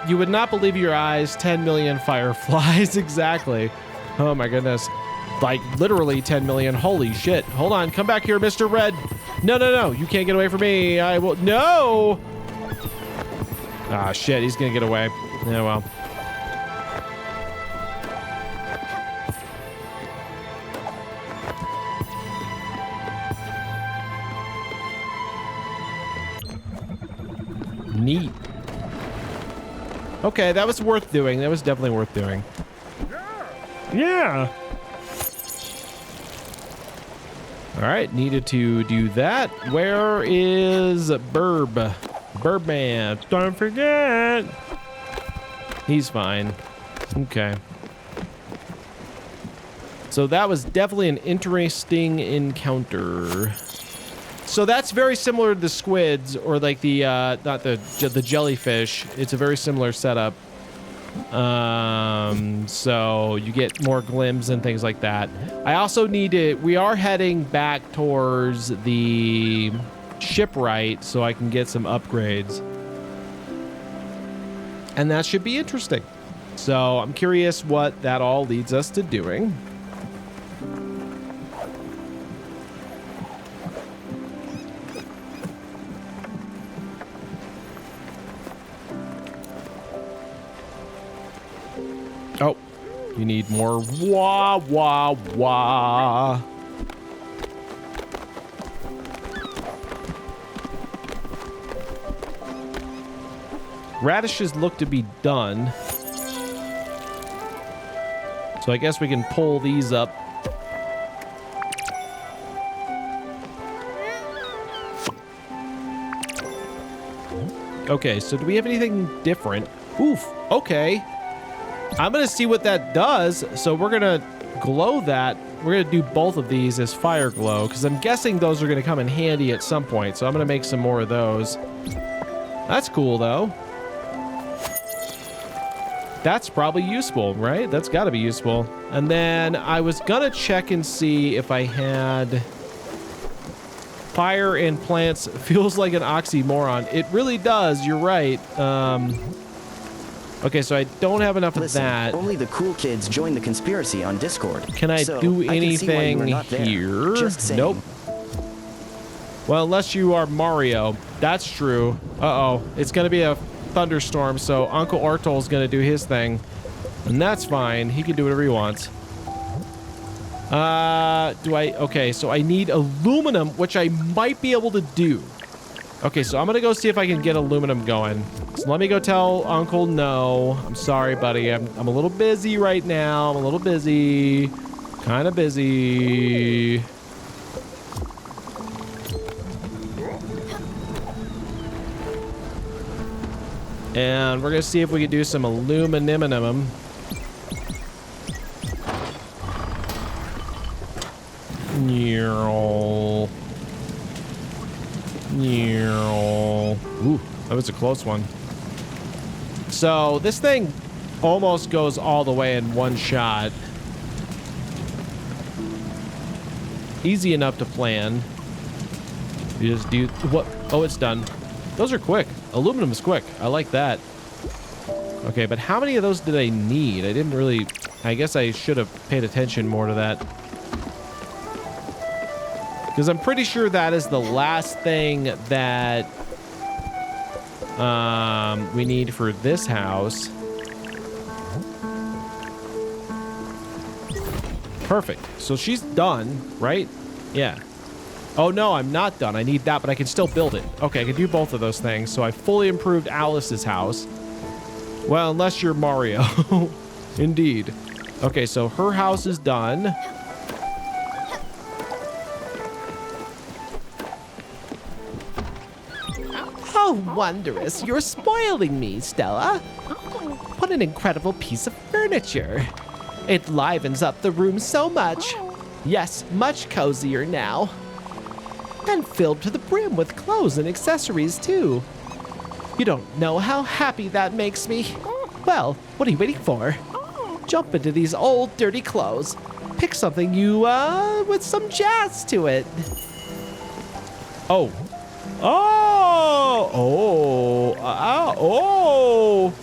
You would not believe your eyes. 10 million fireflies. Exactly. Oh my goodness. Like literally 10 million. Holy shit. Hold on. Come back here, Mr. Red. No, no, no. You can't get away from me. I will. No. Ah, shit. He's gonna get away. Yeah, well. Neat. Okay, that was worth doing. That was definitely worth doing. Yeah. All right, needed to do that. Where is Burb? Burbman. Don't forget. He's fine. Okay. So that was definitely an interesting encounter. So that's very similar to the squids, or like the not the jellyfish. It's a very similar setup. So you get more glims and things like that. I also need to. We are heading back towards the shipwright, so I can get some upgrades, and that should be interesting. So I'm curious what that all leads us to doing. Oh, you need more wah, wah, wah. Radishes look to be done. So I guess we can pull these up. Okay, so do we have anything different? Oof, okay. I'm gonna see what that does. So we're gonna glow that. We're gonna do both of these as fire glow, because I'm guessing those are gonna come in handy at some point. So I'm gonna make some more of those. That's cool though. That's probably useful, right? That's gotta be useful. And then I was gonna check and see if I had fire and plants. Feels like an oxymoron. It really does, you're right. Okay, so I don't have enough of that. Only the cool kids join the conspiracy on Discord. Can I do anything here? Nope. Well, unless you are Mario. That's true. Uh-oh. It's going to be a thunderstorm, so Uncle Artol's going to do his thing. And that's fine. He can do whatever he wants. Okay, so I need aluminum, which I might be able to do. Okay, so I'm gonna go see if I can get aluminum going. So let me go tell Uncle no. I'm sorry, buddy. I'm a little busy right now. I'm a little busy. Kind of busy. And we're gonna see if we can do some aluminum. Ooh, that was a close one. So this thing almost goes all the way in one shot. Easy enough to plan. You just do what? Oh, it's done. Those are quick. Aluminum is quick. I like that. Okay, but how many of those did I need? I didn't really... I guess I should have paid attention more to that. Because I'm pretty sure that is the last thing that we need for this house. Perfect. So she's done, right? Yeah. Oh, no, I'm not done. I need that, but I can still build it. Okay, I can do both of those things. So I fully improved Alice's house. Well, unless you're Mario. Indeed. Okay, so her house is done. How wondrous. You're spoiling me, Stella. What an incredible piece of furniture. It livens up the room so much. Yes, much cozier now. And filled to the brim with clothes and accessories, too. You don't know how happy that makes me. Well, what are you waiting for? Jump into these old, dirty clothes. Pick something with some jazz to it. Oh. Oh! Oh! Oh!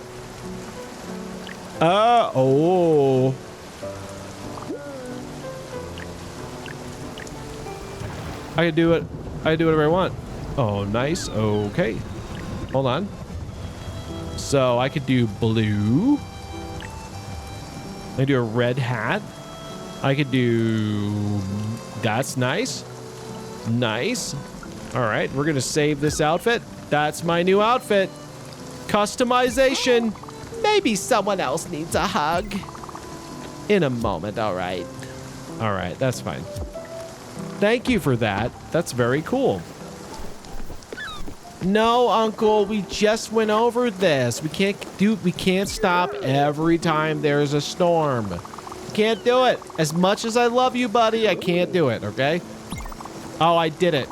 Oh! I can do it. I can do whatever I want. Oh, nice. Okay. Hold on. So I could do blue. I could do a red hat. I could do... That's nice. Nice. All right, we're gonna save this outfit. That's my new outfit. Customization. Maybe someone else needs a hug. In a moment, all right. All right, that's fine. Thank you for that. That's very cool. No, Uncle, we just went over this. We can't stop every time there's a storm. Can't do it. As much as I love you, buddy, I can't do it, okay? Oh, I did it.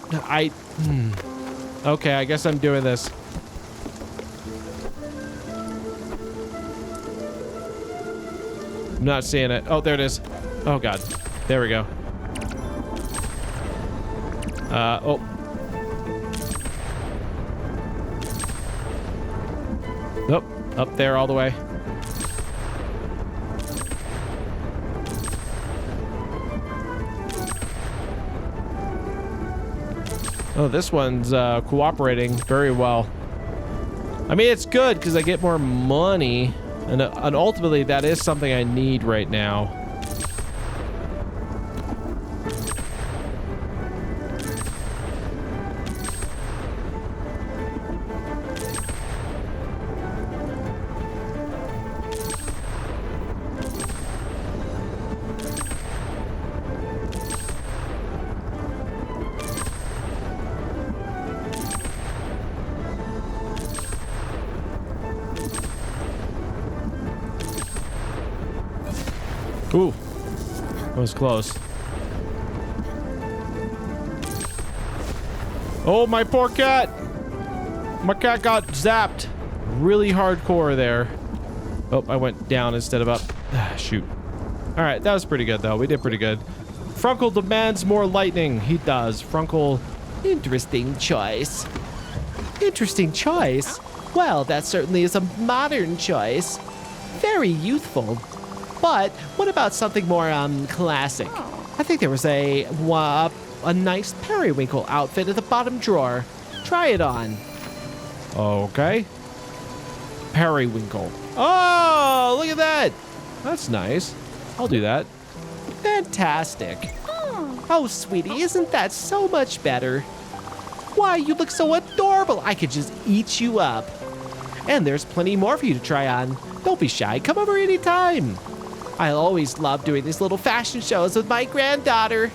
Okay, I guess I'm doing this. I'm not seeing it. Oh, there it is. Oh, God. There we go. Oh. Nope. Up there all the way. Oh, this one's cooperating very well. I mean, it's good because I get more money. And ultimately, that is something I need right now. Ooh, that was close. Oh, my poor cat. My cat got zapped really hardcore there. Oh, I went down instead of up. Shoot. All right, that was pretty good, though. We did pretty good. Frunkle demands more lightning. He does. Frunkle. Interesting choice. Interesting choice? Well, that certainly is a modern choice. Very youthful. But what about something more classic? I think there was a nice periwinkle outfit at the bottom drawer. Try it on. Okay. Periwinkle. Oh, look at that. That's nice. I'll do that. Fantastic. Oh, sweetie, isn't that so much better? Why, you look so adorable. I could just eat you up. And there's plenty more for you to try on. Don't be shy. Come over anytime. I always love doing these little fashion shows with my granddaughter.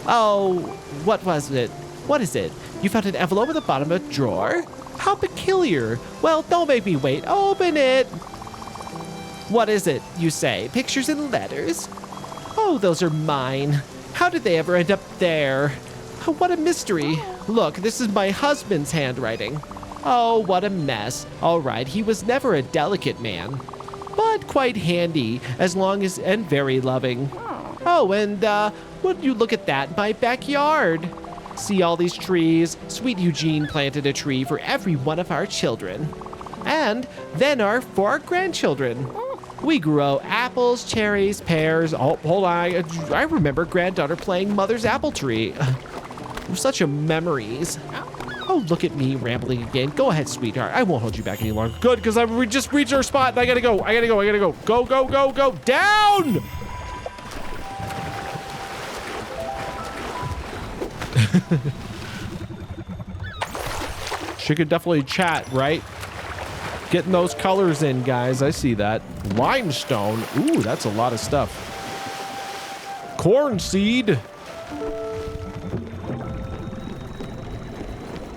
Oh, what was it? What is it? You found an envelope at the bottom of a drawer? How peculiar. Well, don't make me wait. Open it. What is it, you say? Pictures and letters? Oh, those are mine. How did they ever end up there? Oh, what a mystery. Look, this is my husband's handwriting. Oh, what a mess. All right, he was never a delicate man, but quite handy and very loving. Oh, and would you look at that, my backyard? See all these trees? Sweet Eugene planted a tree for every one of our children. And then our 4 grandchildren. We grow apples, cherries, pears. Oh, hold on. I remember granddaughter playing mother's apple tree. Such a memories. Oh, look at me rambling again. Go ahead, sweetheart. I won't hold you back any longer. Good, because we just reached our spot and I gotta go. Go, go, go, go. Down! She could definitely chat, right? Getting those colors in, guys. I see that. Limestone. Ooh, that's a lot of stuff. Corn seed.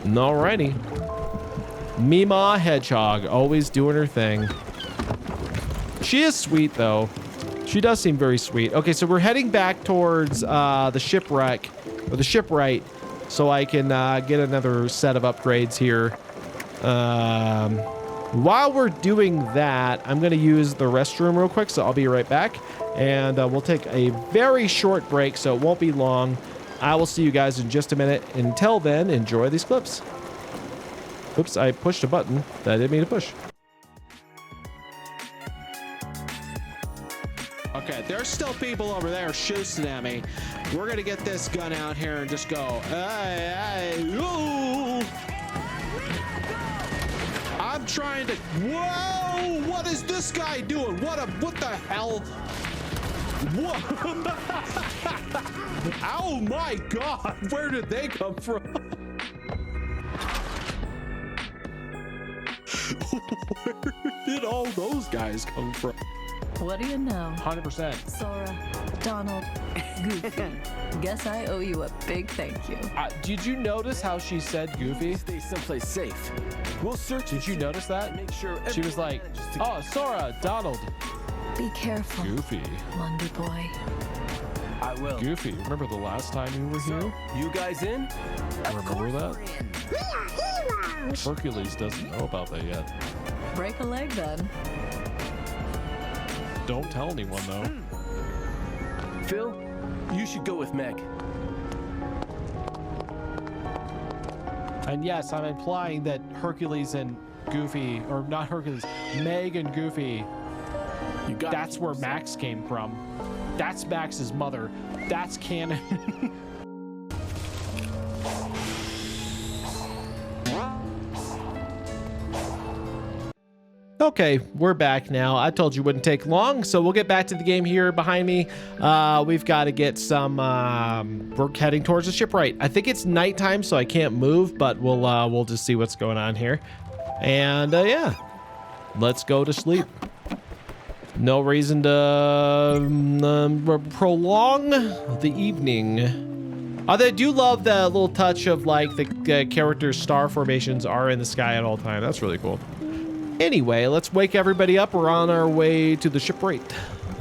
Alrighty. Mima Hedgehog, always doing her thing. She is sweet, though. She does seem very sweet. Okay, so we're heading back towards the shipwreck, or the shipwright, so I can get another set of upgrades here. While we're doing that, I'm going to use the restroom real quick, so I'll be right back. And we'll take a very short break, so it won't be long. I will see you guys in just a minute. Until then, enjoy these clips. Oops, I pushed a button that I didn't mean to push. Okay, there's still people over there shooting at me. We're gonna get this gun out here and just go, hey, hey, ooh. I'm trying to, whoa, what is this guy doing? What the hell? What? Oh my God, where did they come from? Where did all those guys come from? What do you know? 100%. Sora, Donald, Goofy. Guess I owe you a big thank you. Did you notice how she said Goofy? Stay someplace safe. We'll search. Did you notice that? Make sure She was like, oh, Sora, Donald. Be careful, Goofy. Wonder Boy. I will. Goofy, remember the last time you were here? You guys in? Remember that? Hercules doesn't know about that yet. Break a leg then. Don't tell anyone, though. Phil, you should go with Meg. And yes, I'm implying that Hercules and Goofy, or not Hercules, Meg and Goofy, that's where Max came from. That's Max's mother. That's canon. Okay, we're back now. I told you it wouldn't take long, so we'll get back to the game here behind me. We've got to get some, we're heading towards the shipwright. I think it's nighttime, so I can't move, but we'll just see what's going on here. And yeah, let's go to sleep. No reason to prolong the evening. They do love the little touch of like the character's star formations are in the sky at all time. That's really cool. Anyway, let's wake everybody up. We're on our way to the shipwright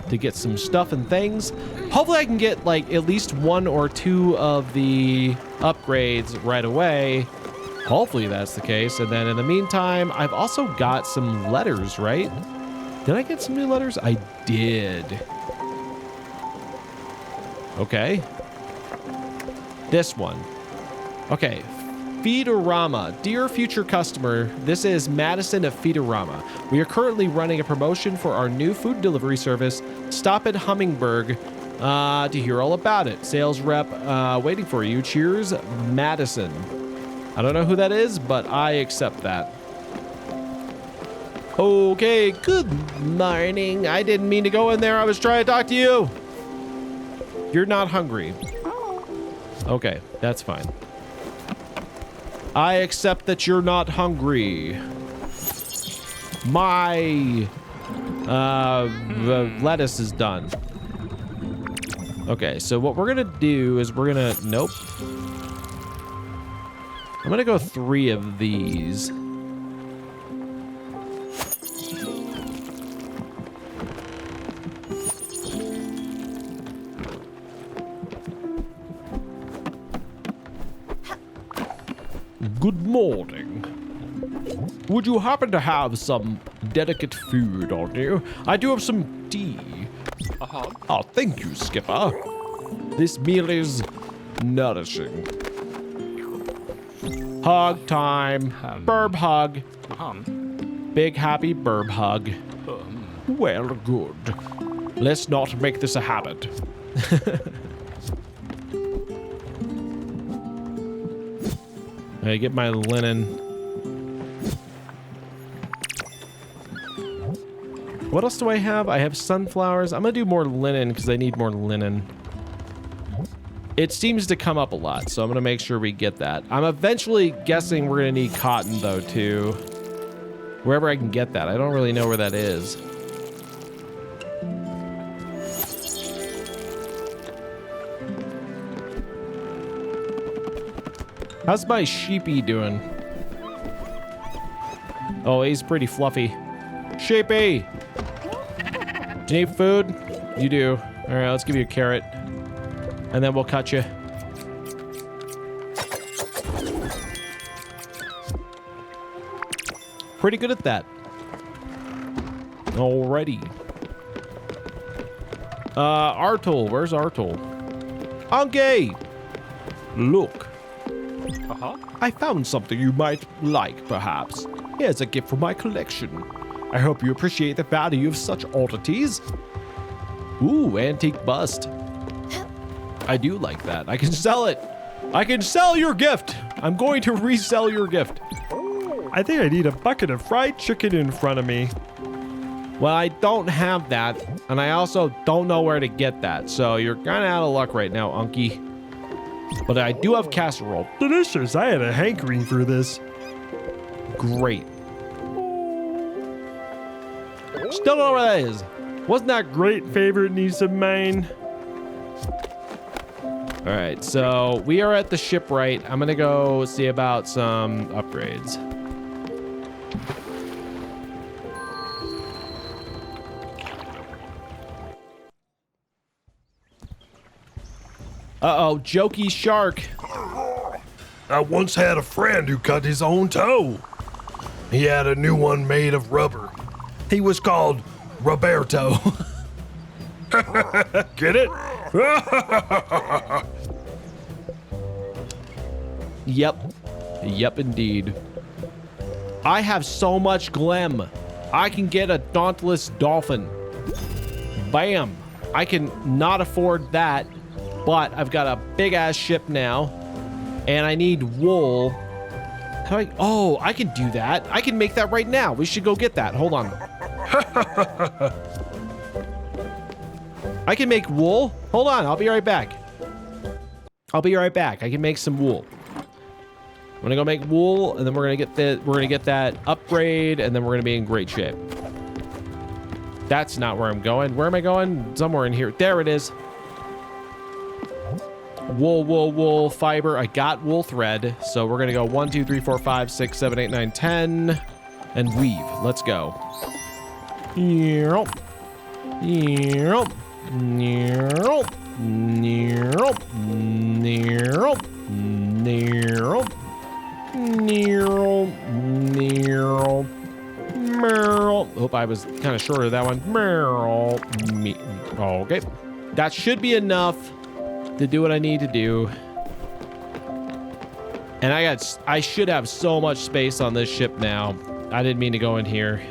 to get some stuff and things. Hopefully I can get like at least 1 or 2 of the upgrades right away. Hopefully that's the case. And then in the meantime, I've also got some letters, right? Did I get some new letters? I did. Okay. This one. Okay. Feedorama. Dear future customer, this is Madison of Feedorama. We are currently running a promotion for our new food delivery service. Stop at Hummingberg to hear all about it. Sales rep waiting for you. Cheers, Madison. I don't know who that is, but I accept that. Okay, good morning. I didn't mean to go in there. I was trying to talk to you. You're not hungry. Okay, that's fine. I accept that you're not hungry. My the lettuce is done. Okay, so what we're gonna do is we're gonna, nope. I'm gonna go 3 of these. Good morning. Would you happen to have some delicate food on you? I do have some tea. Oh, thank you, Skipper. This meal is nourishing. Hug time. Burb hug. Big happy burb hug. Well, good. Let's not make this a habit. I get my linen. What else do I have? I have sunflowers. I'm gonna do more linen because I need more linen. It seems to come up a lot, so I'm gonna make sure we get that. I'm eventually guessing we're gonna need cotton though too. Wherever I can get that. I don't really know where that is. How's my sheepy doing? Oh, he's pretty fluffy. Sheepy! Do you need food? You do. All right, let's give you a carrot. And then we'll cut you. Pretty good at that. Alrighty. Artul, where's Artul? Anke! Look. I found something you might like, perhaps. Here's a gift from my collection. I hope you appreciate the value of such oddities. Ooh, antique bust. I do like that. I can sell it. I can sell your gift. I'm going to resell your gift. I think I need a bucket of fried chicken in front of me. Well, I don't have that, and I also don't know where to get that, so you're kind of out of luck right now, Unky. But I do have casserole. Delicious. I had a hankering for this. Great. Still don't know where that is. Wasn't that great, favorite niece of mine? All right, so we are at the shipwright. I'm gonna go see about some upgrades. Uh-oh, jokey shark. I once had a friend who cut his own toe. He had a new one made of rubber. He was called Roberto. Get it? Yep, indeed. I have so much glam. I can get a dauntless dolphin. Bam. I can not afford that, but I've got a big ass ship now, and I need wool. How do oh, I can do that. I can make that right now. We should go get that. Hold on. I can make wool. Hold on, I'll be right back. I can make some wool. I'm gonna go make wool, and then we're gonna get that upgrade, and then we're gonna be in great shape. That's not where I'm going. Where am I going? Somewhere in here. There it is. Wool, fiber. I got wool thread. So we're gonna go 1, 2, 3, 4, 5, 6, 7, 8, 9, 10, and weave. Let's go. Hope I was kind of short of that one. Okay. That should be enough to do what I need to do. And I should have so much space on this ship now. I didn't mean to go in here.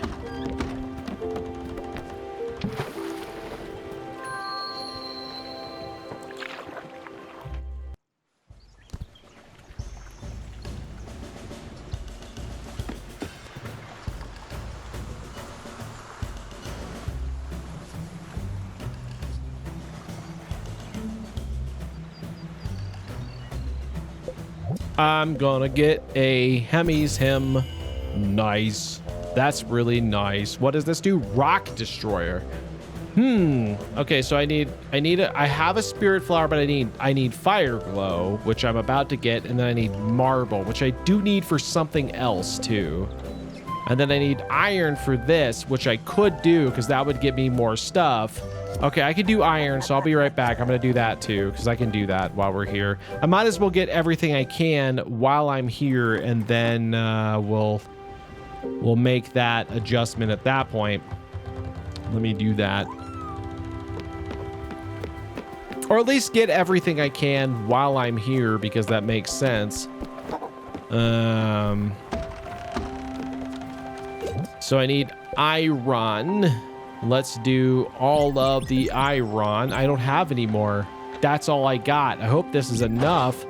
I'm gonna get a Hemi's Hem. Nice. That's really nice. What does this do? Rock Destroyer. Okay, so I have a Spirit Flower, but I need Fire Glow, which I'm about to get, and then I need Marble, which I do need for something else too. And then I need Iron for this, which I could do because that would give me more stuff. Okay, I could do Iron, so I'll be right back. I'm gonna do that too because I can do that while we're here. I might as well get everything I can while I'm here, and then we'll make that adjustment at that point. Let me do that. Or at least get everything I can while I'm here because that makes sense. So I need Iron. Let's do all of the Iron. I don't have any more. That's all I got. I hope this is enough.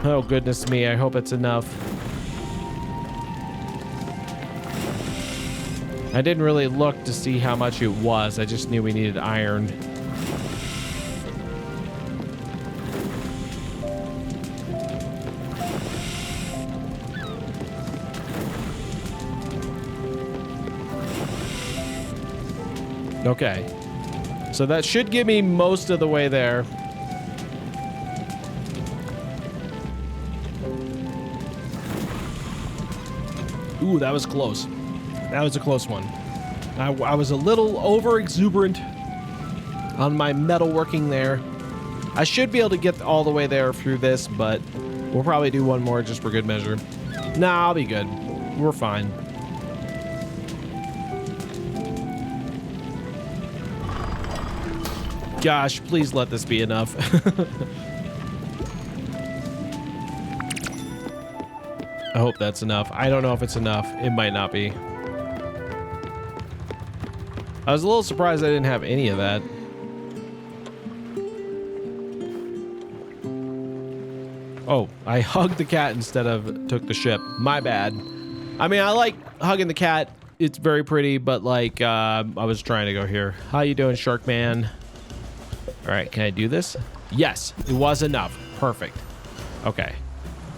Oh, goodness me. I hope it's enough. I didn't really look to see how much it was. I just knew we needed iron. Okay, so that should get me most of the way there. Ooh, that was close. That was a close one. I was a little over exuberant on my metalworking there. I should be able to get all the way there through this, but we'll probably do one more just for good measure. Nah, I'll be good. We're fine. Gosh, please let this be enough. I hope that's enough. I don't know if it's enough. It might not be. I was a little surprised I didn't have any of that. Oh, I hugged the cat instead of took the ship. My bad. I mean, I like hugging the cat. It's very pretty, but like, I was trying to go here. How you doing, Shark Man? All right, can I do this? Yes, it was enough. Perfect. Okay.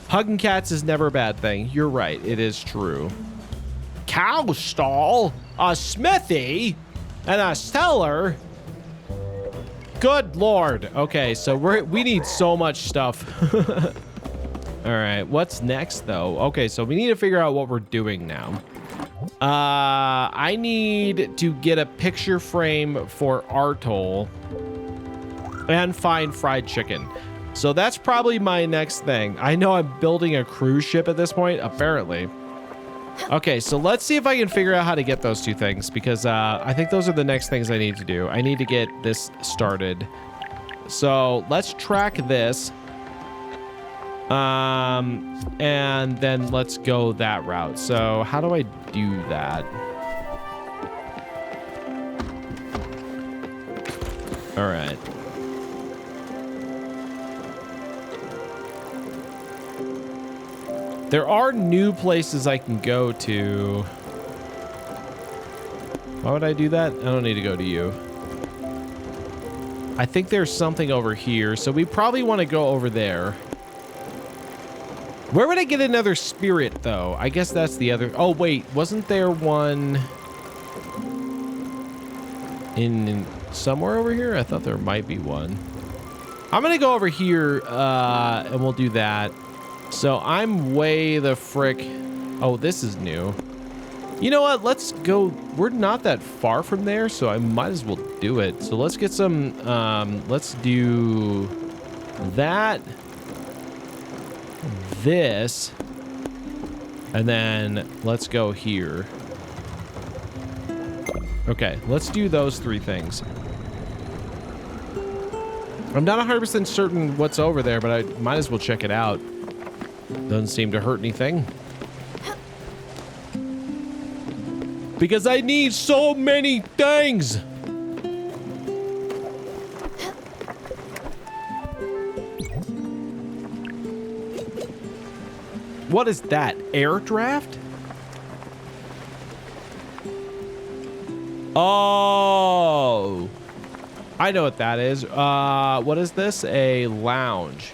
Hugging cats is never a bad thing. You're right. It is true. Cow stall, a smithy, and a cellar. Good Lord. Okay, so we need so much stuff. All right, what's next though? Okay, so we need to figure out what we're doing now. I need to get a picture frame for Artol and find fried chicken. So that's probably my next thing. I know I'm building a cruise ship at this point, apparently. Okay, so let's see if I can figure out how to get those two things, because I think those are the next things I need to do. I need to get this started. So let's track this. And then let's go that route. So how do I do that? All right. There are new places I can go to. Why would I do that? I don't need to go to you. I think there's something over here, so we probably want to go over there. Where would I get another spirit, though? I guess that's the other... Oh, wait. Wasn't there one in somewhere over here? I thought there might be one. I'm going to go over here, and we'll do that. So I'm way the frick... Oh, this is new. You know what? Let's go... We're not that far from there, so I might as well do it. So let's get some... let's do that... this, and then let's go here. Okay, let's do those three things. I'm not 100% certain what's over there, but I might as well check it out. Doesn't seem to hurt anything. Because I need so many things! What is that? Air draft? Oh, I know what that is. What is this? A lounge.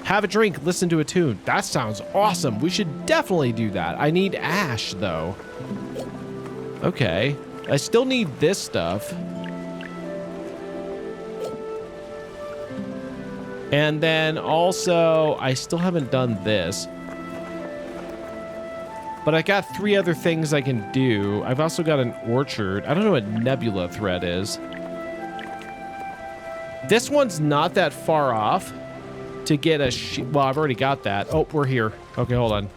Have a drink, listen to a tune. That sounds awesome. We should definitely do that. I need ash, though. Okay. I still need this stuff. And then also, I still haven't done this. But I got 3 other things I can do. I've also got an orchard. I don't know what nebula thread is. This one's not that far off to get a well, I've already got that. Oh, we're here. Okay, hold on.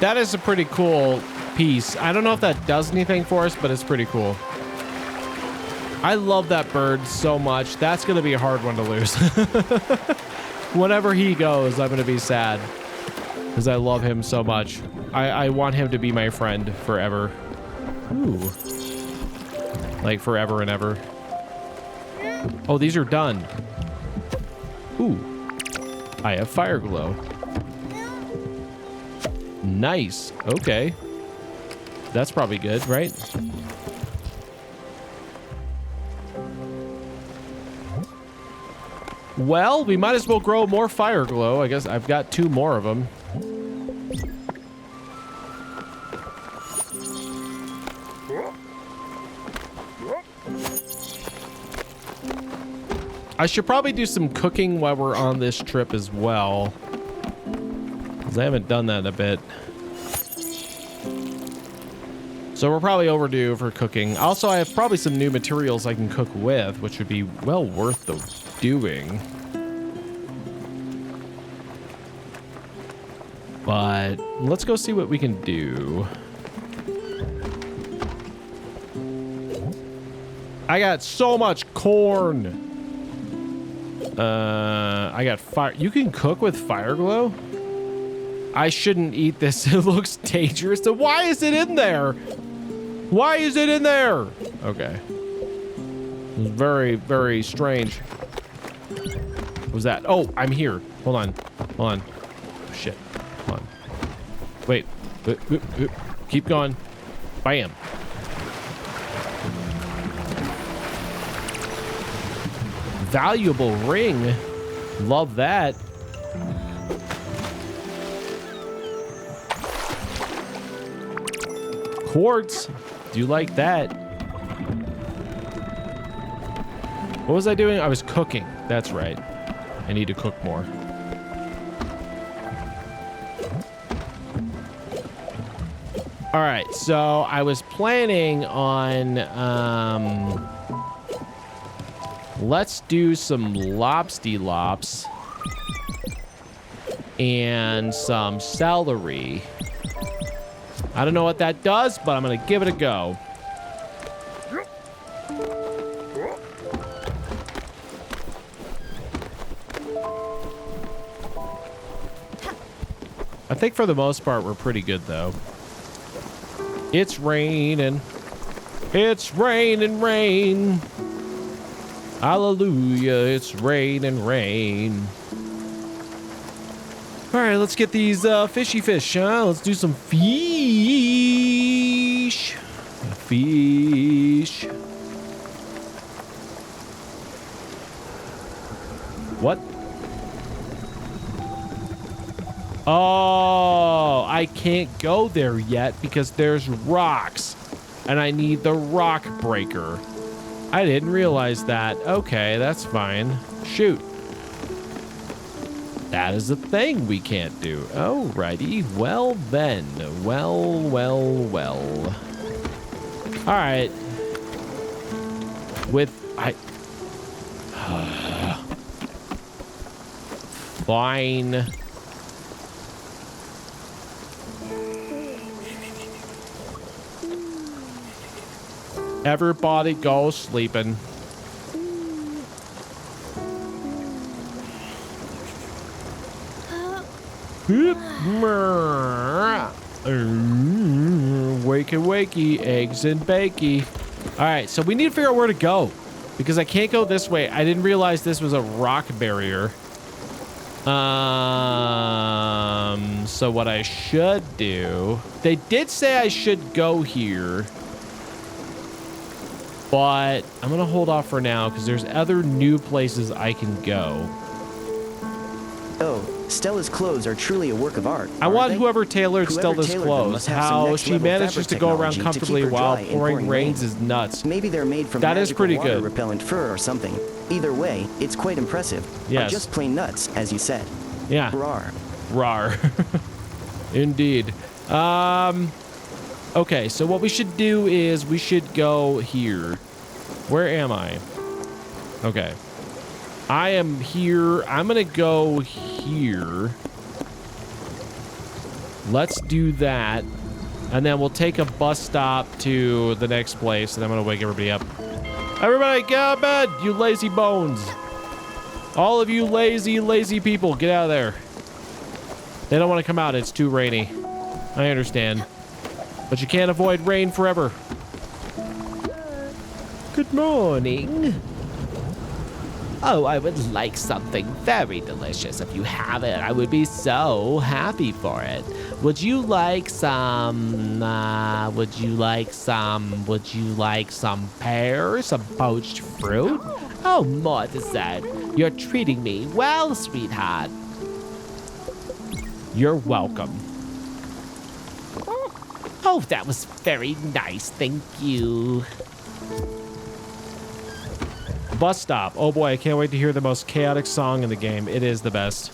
That is a pretty cool piece. I don't know if that does anything for us, but it's pretty cool. I love that bird so much. That's going to be a hard one to lose. Whenever he goes, I'm going to be sad because I love him so much. I want him to be my friend forever. Ooh. Like forever and ever. Oh, these are done. Ooh. I have fire glow. Nice. Okay. That's probably good, right? Well, we might as well grow more fire glow. I guess I've got 2 more of them. I should probably do some cooking while we're on this trip as well. I haven't done that in a bit. So we're probably overdue for cooking. Also, I have probably some new materials I can cook with, which would be well worth the doing. But let's go see what we can do. I got so much corn. I got fire. You can cook with fire glow? I shouldn't eat this. It looks dangerous. So why is it in there? Why is it in there? Okay. It was very, very strange. What was that? Oh, I'm here. Hold on. Hold on. Oh, shit. Hold on. Wait. Keep going. Bam. Valuable ring. Love that. Quartz. Do you like that? What was I doing? I was cooking. That's right. I need to cook more. All right. So I was planning on... let's do some lobsty lops and some celery. I don't know what that does, but I'm gonna give it a go. I think for the most part, we're pretty good though. It's raining. It's raining, rain. Hallelujah, it's raining, rain. All right, let's get these fishy fish, huh? Let's do some fish. Fish. What? Oh, I can't go there yet because there's rocks. And I need the rock breaker. I didn't realize that. Okay, that's fine. Shoot. That is a thing we can't do. Alrighty. Well then. Well. Alright. Fine. Everybody go sleeping. Wakey, wakey, eggs and bakey. All right, so we need to figure out where to go because I can't go this way. I didn't realize this was a rock barrier. So what I should do, they did say I should go here, but I'm gonna hold off for now because there's other new places I can go. Oh, Stella's clothes are truly a work of art. I want they? whoever tailored Stella's tailored them clothes. must have some How next she level manages fabric to go around technology to comfortably keep her while dry in pouring rains rain. is nuts. Maybe they're made from That is magical pretty water good. repellent fur or something. Either way, it's quite impressive. Yes. Or just plain nuts, as you said. Yeah. Rawr. Rar. Indeed. Okay, so what we should do is we should go here. Where am I? Okay. I am here. I'm going to go here. Let's do that. And then we'll take a bus stop to the next place, and I'm going to wake everybody up. Everybody, get out of bed, you lazy bones. All of you lazy people, get out of there. They don't want to come out. It's too rainy. I understand. But you can't avoid rain forever. Good morning. Oh, I would like something very delicious. If you have it, I would be so happy for it. Would you like some pears, some poached fruit? Oh, Mortisette, you're treating me well, sweetheart. You're welcome. Oh, that was very nice. Thank you. Bus stop. Oh boy, I can't wait to hear the most chaotic song in the game. It is the best.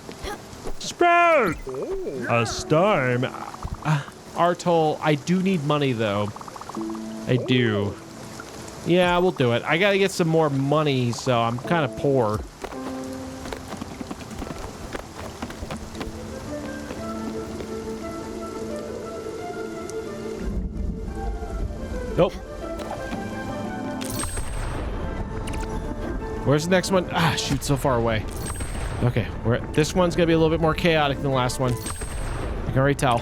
Sprout! A storm. Artol, I do need money though. I do. Yeah, we'll do it. I gotta get some more money, so I'm kind of poor. Nope. Where's the next one? Ah, shoot, so far away. Okay, this one's gonna be a little bit more chaotic than the last one. I can already tell.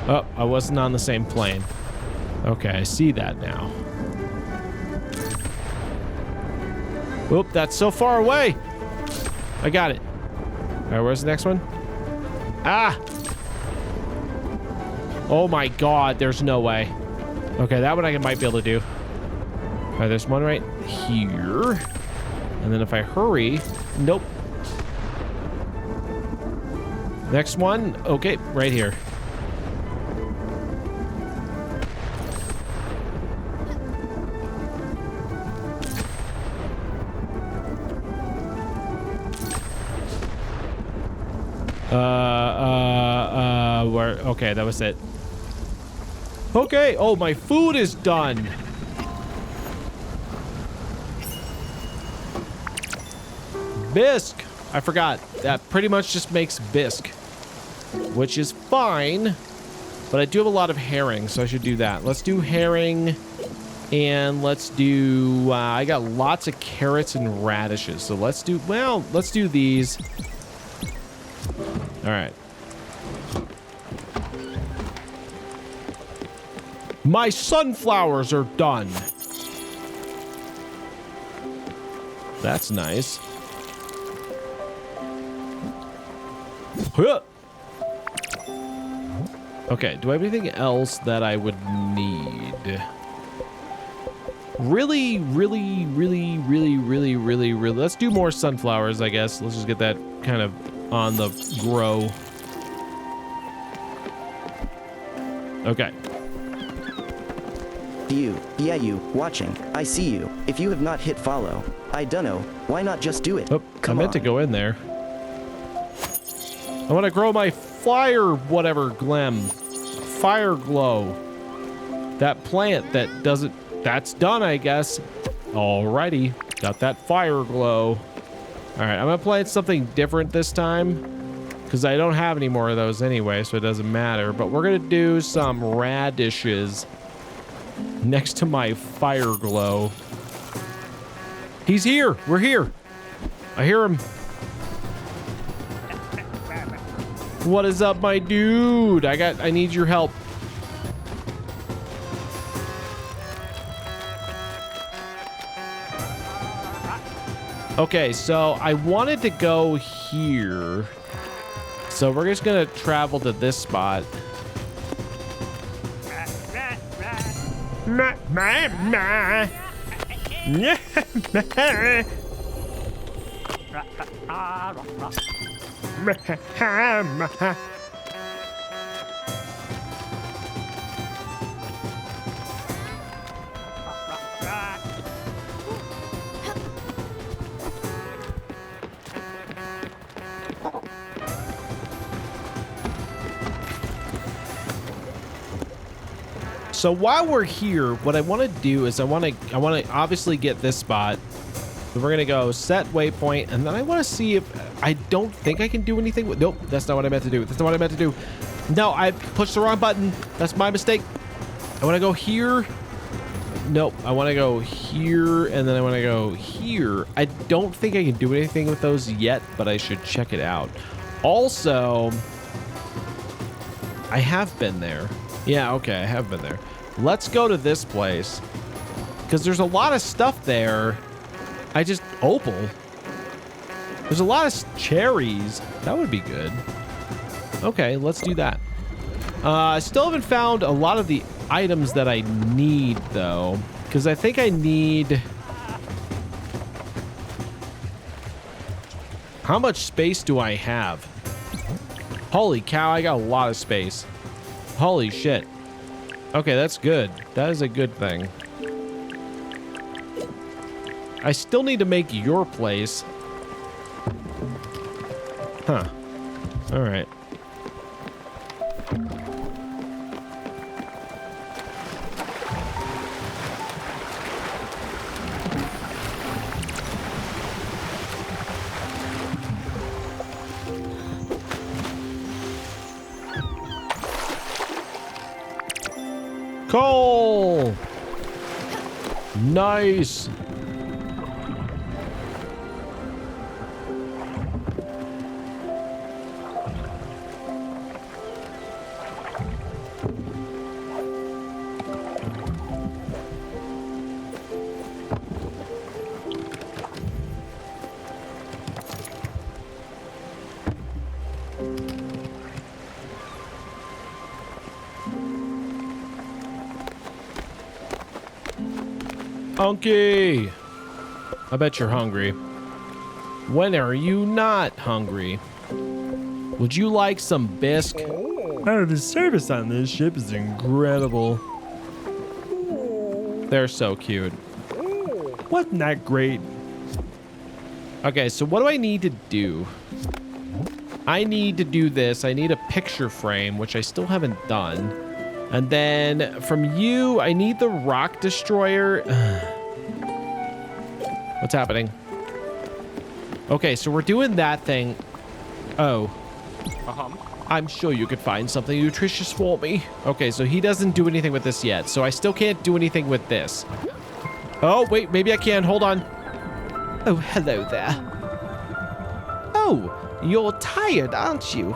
Oh, I wasn't on the same plane. Okay, I see that now. Oop, that's so far away. I got it. All right, where's the next one? Ah! Oh my God, there's no way. Okay, that one I might be able to do. All right, there's one right here. And then if I hurry, nope. Next one, okay, right here. Where? Okay, that was it. Okay. Oh, my food is done. Bisque. I forgot. That pretty much just makes bisque, which is fine. But I do have a lot of herring, so I should do that. Let's do herring, and let's do. I got lots of carrots and radishes, so let's do. Well, let's do these. All right. My sunflowers are done. That's nice. Huh. Okay, do I have anything else that I would need? Really. Let's do more sunflowers, I guess. Let's just get that kind of on the grow. Okay. You, yeah, you, watching. I see you. If you have not hit follow, I dunno, why not just do it? Oh, I meant to go in there. I want to grow my fire whatever glem. Fire glow. That plant that doesn't... That's done, I guess. Alrighty. Got that fire glow. All right, I'm gonna play something different this time because I don't have any more of those anyway, so it doesn't matter. But we're gonna do some radishes next to my fire glow. He's here. We're here. I hear him. What is up, my dude? I need your help. Okay, so I wanted to go here. So we're just gonna travel to this spot. So while we're here, what I want to do is I want to obviously get this spot. So we're gonna go set waypoint, and then I want to see if I don't think I can do anything with. Nope, that's not what I meant to do. That's not what I meant to do. No, I pushed the wrong button. That's my mistake. I want to go here. Nope, I want to go here, and then I want to go here. I don't think I can do anything with those yet, but I should check it out. Also, I have been there. Yeah, okay, I have been there. Let's go to this place because there's a lot of stuff there. Opal. There's a lot of cherries. That would be good. Okay, let's do that. I still haven't found a lot of the items that I need though, because I think I need. How much space do I have? Holy cow, I got a lot of space. Holy shit. Okay, that's good. That is a good thing. I still need to make your place. Huh. All right. Coal! Nice! Unky! I bet you're hungry. When are you not hungry? Would you like some bisque? Oh, the service on this ship is incredible. They're so cute. Wasn't that great? Okay, so what do I need to do? I need to do this. I need a picture frame, which I still haven't done. And then from you, I need the rock destroyer. What's happening? Okay, so we're doing that thing. Oh. I'm sure you could find something nutritious for me. Okay, so he doesn't do anything with this yet. So I still can't do anything with this. Oh, wait, maybe I can. Hold on. Oh, hello there. Oh, you're tired, aren't you?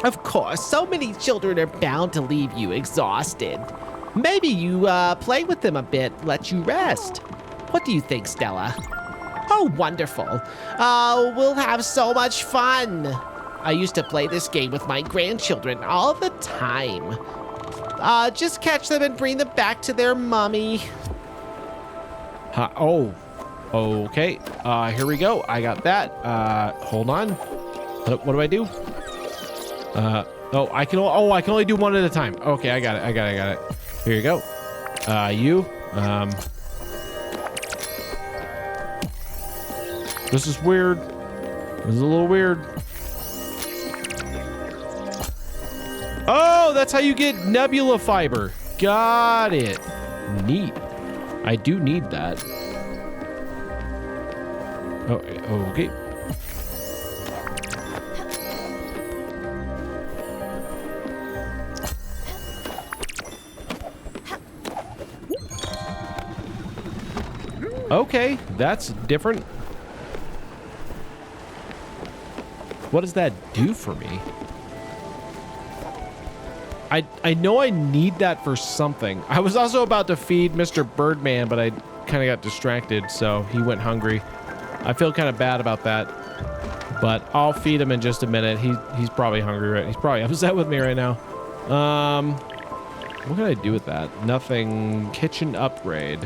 Of course, so many children are bound to leave you exhausted. Maybe you play with them a bit, let you rest. What do you think, Stella? Oh, wonderful. We'll have so much fun. I used to play this game with my grandchildren all the time. Just catch them and bring them back to their mommy. Oh, okay. Here we go. I got that. Hold on. What do I do? Oh, I can only do one at a time. Okay, I got it. Here you go. This is weird. This is a little weird. Oh, that's how you get nebula fiber. Got it. Neat. I do need that. Oh, okay. Okay, that's different. What does that do for me? I know I need that for something. I was also about to feed Mr. Birdman, but I kind of got distracted, so he went hungry. I feel kind of bad about that, but I'll feed him in just a minute. He's probably hungry, right? He's probably upset with me right now. What can I do with that? Nothing. Kitchen upgrade.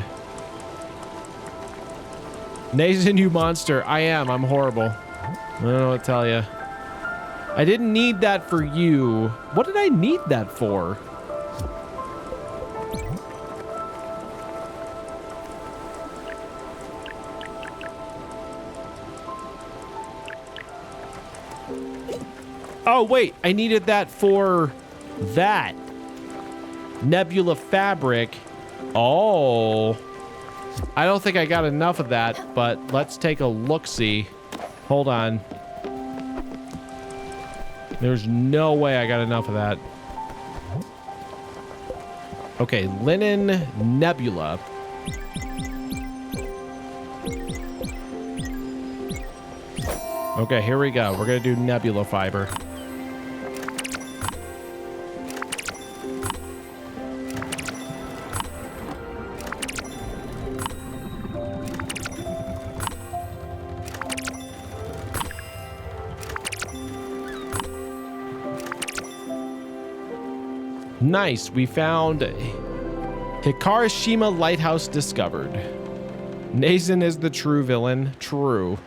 Nathan, you monster. I am. I'm horrible. I don't know what to tell you. I didn't need that for you. What did I need that for? Oh, wait. I needed that for that. Nebula fabric. Oh. I don't think I got enough of that, but let's take a look-see. Hold on. There's no way I got enough of that. Okay, linen nebula. Okay, here we go. We're gonna do nebula fiber. Nice, we found Hikarashima Lighthouse discovered. Nathan is the true villain. True.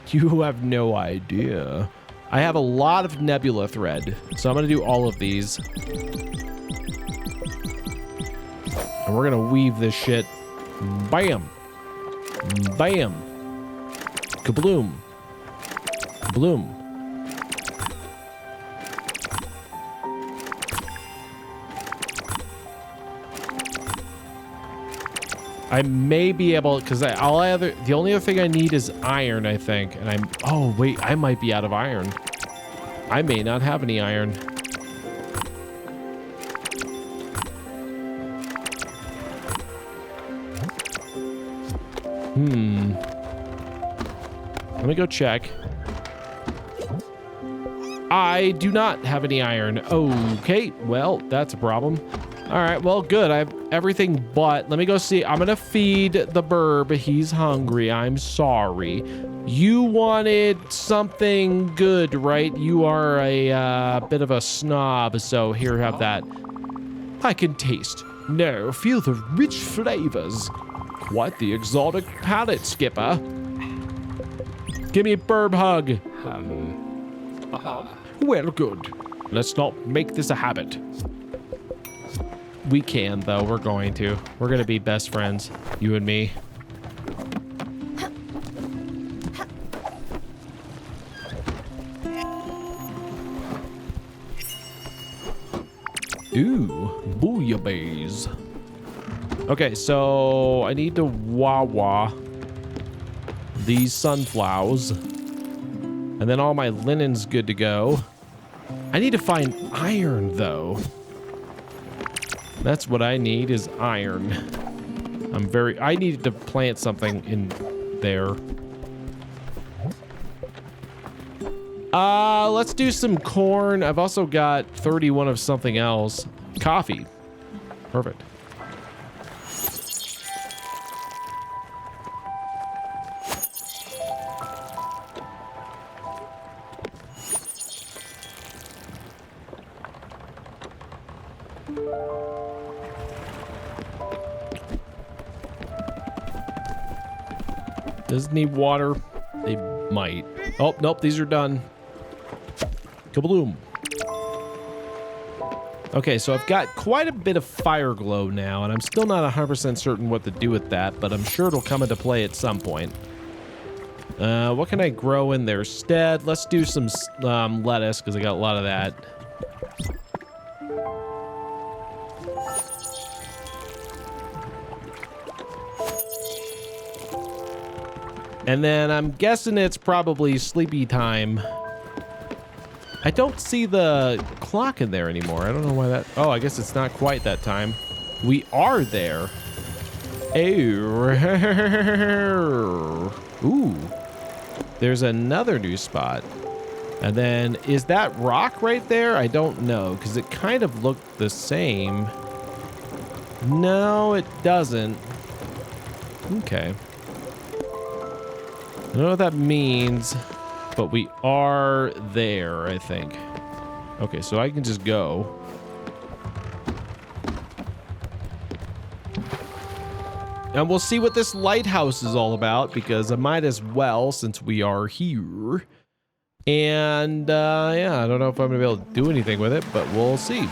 You have no idea. I have a lot of nebula thread, so I'm gonna do all of these. And we're gonna weave this shit. Bam. Bam. Kabloom. Bloom. I may be able, because the only other thing I need is iron, I think. And oh wait, I might be out of iron. I may not have any iron. Let me go check. I do not have any iron. Okay, well, that's a problem. All right, well, good. I have everything but. Let me go see. I'm going to feed the burb. He's hungry. I'm sorry. You wanted something good, right? You are a bit of a snob, so here, have that. I can taste. No, feel the rich flavors. Quite the exotic palate, Skipper. Give me a burb hug. Well, good. Let's not make this a habit. We can, though. We're going to. We're going to be best friends, you and me. Ooh, bouillabaisse. Okay, so I need to wawa these sunflowers. And then all my linen's good to go. I need to find iron, though. That's what I need, is iron. I needed to plant something in there. Let's do some corn. I've also got 31 of something else. Coffee. Perfect. Does it need water? They might. Oh, nope, these are done. Kabloom. Okay, so I've got quite a bit of fire glow now, and I'm still not 100% certain what to do with that, but I'm sure it'll come into play at some point. What can I grow in their stead? Let's do some lettuce, because I got a lot of that. And then I'm guessing it's probably sleepy time. I don't see the clock in there anymore. I don't know why that... Oh, I guess it's not quite that time. We are there. Ooh. There's another new spot. And then, is that rock right there? I don't know, because it kind of looked the same. No, it doesn't. Okay. I don't know what that means, but we are there, I think. Okay, so I can just go. And we'll see what this lighthouse is all about, because I might as well, since we are here. And, yeah, I don't know if I'm gonna be able to do anything with it, but we'll see.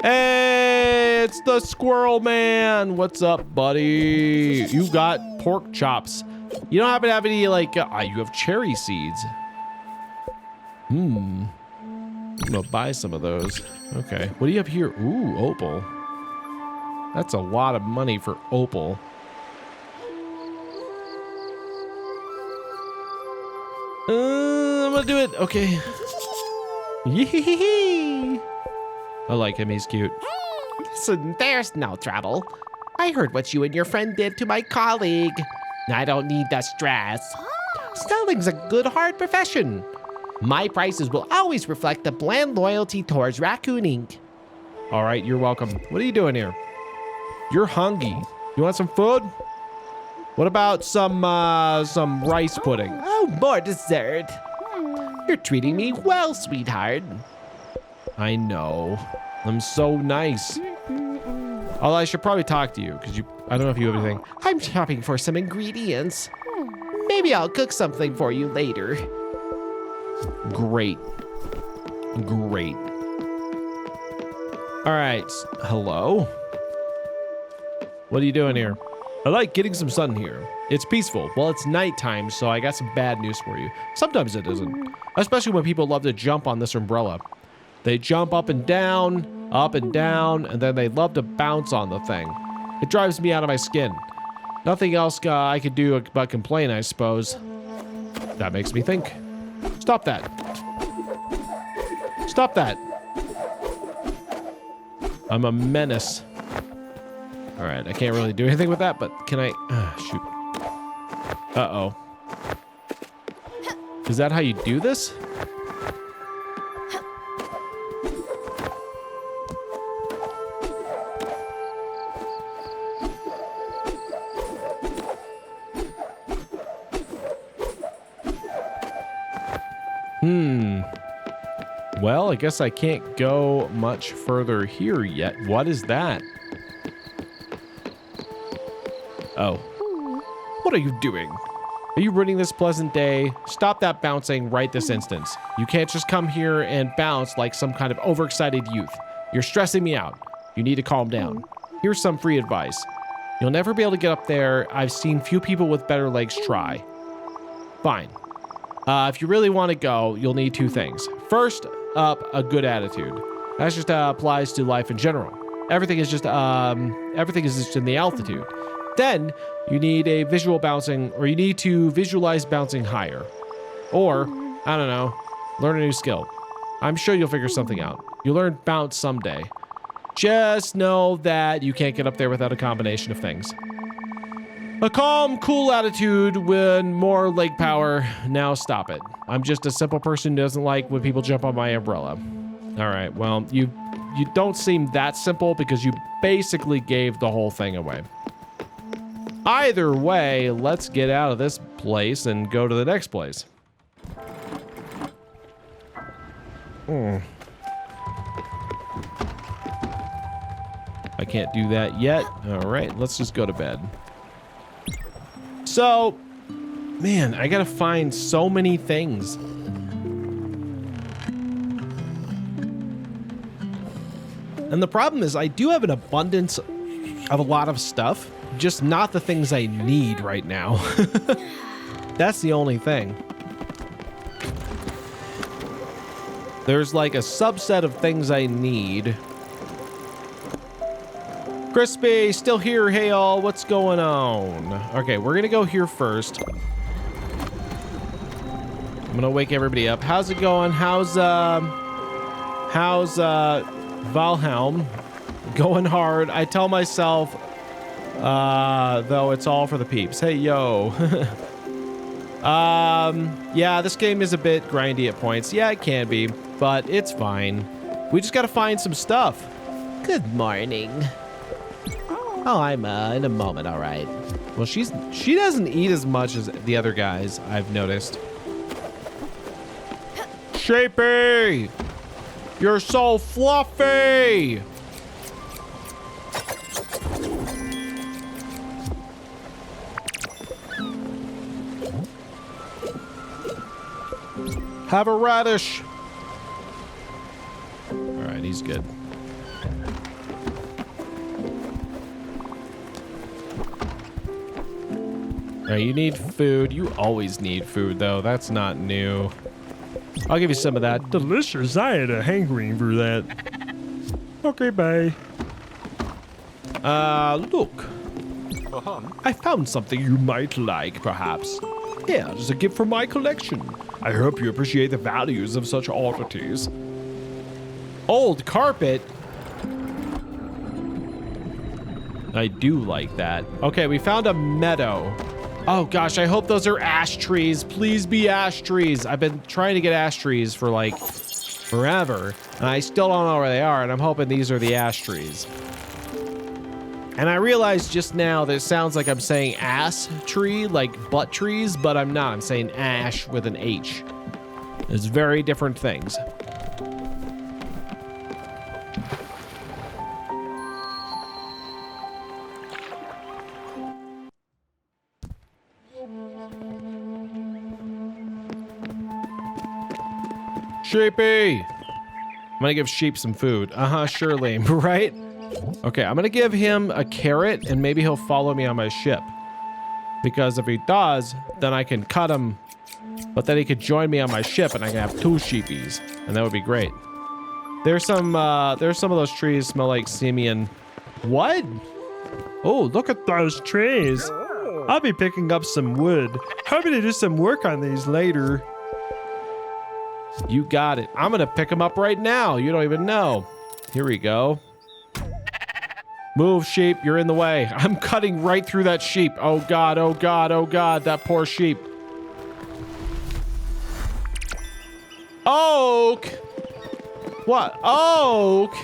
Hey, it's the Squirrel Man. What's up, buddy? You got pork chops. You don't happen to have any, like, you have cherry seeds. I'm gonna buy some of those. Okay, what do you have here? Ooh, opal. That's a lot of money for opal. I'm gonna do it. Okay. Yee-hee-hee-hee. I like him. He's cute. Listen, there's no trouble. I heard what you and your friend did to my colleague. I don't need the stress. Selling's a good, hard profession. My prices will always reflect the bland loyalty towards raccooning. All right, you're welcome. What are you doing here? You're hungry. You want some food? What about some rice pudding? Oh, more dessert. You're treating me well, sweetheart. I know. I'm so nice. Although I should probably talk to you, because I don't know if you have anything. I'm shopping for some ingredients. Maybe I'll cook something for you later. Great. Great. All right. Hello? What are you doing here? I like getting some sun here. It's peaceful. Well, it's nighttime, so I got some bad news for you. Sometimes it isn't. Especially when people love to jump on this umbrella. They jump up and down, and then they love to bounce on the thing. It drives me out of my skin. Nothing else I could do but complain, I suppose. That makes me think. Stop that. Stop that. I'm a menace. All right, I can't really do anything with that, but can I? Shoot. Uh-oh. Is that how you do this? Well, I guess I can't go much further here yet. What is that? Oh. What are you doing? Are you ruining this pleasant day? Stop that bouncing right this instant. You can't just come here and bounce like some kind of overexcited youth. You're stressing me out. You need to calm down. Here's some free advice. You'll never be able to get up there. I've seen few people with better legs try. Fine. If you really want to go, you'll need two things. First up, a good attitude. That just applies to life in general. Everything is just in the altitude. Then you need a visual bouncing, or you need to visualize bouncing higher. Or, I don't know, learn a new skill. I'm sure you'll figure something out. You'll learn bounce someday. Just know that you can't get up there without a combination of things. A calm, cool attitude with more leg power. Now stop it. I'm just a simple person who doesn't like when people jump on my umbrella. All right, well, you don't seem that simple because you basically gave the whole thing away. Either way, let's get out of this place and go to the next place. I can't do that yet. All right, let's just go to bed. So, man, I gotta find so many things. And the problem is I do have an abundance of a lot of stuff, just not the things I need right now. That's the only thing. There's like a subset of things I need. Crispy, still here. Hey, all. What's going on? Okay, we're going to go here first. I'm going to wake everybody up. How's it going? How's Valhelm? Going hard. I tell myself, though, it's all for the peeps. Hey, yo. Yeah, this game is a bit grindy at points. Yeah, it can be, but it's fine. We just got to find some stuff. Good morning. Oh, I'm in a moment, all right. Well, she doesn't eat as much as the other guys, I've noticed. Shapey! You're so fluffy! Have a radish. All right, he's good. All right, you need food. You always need food, though. That's not new. I'll give you some of that. Delicious. I had a hankering for that. Okay, bye. Look. I found something you might like, perhaps. Here, just a gift from my collection. I hope you appreciate the values of such oddities. Old carpet? I do like that. Okay, we found a meadow. Oh gosh, I hope those are ash trees. Please be ash trees. I've been trying to get ash trees for like forever, and I still don't know where they are, and I'm hoping these are the ash trees. And I realized just now that it sounds like I'm saying ass tree, like butt trees, but I'm not. I'm saying ash with an H. It's very different things. Sheepy! I'm gonna give sheep some food. Sure, Liam, right? Okay, I'm gonna give him a carrot and maybe he'll follow me on my ship. Because if he does, then I can cut him, but then he could join me on my ship and I can have 2 sheepies, and that would be great. There's some of those trees smell like simian. What? Oh, look at those trees. I'll be picking up some wood. Hoping to do some work on these later. You got it. I'm gonna pick him up right now. You don't even know. Here we go. Move, sheep. You're in the way. I'm cutting right through that sheep. Oh God, oh God, oh God, that poor sheep. Oak! What? Oak!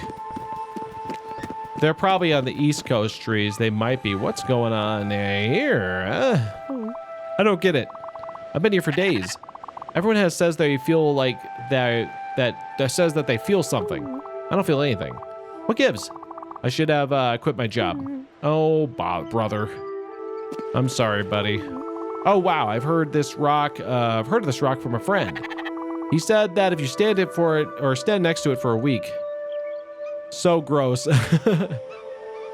They're probably on the East Coast trees. They might be. What's going on here? I don't get it. I've been here for days. Everyone says they feel like that says that they feel something. I don't feel anything. What gives? I should have quit my job. Oh, Bob, brother. I'm sorry, buddy. Oh wow, I've heard this rock. I've heard of this rock from a friend. He said that if you stand next to it for a week. So gross.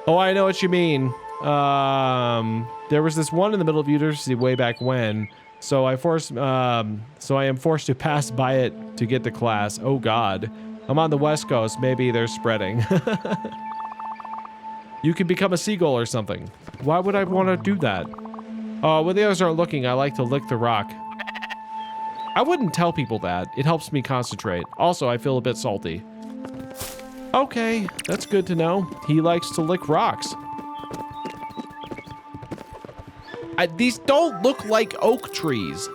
Oh, I know what you mean. There was this one in the middle of university way back when. So I am forced to pass by it to get to class. Oh God. I'm on the West Coast. Maybe they're spreading. You could become a seagull or something. Why would I want to do that? When the others aren't looking, I like to lick the rock. I wouldn't tell people that. It helps me concentrate. Also, I feel a bit salty. Okay, that's good to know. He likes to lick rocks. These don't look like oak trees.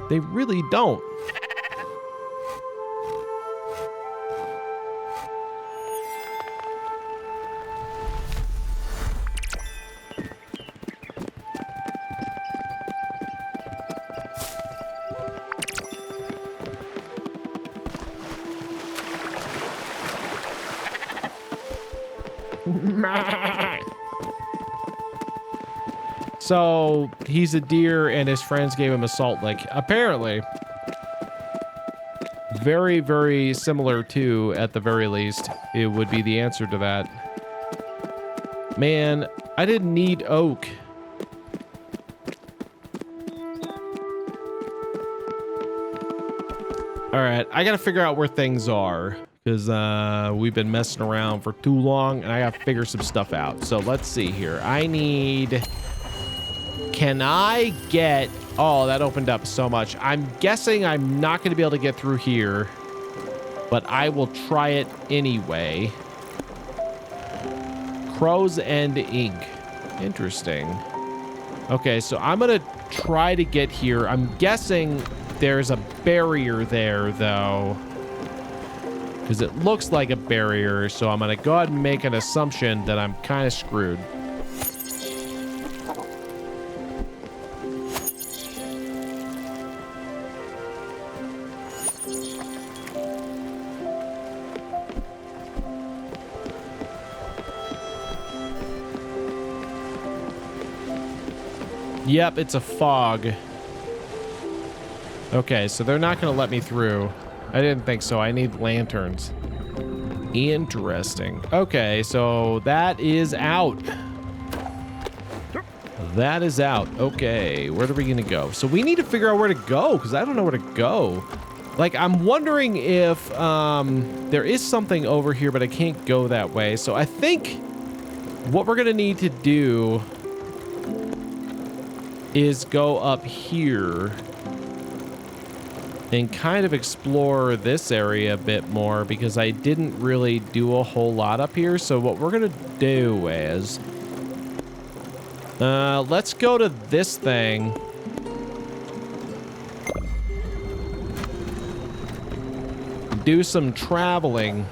They really don't. So he's a deer and his friends gave him a salt lick. Apparently. Very, very similar to, at the very least, it would be the answer to that. Man, I didn't need oak. All right, I gotta figure out where things are because we've been messing around for too long and I gotta figure some stuff out. So let's see here. I need... Can I get... Oh, that opened up so much. I'm guessing I'm not going to be able to get through here, but I will try it anyway. Crow's End ink. Interesting. Okay, so I'm going to try to get here. I'm guessing there's a barrier there, though, because it looks like a barrier. So I'm going to go ahead and make an assumption that I'm kind of screwed. Yep, it's a fog. Okay, so they're not going to let me through. I didn't think so. I need lanterns. Interesting. Okay, so that is out. That is out. Okay, where are we going to go? So we need to figure out where to go, because I don't know where to go. Like, I'm wondering if there is something over here, but I can't go that way. So I think what we're going to need to do is go up here and kind of explore this area a bit more, because I didn't really do a whole lot up here. So what we're gonna do is let's go to this thing. Do some traveling.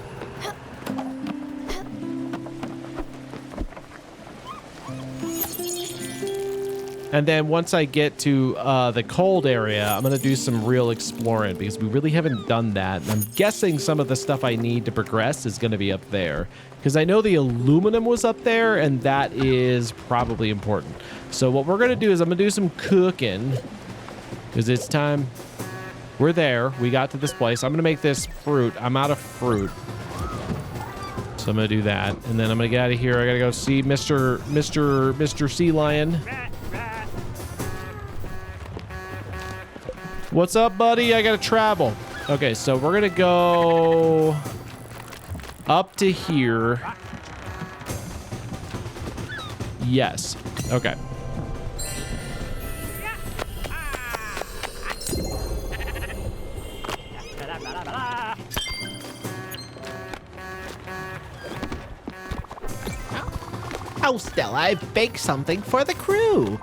And then once I get to the cold area, I'm going to do some real exploring, because we really haven't done that. And I'm guessing some of the stuff I need to progress is going to be up there, because I know the aluminum was up there, and that is probably important. So what we're going to do is I'm going to do some cooking, because it's time. We're there. We got to this place. I'm going to make this fruit. I'm out of fruit. So I'm going to do that. And then I'm going to get out of here. I got to go see Mr. Sea Lion. What's up, buddy? I gotta travel. Okay, so we're gonna go up to here. Yes. Okay. Oh, Stella, I've baked something for the crew.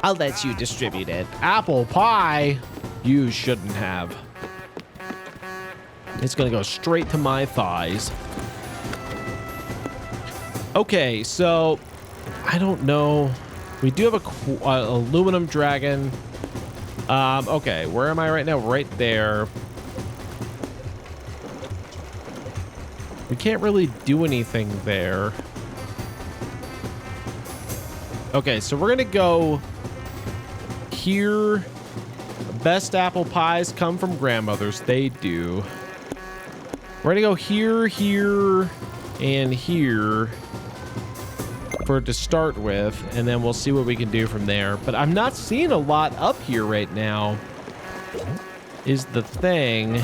I'll let you distribute it. Apple pie? You shouldn't have. It's gonna go straight to my thighs. Okay, so I don't know. We do have a aluminum dragon. Okay, where am I right now? Right there. We can't really do anything there. Okay, so we're gonna go here. Best apple pies come from grandmothers. They do. We're gonna go here, here, and here to start with, and then we'll see what we can do from there. But I'm not seeing a lot up here right now, is the thing.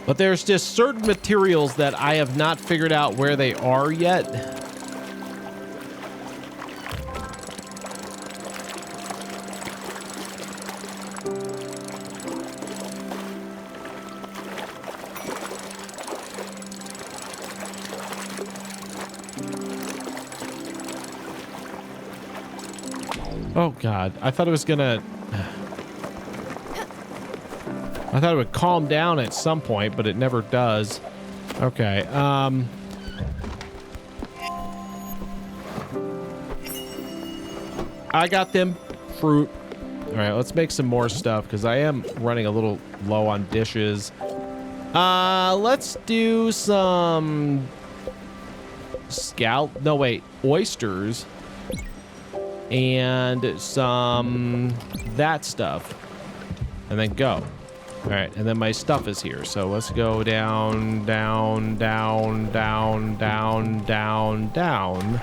But there's just certain materials that I have not figured out where they are yet. Oh God, I thought it was gonna... I thought it would calm down at some point, but it never does. Okay, I got them fruit. All right, let's make some more stuff, because I am running a little low on dishes. Let's do some oysters. And some that stuff. And then go. All right, and then my stuff is here. So let's go down, down, down, down, down, down, down.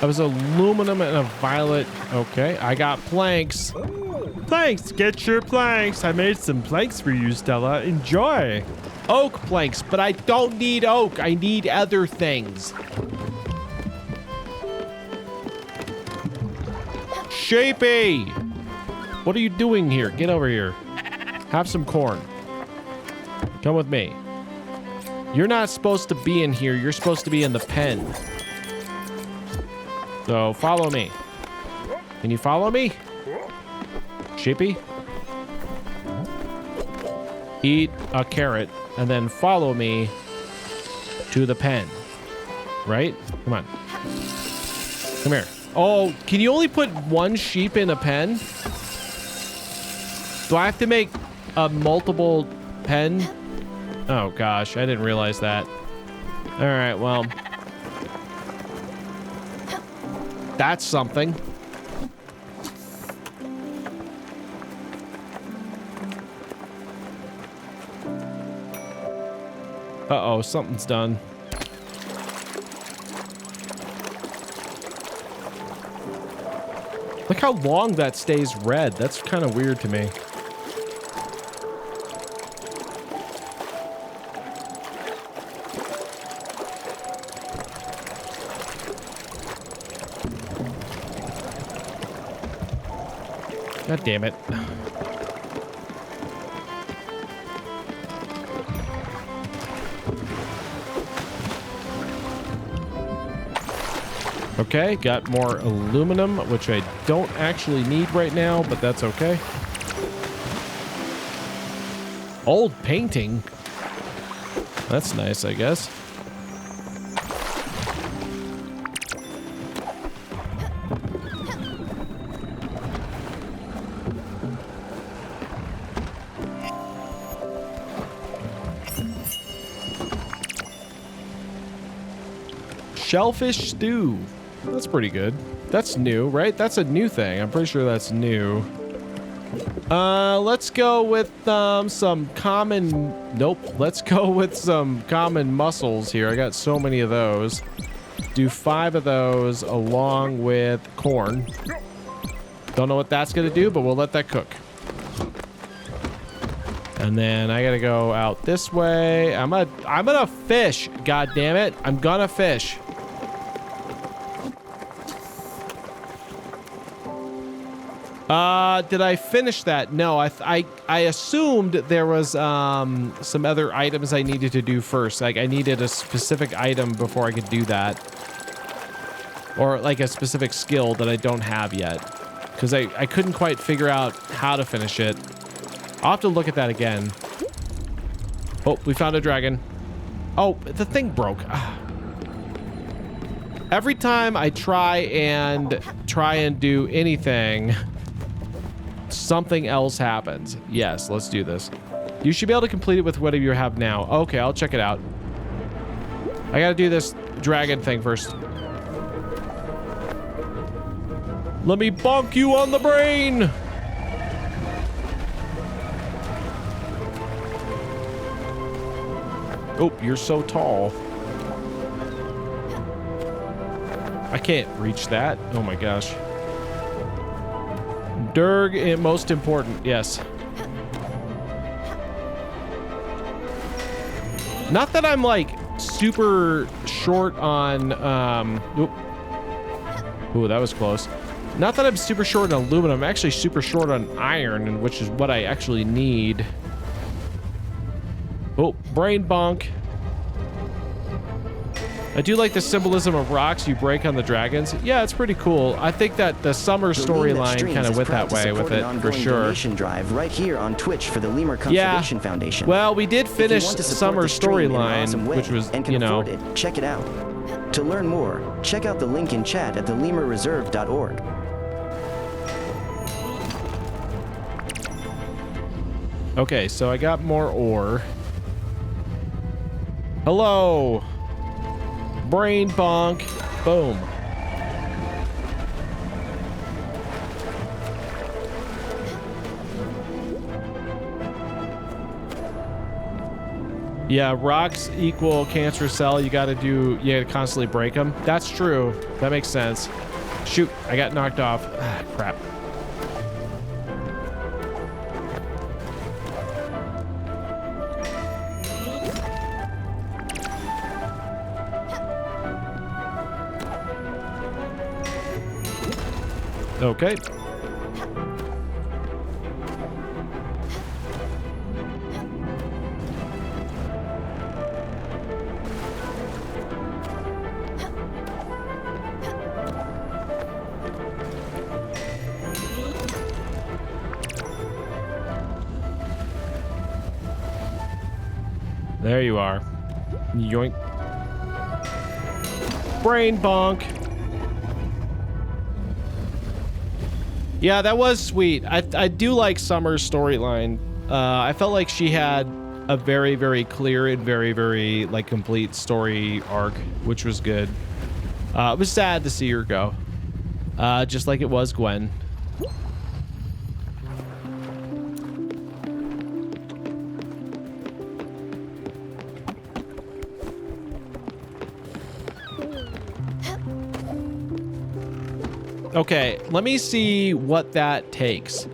That was aluminum and a violet. Okay, I got planks. Planks, get your planks. I made some planks for you, Stella. Enjoy. Oak planks, but I don't need oak. I need other things. Shapey! What are you doing here? Get over here. Have some corn. Come with me. You're not supposed to be in here. You're supposed to be in the pen. So follow me. Can you follow me? Sheepy? Eat a carrot and then follow me to the pen. Right? Come on. Come here. Oh, can you only put one sheep in a pen? Do I have to make a multiple pen? Oh gosh, I didn't realize that. All right, well. That's something. Uh-oh, something's done. Look how long that stays red. That's kind of weird to me. God damn it. Okay, got more aluminum, which I don't actually need right now, but that's okay. Old painting. That's nice, I guess. Shellfish stew. That's pretty good. That's new, right? That's a new thing. I'm pretty sure that's new. Let's go with some common... Nope. Let's go with some common mussels here. I got so many of those. Do 5 of those along with corn. Don't know what that's gonna do, but we'll let that cook. And then I gotta go out this way. I'm gonna fish. God damn it! I'm gonna fish. Did I finish that? No, I assumed there was some other items I needed to do first. Like I needed a specific item before I could do that, or like a specific skill that I don't have yet, because I couldn't quite figure out how to finish it. I'll have to look at that again. Oh, we found a dragon. Oh, the thing broke. Every time I try and do anything, something else happens. Yes, let's do this. You should be able to complete it with whatever you have now. Okay, I'll check it out. I gotta do this dragon thing first. Let me bonk you on the brain. Oh, you're so tall. I can't reach that. Oh my gosh. Durg, most important. Yes. Not that I'm like super short on ooh, that was close. Not that I'm super short on aluminum. I'm actually super short on iron, which is what I actually need. Oh, brain bonk. I do like the symbolism of rocks you break on the dragons. Yeah, it's pretty cool. I think that the summer storyline kind of went that way with it, for sure. Drive right here on Twitch for the Lemur Conservation Foundation. Well, we did finish the summer storyline, which was, you know. Check it out. To learn more, check out the link in chat at theleemurreserve.org. Okay, so I got more ore. Hello. Brain bonk. Boom. Yeah, rocks equal cancerous cell. You gotta constantly break them. That's true. That makes sense. Shoot, I got knocked off. Ah, crap. Okay. There you are. Yoink. Brain bonk. Yeah, that was sweet. I do like Summer's storyline. I felt like she had a very, very clear and very, very like complete story arc, which was good. It was sad to see her go. Just like it was Gwen. Okay, let me see what that takes.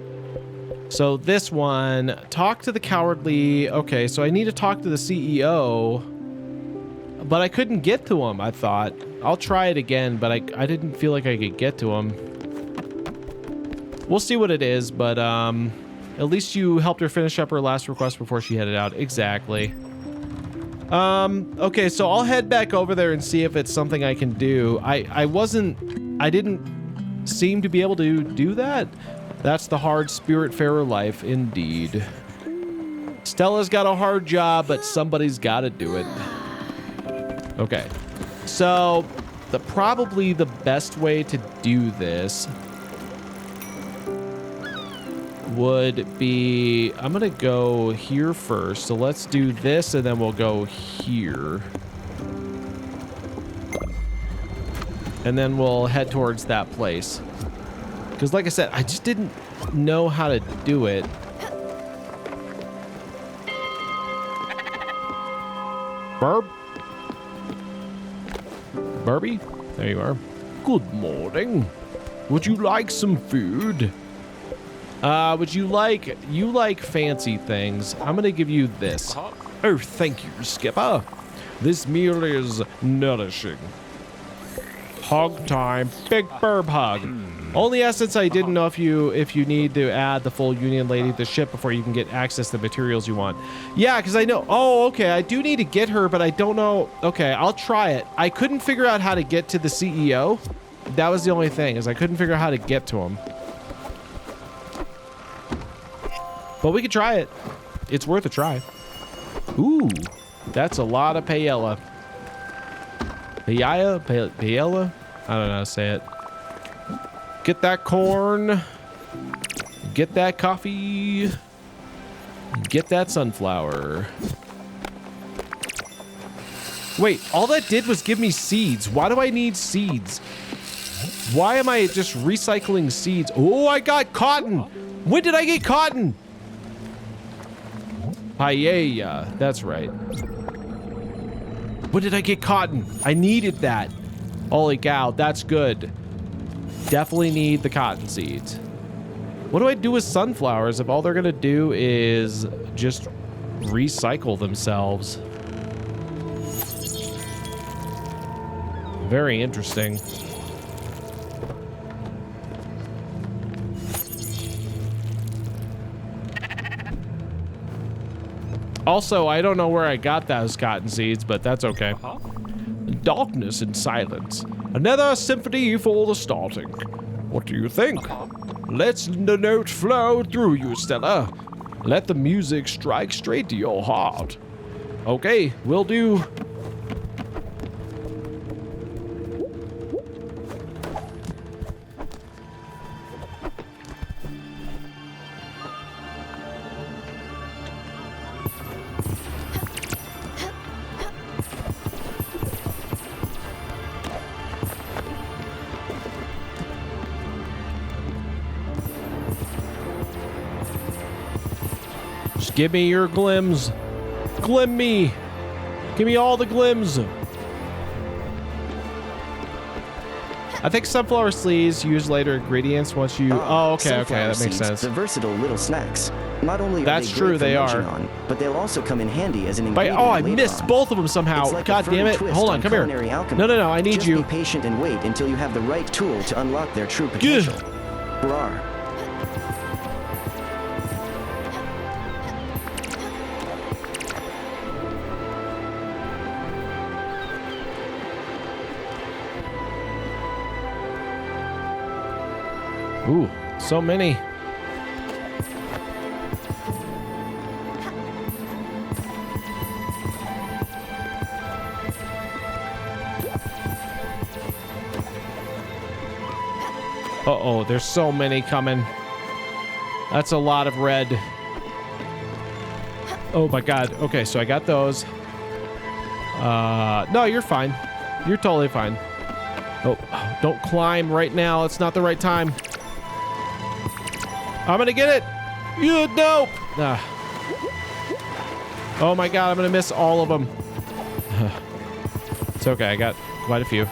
So this one, talk to the cowardly. Okay, so I need to talk to the CEO, but I couldn't get to him, I thought. I'll try it again, but I didn't feel like I could get to him. We'll see what it is, but at least you helped her finish up her last request before she headed out. Exactly. Okay, so I'll head back over there and see if it's something I can do. I didn't seem to be able to do that. That's the hard Spiritfarer life indeed. Stella's got a hard job, but somebody's got to do it. Okay, so probably the best way to do this would be, I'm gonna go here first. So let's do this and then we'll go here. And then we'll head towards that place. Because like I said, I just didn't know how to do it. Burb? Burby? There you are. Good morning. Would you like some food? You like fancy things. I'm gonna give you this. Oh, thank you, Skipper. This meal is nourishing. Hug time. Big burb hug. Only essence I didn't know if you need to add the full Union Lady to the ship before you can get access to the materials you want. Yeah, because I know. Oh, okay. I do need to get her, but I don't know. Okay, I'll try it. I couldn't figure out how to get to the CEO. That was the only thing, is I couldn't figure out how to get to him. But we could try it. It's worth a try. Ooh, that's a lot of paella. Paella? I don't know how to say it. Get that corn. Get that coffee. Get that sunflower. Wait, all that did was give me seeds. Why do I need seeds? Why am I just recycling seeds? Oh, I got cotton. When did I get cotton? Paella, that's right. When did I get cotton? I needed that. Holy cow, that's good. Definitely need the cotton seeds. What do I do with sunflowers if all they're gonna do is just recycle themselves? Very interesting. Also, I don't know where I got those cotton seeds, but that's okay. Darkness and silence. Another symphony for the starting. What do you think? Let the note flow through you, Stella. Let the music strike straight to your heart. Okay, will do. Give me your glims. Glim me. Give me all the glims. I think sunflower seeds use later ingredients once you... Oh, okay, sunflower that makes seeds, sense. the versatile little snacks. Not only are That's they true, great for they munching are. on, but they'll also come in handy as an But, ingredient oh, I later missed on. both of them somehow. It's like God a furry damn it. twist Hold on, come here. culinary alchemy. No, I need Just you. be patient and wait until you have the right tool to unlock their true potential. Rawr. Ooh, so many. Uh-oh, there's so many coming. That's a lot of red. Oh my god. Okay, so I got those. No, you're fine. You're totally fine. Oh, don't climb right now. It's not the right time. I'm gonna get it. You nope. Oh my god, I'm gonna miss all of them. It's okay. I got quite a few.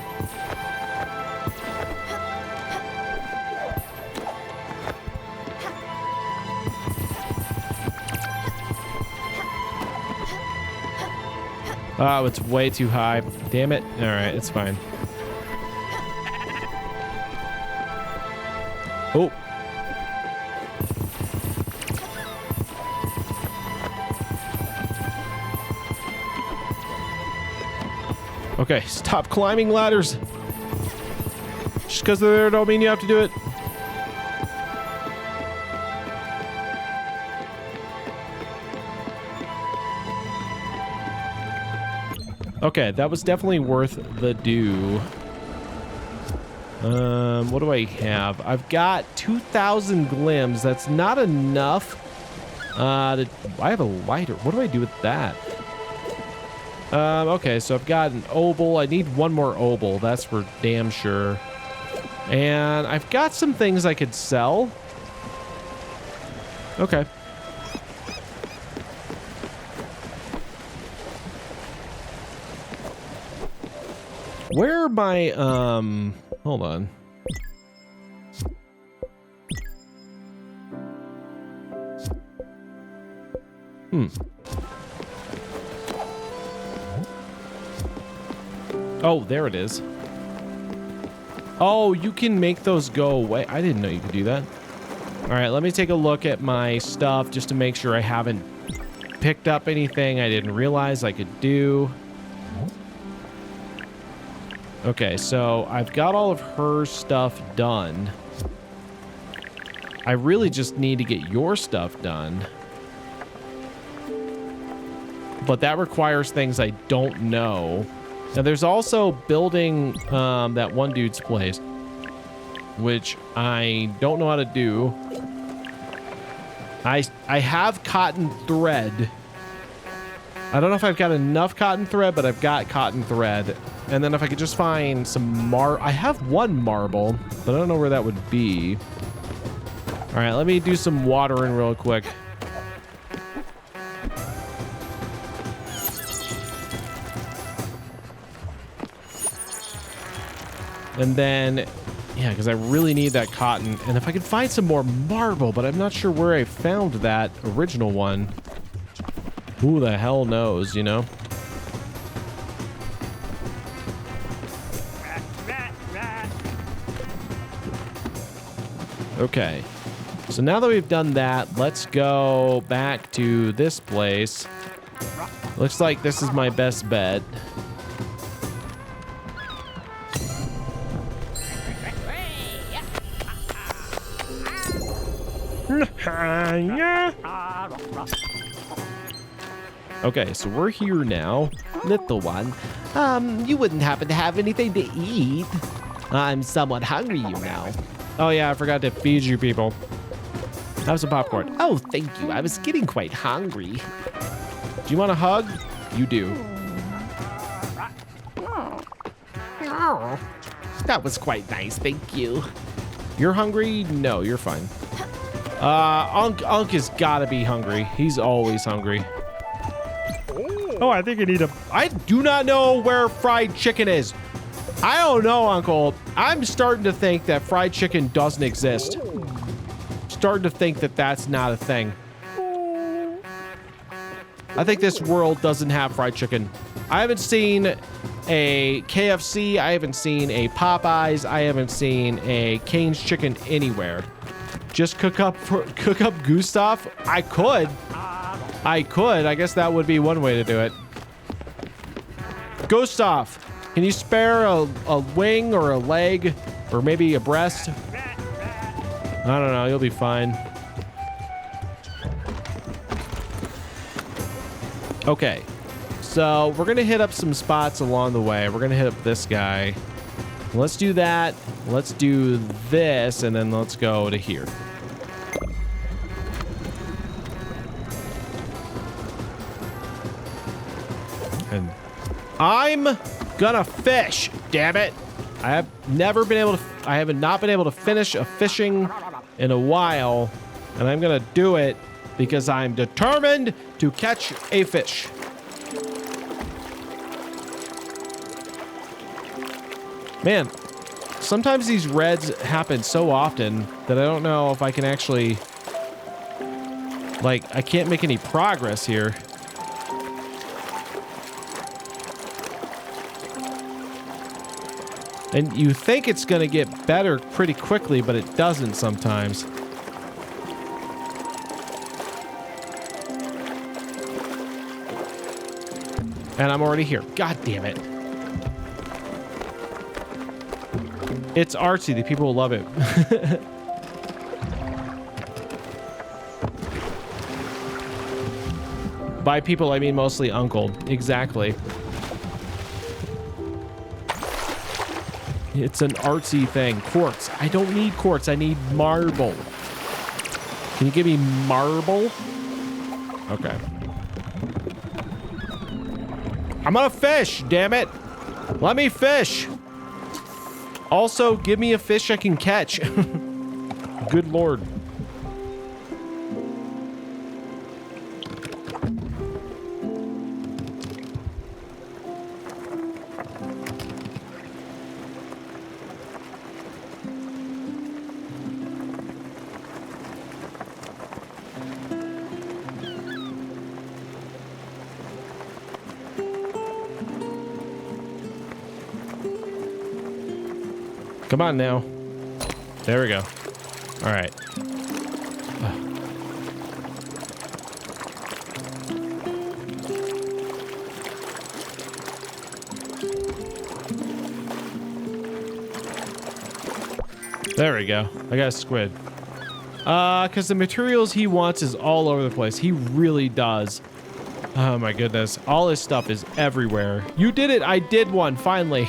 Oh, it's way too high. Damn it. All right, it's fine. Oh. Okay, stop climbing ladders. Just because they're there don't mean you have to do it. Okay, that was definitely worth the do. What do I have? I've got 2,000 glims. That's not enough. I have a lighter. What do I do with that? Okay, so I've got an obol. I need one more obol. That's for damn sure. And I've got some things I could sell. Okay. Where are my, hold on. Oh, there it is. Oh, you can make those go away. I didn't know you could do that. All right, let me take a look at my stuff just to make sure I haven't picked up anything I didn't realize I could do. Okay, so I've got all of her stuff done. I really just need to get your stuff done. But that requires things I don't know. Now, there's also building that one dude's place, which I don't know how to do. I have cotton thread. I don't know if I've got enough cotton thread, but I've got cotton thread. And then if I could just find some I have one marble, but I don't know where that would be. All right, let me do some watering real quick. And then, yeah, because I really need that cotton. And if I could find some more marble, but I'm not sure where I found that original one. Who the hell knows, you know? Okay. So now that we've done that, let's go back to this place. Looks like this is my best bet. Okay, so we're here now. Little one, you wouldn't happen to have anything to eat? I'm somewhat hungry, you know. Oh yeah, I forgot to feed you people. Have some popcorn. Oh, thank you. I was getting quite hungry. Do you want a hug? You do. That was quite nice, thank you. You're hungry? No, you're fine. Unk has gotta be hungry. He's always hungry. Oh, I think I need a... I do not know where fried chicken is. I don't know, Uncle. I'm starting to think that fried chicken doesn't exist. Starting to think that that's not a thing. I think this world doesn't have fried chicken. I haven't seen a KFC. I haven't seen a Popeyes. I haven't seen a Cane's Chicken anywhere. Just cook up Gustav? I could. I guess that would be one way to do it. Gustav, can you spare a wing or a leg or maybe a breast? I don't know. You'll be fine. Okay. So we're going to hit up some spots along the way. We're going to hit up this guy. Let's do that. Let's do this. And then let's go to here. And I'm gonna fish, damn it. I have not been able to finish a fishing in a while, and I'm gonna do it because I'm determined to catch a fish. Man, sometimes these reds happen so often that I don't know if I can actually, like, I can't make any progress here. And you think it's going to get better pretty quickly, but it doesn't sometimes. And I'm already here. God damn it. It's artsy. The people will love it. By people, I mean mostly Uncle. Exactly. It's an artsy thing. Quartz. I don't need quartz. I need marble. Can you give me marble? Okay. I'm gonna fish, damn it. Let me fish. Also, give me a fish I can catch. Good Lord. Come on now. There we go. All right. There we go. I got a squid. Because the materials he wants is all over the place. He really does. Oh my goodness. All his stuff is everywhere. You did it. I did one, finally.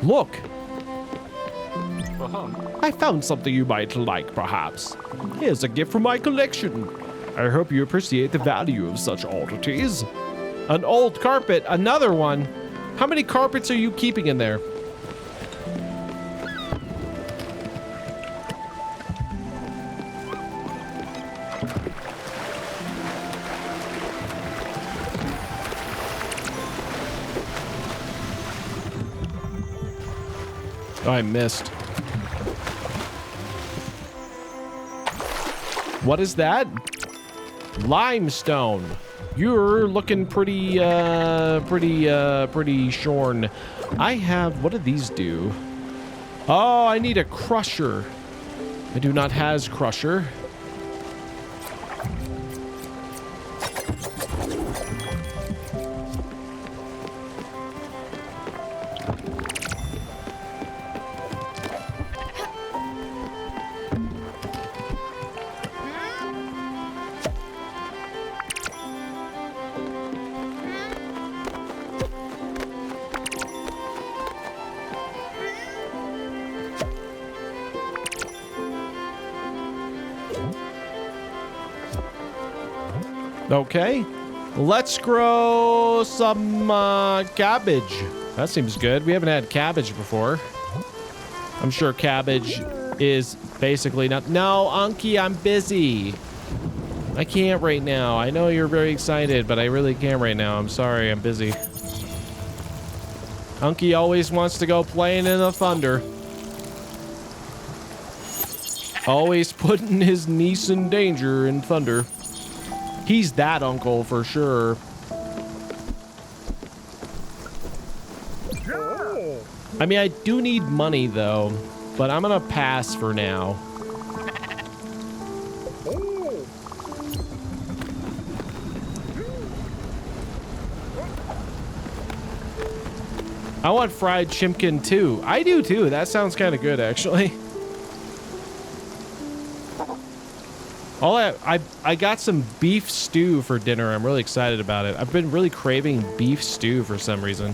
Look. I found something you might like, perhaps. Here's a gift from my collection. I hope you appreciate the value of such oddities. An old carpet, another one. How many carpets are you keeping in there? Oh, I missed. What is that? Limestone. You're looking pretty shorn. I have, what do these do? Oh, I need a crusher. I do not has crusher. Okay, let's grow some cabbage. That seems good. We haven't had cabbage before. I'm sure cabbage is basically not. No, Unky, I'm busy. I can't right now. I know you're very excited, but I really can't right now. I'm sorry, I'm busy. Hunky always wants to go playing in the thunder. Always putting his niece in danger in thunder. He's that uncle for sure. I mean, I do need money though, but I'm gonna pass for now. I want fried chimkin too. I do too. That sounds kind of good actually. I got some beef stew for dinner. I'm really excited about it. I've been really craving beef stew for some reason.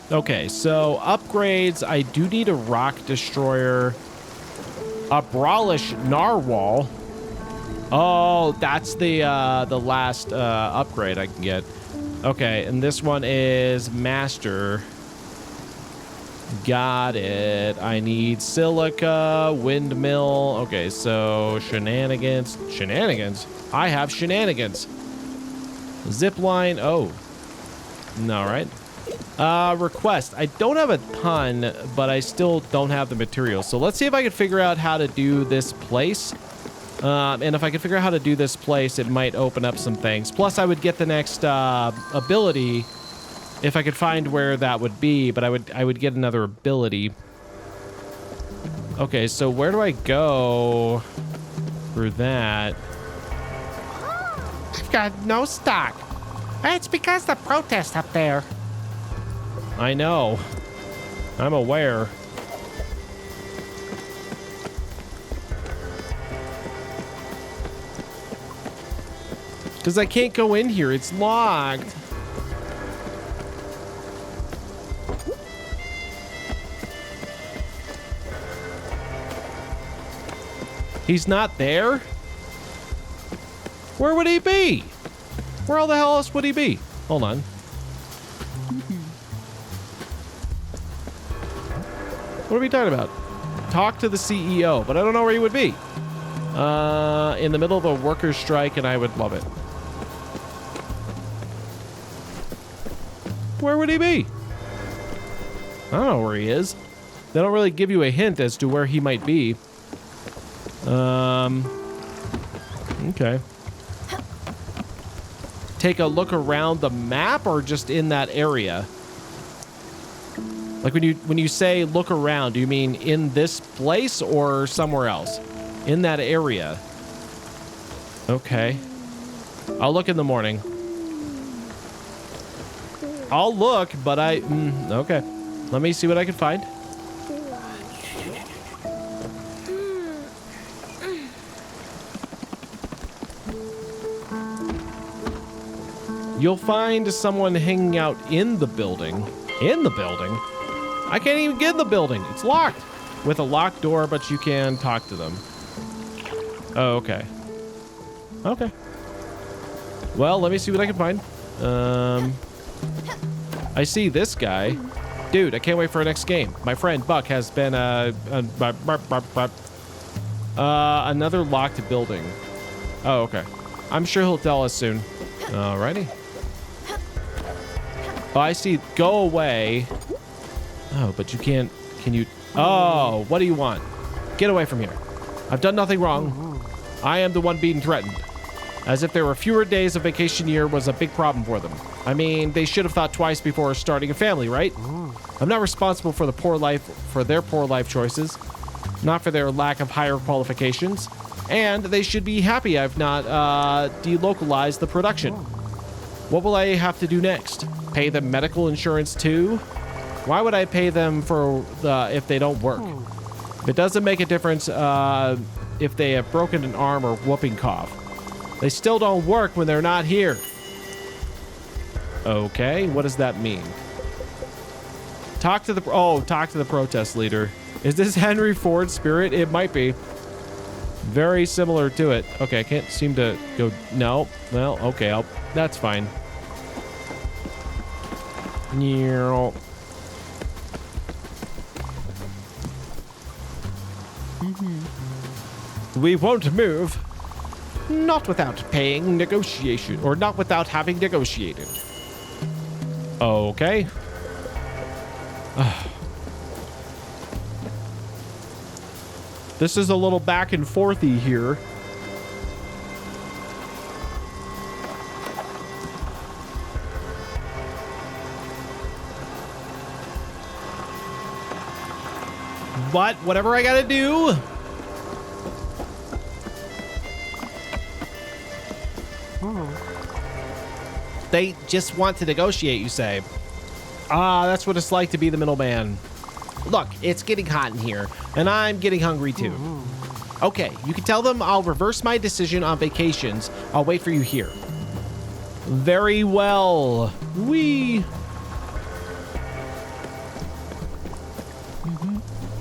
Okay, so upgrades. I do need a rock destroyer, a brawlish narwhal. Oh, that's the last upgrade I can get. Okay, and this one is master. Got it. I need silica, windmill. Okay, so shenanigans. Shenanigans? I have shenanigans. Zipline. Oh. All right. Request. I don't have a ton, but I still don't have the materials. So let's see if I can figure out how to do this place. And if I can figure out how to do this place, it might open up some things. Plus, I would get the next ability if I could find where that would be, but I would get another ability. Okay, so where do I go for that? I've got no stock. It's because the protest up there. I know. I'm aware. Because I can't go in here. It's locked. He's not there? Where would he be? Where all the hell else would he be? Hold on. What are we talking about? Talk to the CEO, but I don't know where he would be. In the middle of a workers' strike, and I would love it. Where would he be? I don't know where he is. They don't really give you a hint as to where he might be. Okay. Take a look around the map or just in that area? Like when you say look around, do you mean in this place or somewhere else? In that area. Okay. I'll look in the morning. I'll look, but okay. Let me see what I can find. You'll find someone hanging out in the building. In the building? I can't even get in the building. It's locked. With a locked door, but you can talk to them. Oh, okay. Okay. Well, let me see what I can find. I see this guy. Dude, I can't wait for our next game. My friend Buck has been another locked building. Oh, okay. I'm sure he'll tell us soon. Alrighty. Oh, I see. Go away. Oh, but you can't. Can you? Oh, what do you want? Get away from here. I've done nothing wrong. I am the one being threatened. As if there were fewer days of vacation year was a big problem for them. I mean, they should have thought twice before starting a family, right? I'm not responsible for their poor life choices, not for their lack of higher qualifications, and they should be happy I've not delocalized the production. What will I have to do next? Pay them medical insurance too? Why would I pay them for if they don't work? It doesn't make a difference if they have broken an arm or whooping cough. They still don't work when they're not here. Okay, what does that mean? Talk to the protest leader. Is this Henry Ford's spirit? It might be. Very similar to it. Okay, I can't seem to go. No. Well, okay, that's fine. We won't move. Not without paying negotiation, or not without having negotiated. Okay. This is a little back and forthy here. But whatever I gotta do. They just want to negotiate, you say. Ah, that's what it's like to be the middleman. Look, it's getting hot in here, and I'm getting hungry too. Okay, you can tell them I'll reverse my decision on vacations. I'll wait for you here. Very well.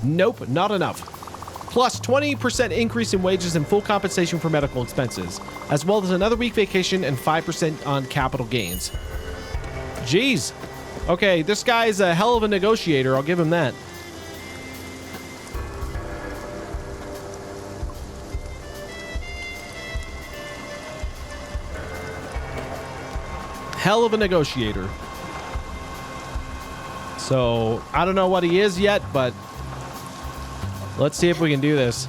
Nope, not enough. Plus 20% increase in wages and full compensation for medical expenses, as well as another week vacation and 5% on capital gains. Jeez. Okay, this guy's a hell of a negotiator, I'll give him that. Hell of a negotiator. So, I don't know what he is yet, but let's see if we can do this.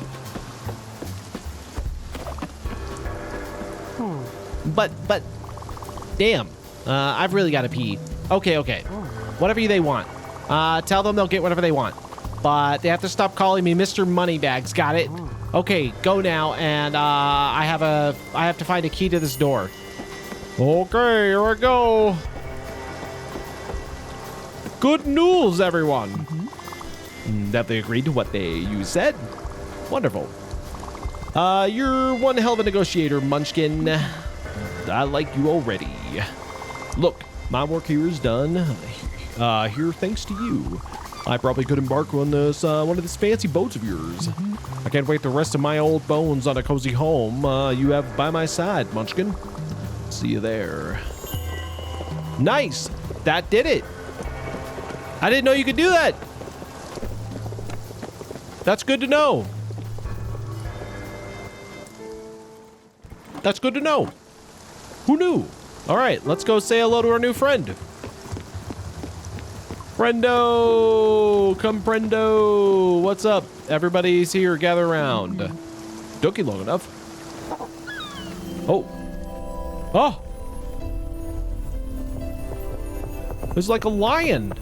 But, damn. I've really got to pee. Okay. Whatever they want. Tell them they'll get whatever they want. But they have to stop calling me Mr. Moneybags. Got it? Okay, go now. And I have to find a key to this door. Okay, here we go. Good news, everyone. That they agreed to what you said. Wonderful. You're one hell of a negotiator, Munchkin. I like you already. Look, my work here is done. Here thanks to you. I probably could embark on this one of these fancy boats of yours. I can't wait to rest of my old bones on a cozy home you have by my side, Munchkin. See you there. Nice. That did it. I didn't know you could do that. That's good to know. That's good to know. Who knew? All right, let's go say hello to our new friend. Friendo, come friendo. What's up? Everybody's here, gather around. Dookie long enough. Oh. There's like a lion.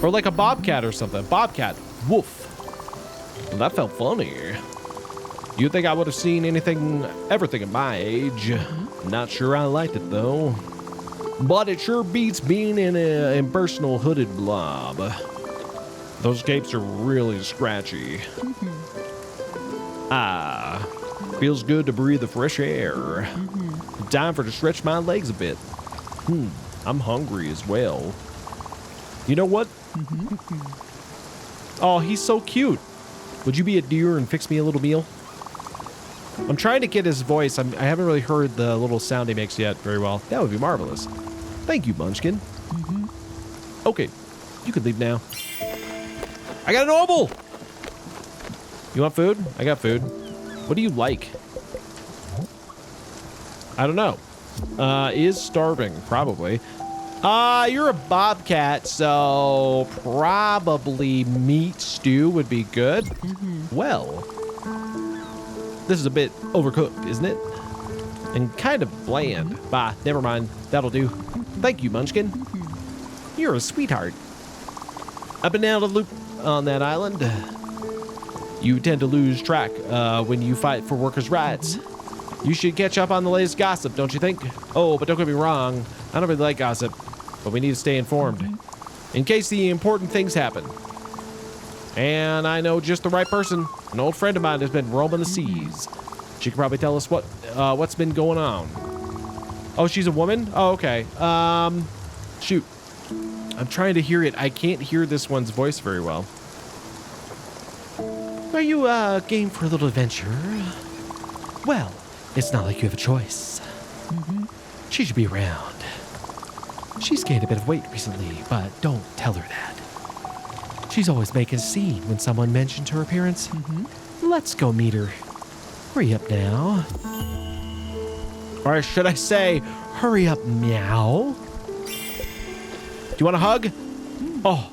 Or like a bobcat or something. Bobcat. Woof. Well, that felt funny. You'd think I would have seen everything at my age. Not sure I liked it though. But it sure beats being in an impersonal hooded blob. Those capes are really scratchy. Feels good to breathe the fresh air. Time for to stretch my legs a bit. I'm hungry as well. You know what? Oh, he's so cute. Would you be a deer and fix me a little meal? I'm trying to get his voice. I haven't really heard the little sound he makes yet very well. That would be marvelous. Thank you, Munchkin. Okay, you can leave now. I got an oval! You want food? I got food. What do you like? I don't know. Is starving, probably. You're a bobcat, so probably meat stew would be good. Well, this is a bit overcooked, isn't it? And kind of bland. Bah, never mind. That'll do. Thank you, Munchkin. You're a sweetheart. I've been out of the loop on that island. You tend to lose track when you fight for workers' rights. You should catch up on the latest gossip, don't you think? Oh, but don't get me wrong. I don't really like gossip, but we need to stay informed in case the important things happen. And I know just the right person. An old friend of mine has been roaming the seas. She could probably tell us what's been going on. Oh, she's a woman? Oh, okay. Shoot. I'm trying to hear it. I can't hear this one's voice very well. Are you game for a little adventure? Well, it's not like you have a choice. She should be around. She's gained a bit of weight recently, but don't tell her that. She's always making a scene when someone mentions her appearance. Let's go meet her. Hurry up now. Or should I say, Hurry up, meow. do you want a hug? Oh.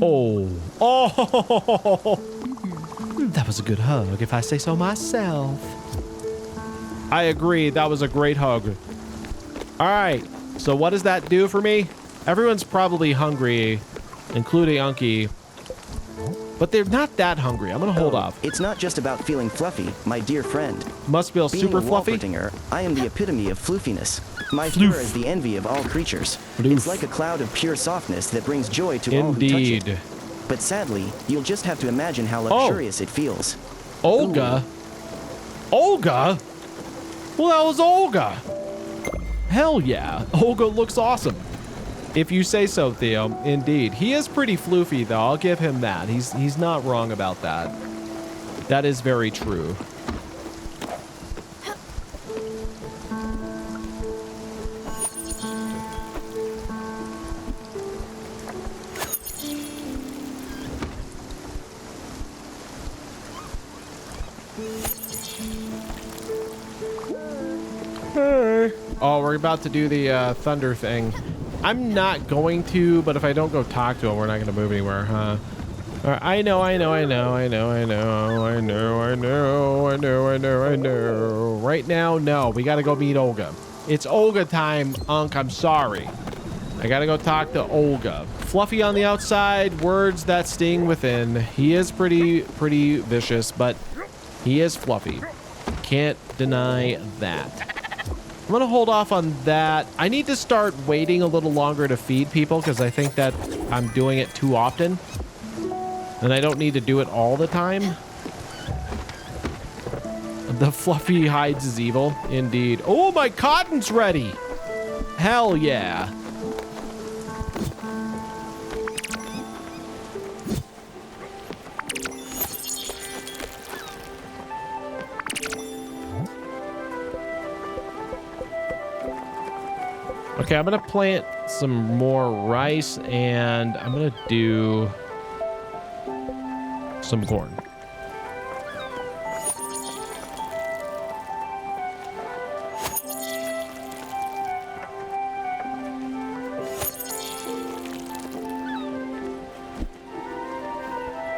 Oh. That was a good hug, if I say so myself. I agree. That was a great hug. All right. So what does that do for me? Everyone's probably hungry, including Unky. But they're not that hungry. I'm going to hold off. It's not just about feeling fluffy, my dear friend. Must feel Being super a fluffy. Wolpertinger, I am the epitome of floofiness. My Floof. fur is the envy of all creatures. Floof. It's like a cloud of pure softness that brings joy to all who touch Indeed. it. But sadly, you'll just have to imagine how luxurious it feels. Olga? Olga? Well, that was Olga. Hell yeah. Olga looks awesome. If you say so, Theo. Indeed. He is pretty floofy, though. I'll give him that. He's not wrong about that. That is very true. Oh, we're about to do the thunder thing. I'm not going to, but if I don't go talk to him, we're not going to move anywhere, huh? I know. Right now, no. We got to go meet Olga. It's Olga time, Unc. I'm sorry. I got to go talk to Olga. Fluffy on the outside, words that sting within. He is pretty vicious, but he is fluffy. Can't deny that. I'm going to hold off on that. I need to start waiting a little longer to feed people because I think that I'm doing it too often. And I don't need to do it all the time. The fluffy hides his evil. Indeed. Oh, my cotton's ready. Hell yeah. Okay, I'm gonna plant some more rice and I'm gonna do some corn.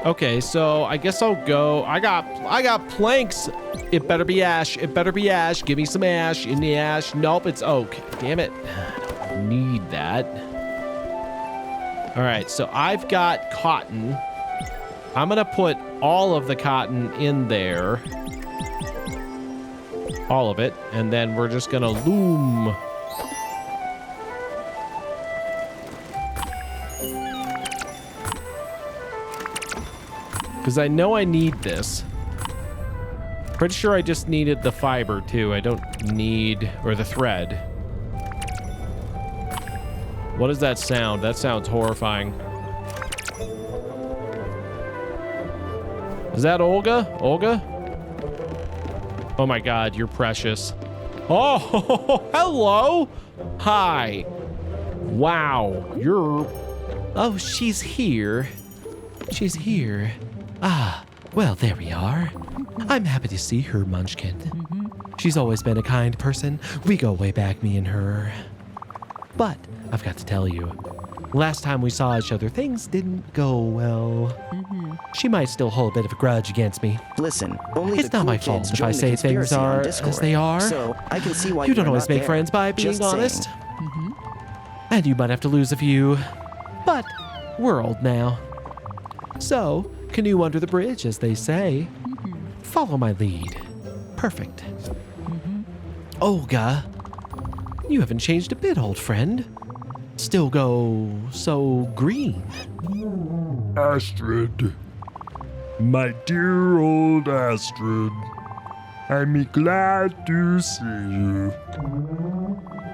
Okay, so I guess I'll go. I got planks. It better be ash. It better be ash. Give me some ash. In the ash. Nope, it's oak. Damn it. I don't need that. All right, so I've got cotton. I'm gonna put all of the cotton in there. All of it. And then we're just gonna loom. Because I know I need this. Pretty sure I just needed the fiber too. I don't need, or the thread. What does that sound? That sounds horrifying. Is that Olga? Olga? Oh my God, you're precious. Oh, hello. Hi. Wow, you're... Oh, she's here. She's here. Ah, well, there we are. I'm happy to see her, Munchkin. She's always been a kind person. We go way back, me and her. But I've got to tell you, last time we saw each other, things didn't go well. She might still hold a bit of a grudge against me. Listen, only It's the not cool my kids fault if join I the say things conspiracy on are Discord. as they are. So I can see why You don't are always not make there. friends by being Just honest. saying. And you might have to lose a few. But we're old now. So, canoe under the bridge, as they say. Follow my lead. Perfect. Olga, you haven't changed a bit, old friend. Still go so green. Astrid. My dear old Astrid. I'm glad to see you.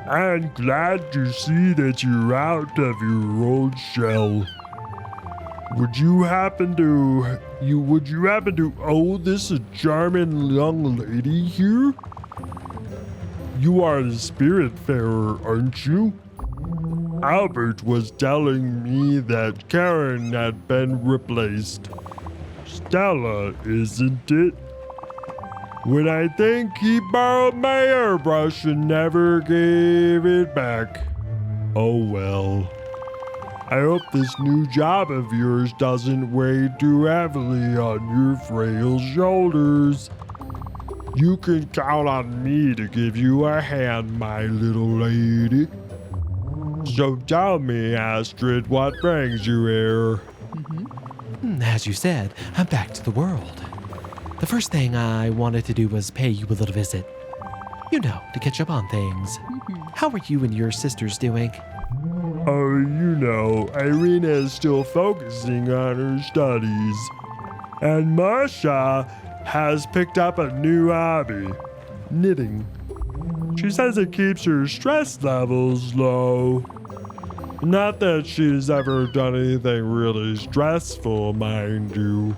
I'm glad to see that you're out of your old shell. Would you happen to owe this a charming young lady here? You are the Spiritfarer, aren't you? Albert was telling me that Karen had been replaced. Stella, isn't it? When I think he borrowed my airbrush and never gave it back. Oh well. I hope this new job of yours doesn't weigh too heavily on your frail shoulders. You can count on me to give you a hand, my little lady. So tell me, Astrid, what brings you here? As you said, I'm back to the world. The first thing I wanted to do was pay you a little visit. You know, to catch up on things. How are you and your sisters doing? Oh, you know, Irina is still focusing on her studies. And Masha has picked up a new hobby, knitting. She says it keeps her stress levels low. Not that she's ever done anything really stressful, mind you.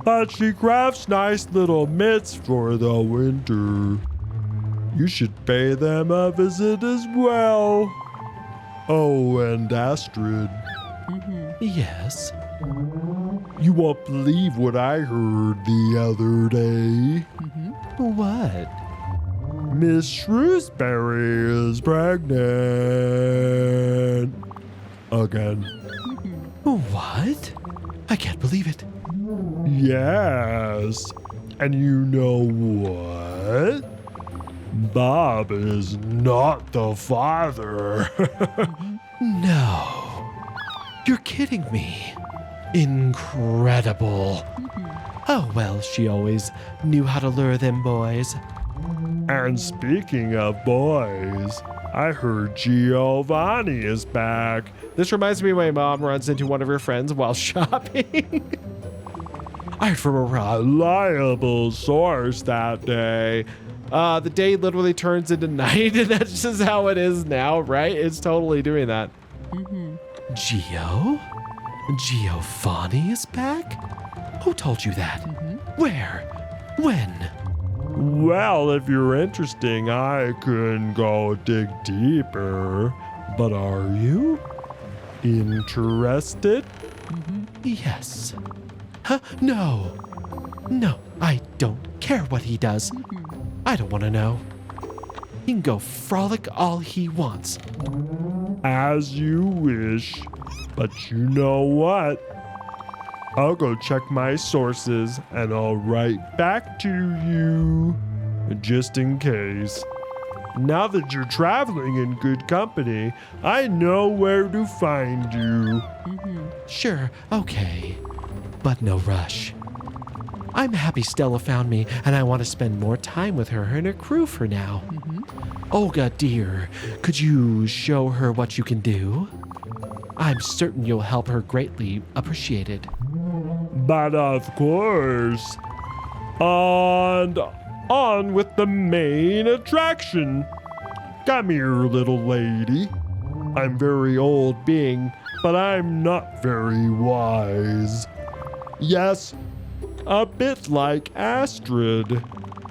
But she crafts nice little mitts for the winter. You should pay them a visit as well. Oh, and Astrid. Yes. You won't believe what I heard the other day. What? Miss Shrewsbury is pregnant. Again. What? I can't believe it. Yes. And you know what? Bob is not the father. No. You're kidding me. Incredible. Oh, well, she always knew how to lure them boys. And speaking of boys, I heard Giovanni is back. This reminds me of my mom runs into one of her friends while shopping. I heard from a Reliable source that day. The day literally turns into night, and that's just how it is now, right? It's totally doing that. Giovanni is back? Who told you that? Where? When? Well, if you're interested, I can go dig deeper. But are you interested? Yes. Huh? No. No, I don't care what he does. I don't want to know. He can go frolic all he wants. As you wish. But you know what? I'll go check my sources and I'll write back to you. Just in case. Now that you're traveling in good company, I know where to find you. Sure, okay. But no rush. I'm happy Stella found me, and I want to spend more time with her and her crew for now. Olga, dear, could you show her what you can do? I'm certain you'll help her greatly appreciated. But of course. And on with the main attraction. Come here, little lady. I'm very old being, but I'm not very wise. Yes, a bit like Astrid.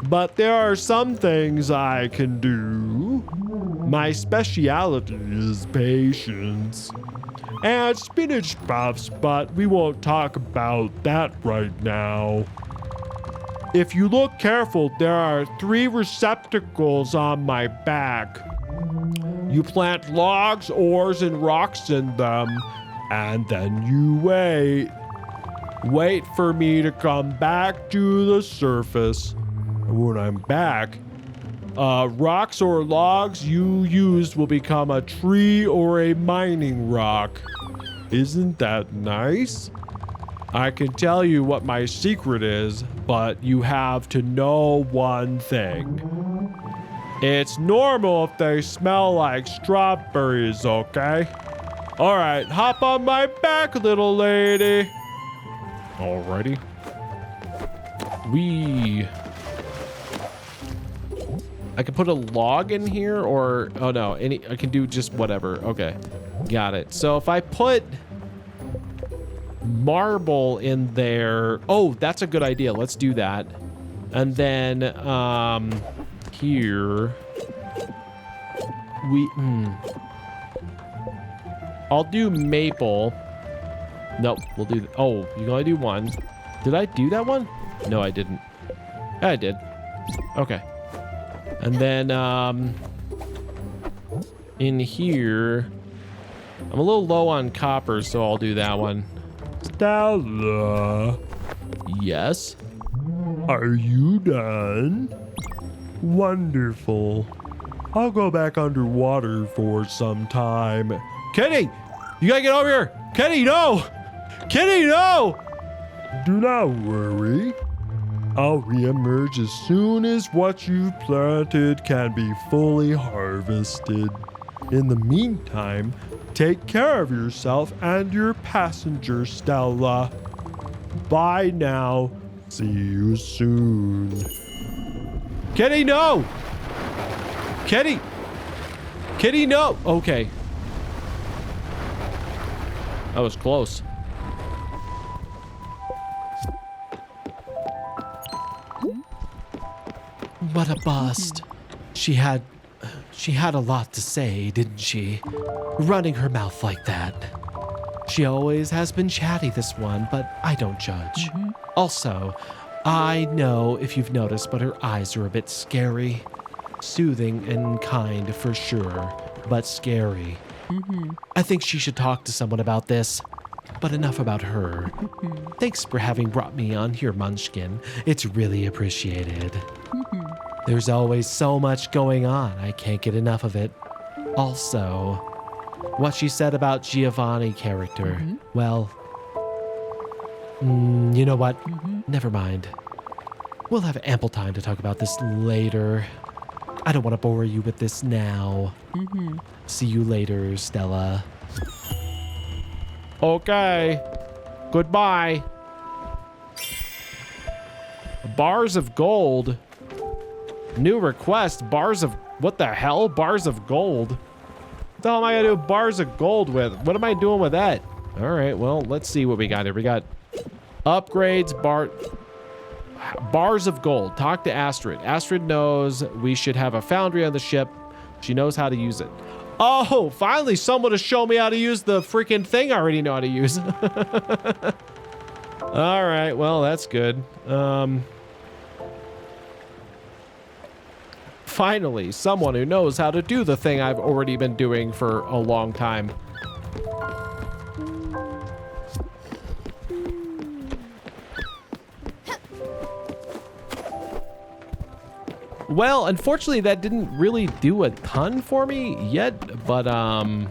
But there are some things I can do. My speciality is patience. And spinach puffs, but we won't talk about that right now. If you look careful, there are 3 receptacles on my back. You plant logs, ores, and rocks in them, and then you wait. Wait for me to come back to the surface. And when I'm back, rocks or logs you used will become a tree or a mining rock. Isn't that nice? I can tell you what my secret is, but you have to know one thing. It's normal if they smell like strawberries, okay? All right, hop on my back, little lady. Alrighty. We I can put a log in here or, oh no, I can do just whatever. Okay, got it. So if I put marble in there, oh, that's a good idea. Let's do that. And then here I'll do maple. Nope, we'll do, oh, you can only do one. Did I do that one? No, I didn't. Yeah, I did. Okay. And then in here, I'm a little low on copper, so I'll do that one. Stella, Yes. are you done? Wonderful. I'll go back underwater for some time. Kitty, you gotta get over here. Kitty, no. Kitty, no. Do not worry. I'll reemerge as soon as what you've planted can be fully harvested. In the meantime, take care of yourself and your passenger, Stella. Bye now. See you soon. Kitty, no. Kitty. Kitty, no. Okay. That was close. What a bust. She had a lot to say, didn't she? Running her mouth like that. She always has been chatty, this one, but I don't judge. Also, I know if you've noticed, but her eyes are a bit scary. Soothing and kind for sure, but scary. I think she should talk to someone about this. But enough about her. Thanks for having brought me on here, Munchkin. It's really appreciated. There's always so much going on. I can't get enough of it. Also, what she said about Giovanni character. Well, you know what? Never mind. We'll have ample time to talk about this later. I don't want to bore you with this now. See you later, Stella. Okay. Goodbye. Bars of gold. New request. Bars of... What the hell? Bars of gold? What the hell am I going to do bars of gold with? What am I doing with that? All right. Well, let's see what we got here. We got upgrades. Bars of gold. Talk to Astrid. Astrid knows we should have a foundry on the ship. She knows how to use it. Oh, finally someone to show me how to use the freaking thing I already know how to use. All right, well, that's good. Finally, someone who knows how to do the thing I've already been doing for a long time. Well, unfortunately, that didn't really do a ton for me yet, but I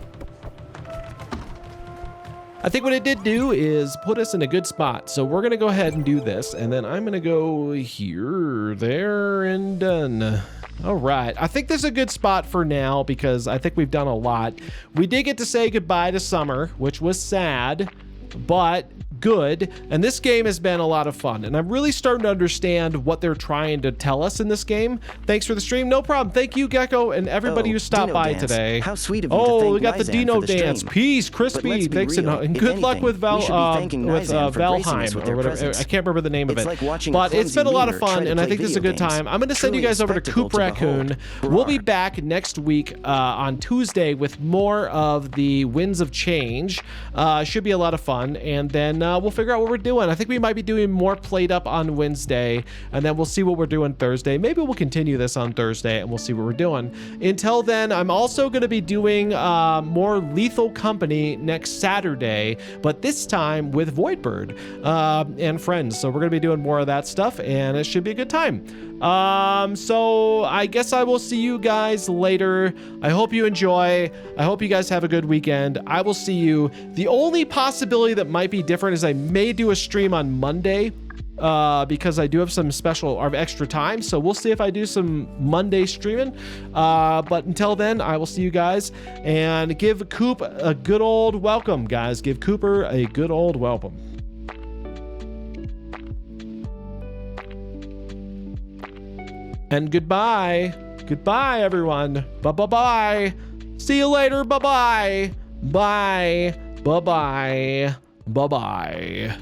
think what it did do is put us in a good spot. So we're gonna go ahead and do this, and then I'm gonna go here, there, and done. All right, I think this is a good spot for now because I think we've done a lot. We did get to say goodbye to summer, which was sad, but good. And this game has been a lot of fun, and I'm really starting to understand what they're trying to tell us in this game. Thanks for the stream. No problem. Thank you, Gecko, and everybody who stopped by today. How sweet of you to Oh, thank we got the Nizam Dino for the dance. stream. Peace, But let's crispy. be Thanks, real. and If good luck anything, with we should be thanking Nizam for gracing us with their Valheim. Or whatever. presence. I can't remember the name of It's it. like watching a But it's been a clumsy lot of lemur try fun, to and I play think this is a video good time. games. I'm going to send you Truly a guys over to spectacle Coop to Raccoon. behold. We'll be Hurrah. back next week on Tuesday with more of the Winds of Change. Should be a lot of fun, and then we'll figure out what we're doing. I think we might be doing more played up on Wednesday, and then we'll see what we're doing Thursday. Maybe we'll continue this on Thursday, and we'll see what we're doing. Until then, I'm also going to be doing more Lethal Company next Saturday, but this time with Voidbird and friends. So we're going to be doing more of that stuff, and it should be a good time. So I guess I will see you guys later. I hope you enjoy. I hope you guys have a good weekend. I will see you. The only possibility that might be different is I may do a stream on Monday because I do have some special or extra time. So we'll see if I do some Monday streaming. But until then, I will see you guys, and give Coop a good old welcome, guys. Give Cooper a good old welcome. And goodbye. Goodbye, everyone. Bye-bye-bye. See you later. Bye-bye. Bye. Bye-bye. Bye-bye.